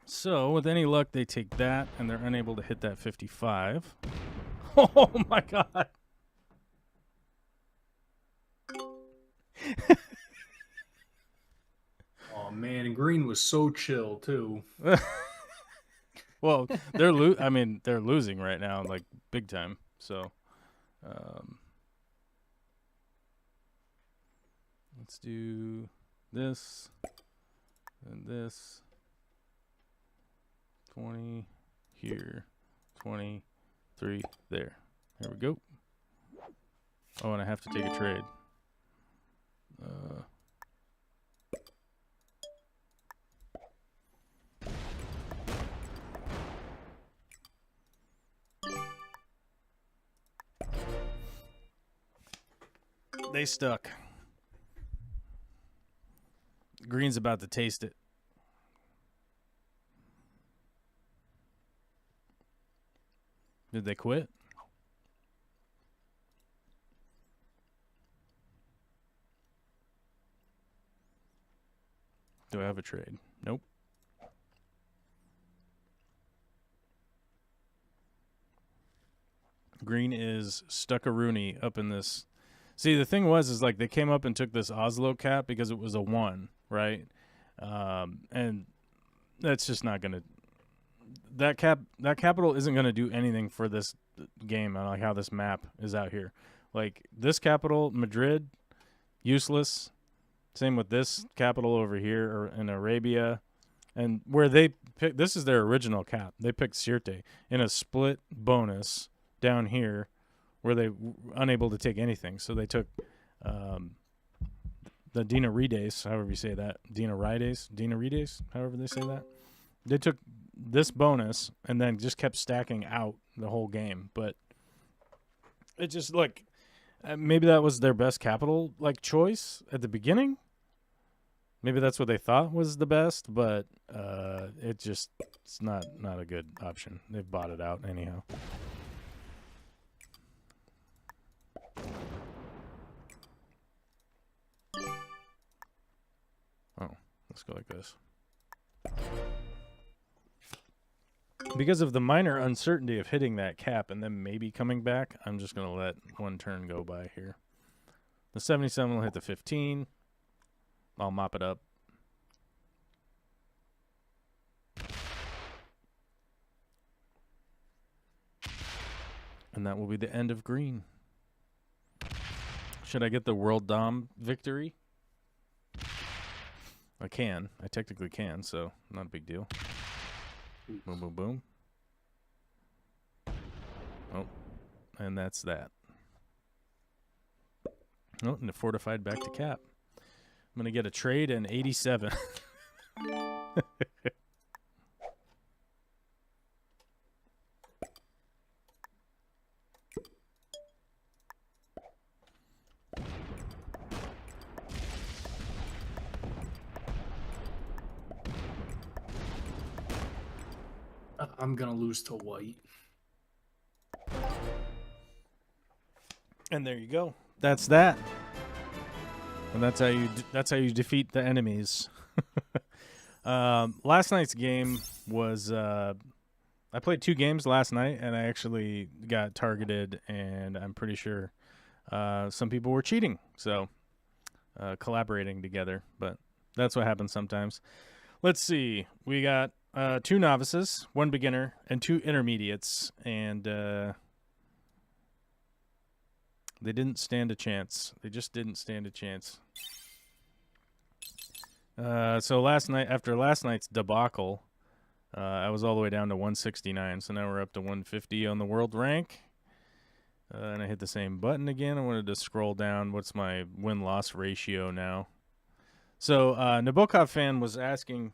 So, with any luck, they take that, and they're unable to hit that 55. Oh, my God. Oh, man, and green was so chill, too. Well, they're losing right now, like, big time. So, let's do this and this. 20 here, 23 there. There we go. Oh, and I have to take a trade. They stuck. Green's about to taste it. Did they quit? Do I have a trade? Nope. Green is stuck-a-rooney up in this. See, the thing is like they came up and took this Oslo cap because it was a 1, right? And that's just not going to. That capital isn't going to do anything for this game. I like how this map is out here. Like this capital, Madrid, useless. Same with this capital over here or in Arabia. And where they pick, this is their original cap. They picked Sirte in a split bonus down here where they were unable to take anything. So they took the Dina Rides, however you say that. Dina Rides, however they say that. They took this bonus and then just kept stacking out the whole game. But it just, like, maybe that was their best capital, like, choice at the beginning. Maybe that's what they thought was the best, but it's not a good option. They've bought it out anyhow. Oh, let's go like this. Because of the minor uncertainty of hitting that cap and then maybe coming back, I'm just going to let one turn go by here. The 77 will hit the 15. I'll mop it up. And that will be the end of green. Should I get the World Dom victory? I can. I technically can, so not a big deal. Boom, boom, boom. Oh, and that's that. Oh, and it fortified back to cap. I'm going to get a trade and 87. I'm going to lose to white. And there you go. That's that. And that's how you defeat the enemies. Last night's game was I played 2 games last night, and I actually got targeted, and I'm pretty sure some people were cheating, so collaborating together. But that's what happens sometimes. Let's see. We got 2 novices, 1 beginner, and 2 intermediates, and they didn't stand a chance. They just didn't stand a chance. So last night, after last night's debacle, I was all the way down to 169. So now we're up to 150 on the world rank. And I hit the same button again. I wanted to scroll down. What's my win-loss ratio now? So Nabokov fan was asking,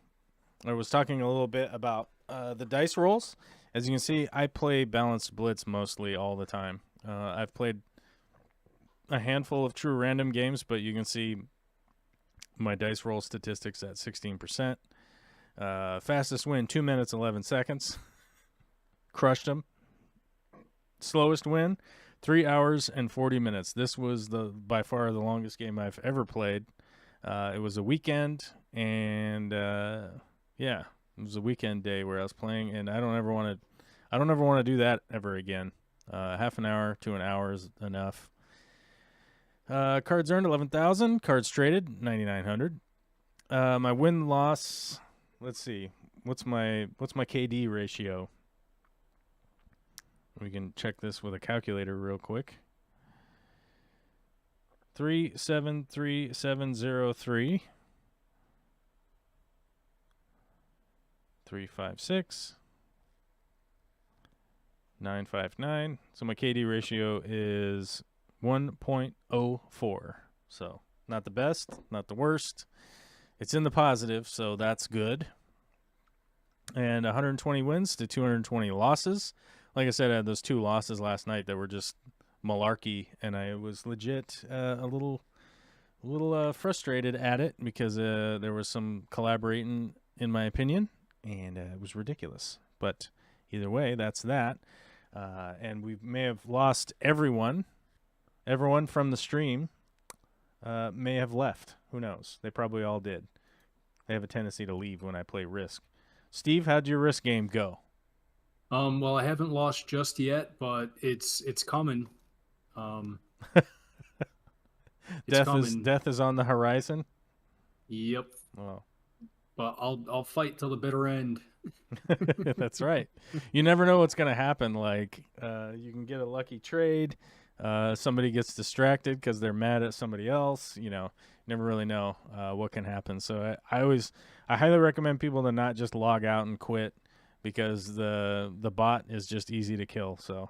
or was talking a little bit about the dice rolls. As you can see, I play balanced blitz mostly all the time. I've played a handful of true random games, but you can see my dice roll statistics at 16%. Fastest win, 2 minutes, 11 seconds. Crushed them. Slowest win, 3 hours and 40 minutes. This was by far the longest game I've ever played. It was a weekend, and yeah, it was a weekend day where I was playing, and I don't ever want to do that ever again. Half an hour to an hour is enough. Cards earned 11,000. Cards traded 9,900. My win loss. Let's see. What's my KD ratio? We can check this with a calculator real quick. 373,703. 356. 959. So my KD ratio is 1.04. So not the best, not the worst. It's in the positive, so that's good. And 120 wins to 220 losses. Like I said, I had those 2 losses last night that were just malarkey, and I was legit a little frustrated at it because there was some collaborating, in my opinion, and it was ridiculous. But either way, that's that. And we may have lost everyone. Everyone from the stream may have left. Who knows? They probably all did. They have a tendency to leave when I play Risk. Steve, how'd your Risk game go? Well, I haven't lost just yet, but it's coming. Death is on the horizon. Yep. Well, but I'll fight till the bitter end. That's right. You never know what's gonna happen. Like you can get a lucky trade. Somebody gets distracted because they're mad at somebody else. You know, never really know what can happen. So I highly recommend people to not just log out and quit, because the bot is just easy to kill. So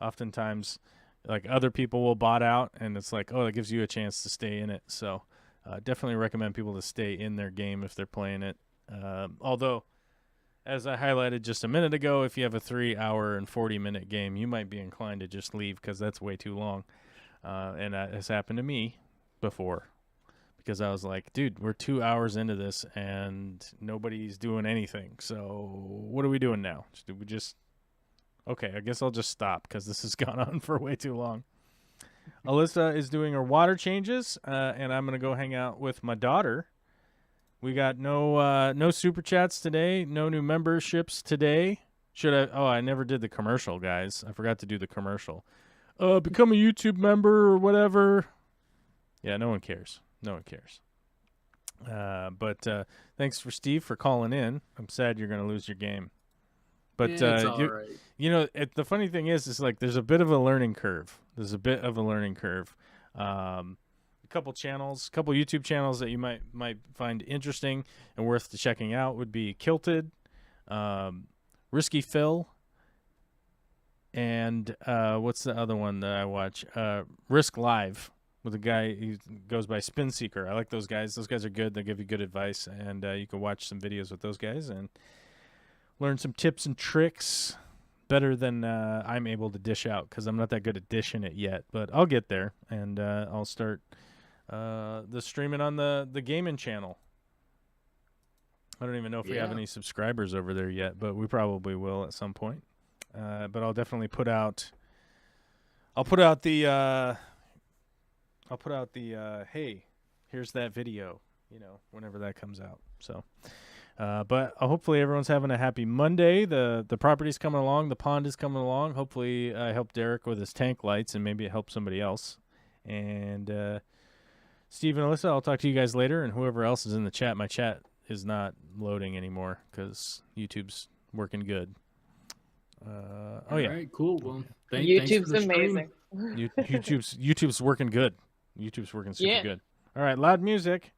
oftentimes, like, other people will bot out, and it's like, oh, that gives you a chance to stay in it. So definitely recommend people to stay in their game if they're playing it. Although, as I highlighted just a minute ago, if you have a 3 hour and 40-minute game, you might be inclined to just leave because that's way too long. And that has happened to me before, because I was like, dude, we're 2 hours into this and nobody's doing anything. So what are we doing now? Okay, I guess I'll just stop because this has gone on for way too long. Alyssa is doing her water changes, and I'm going to go hang out with my daughter. We got no super chats today, no new memberships today. I never did the commercial, guys. I forgot to do the commercial. Become a YouTube member or whatever. Yeah, no one cares. No one cares. But thanks for Steve for calling in. I'm sad you're going to lose your game. But it's all right. The funny thing is like there's a bit of a learning curve. A couple YouTube channels that you might find interesting and worth checking out would be Kilted, Risky Phil, and what's the other one that I watch? Risk Live, with a guy who goes by Spin Seeker. I like those guys. Those guys are good. They give you good advice, and you can watch some videos with those guys and learn some tips and tricks better than I'm able to dish out, because I'm not that good at dishing it yet. But I'll get there, and I'll start the streaming on the gaming channel. I don't even know if we have any subscribers over there yet, but we probably will at some point. But I'll definitely put out the hey, here's that video, whenever that comes out. So, but hopefully everyone's having a happy Monday. The property's coming along, the pond is coming along. Hopefully I helped Derek with his tank lights, and maybe it helped somebody else. And Steve and Alyssa, I'll talk to you guys later, and whoever else is in the chat. My chat is not loading anymore because YouTube's working good. All right, cool. Well, YouTube's amazing. YouTube's working good. YouTube's working super good. All right, loud music.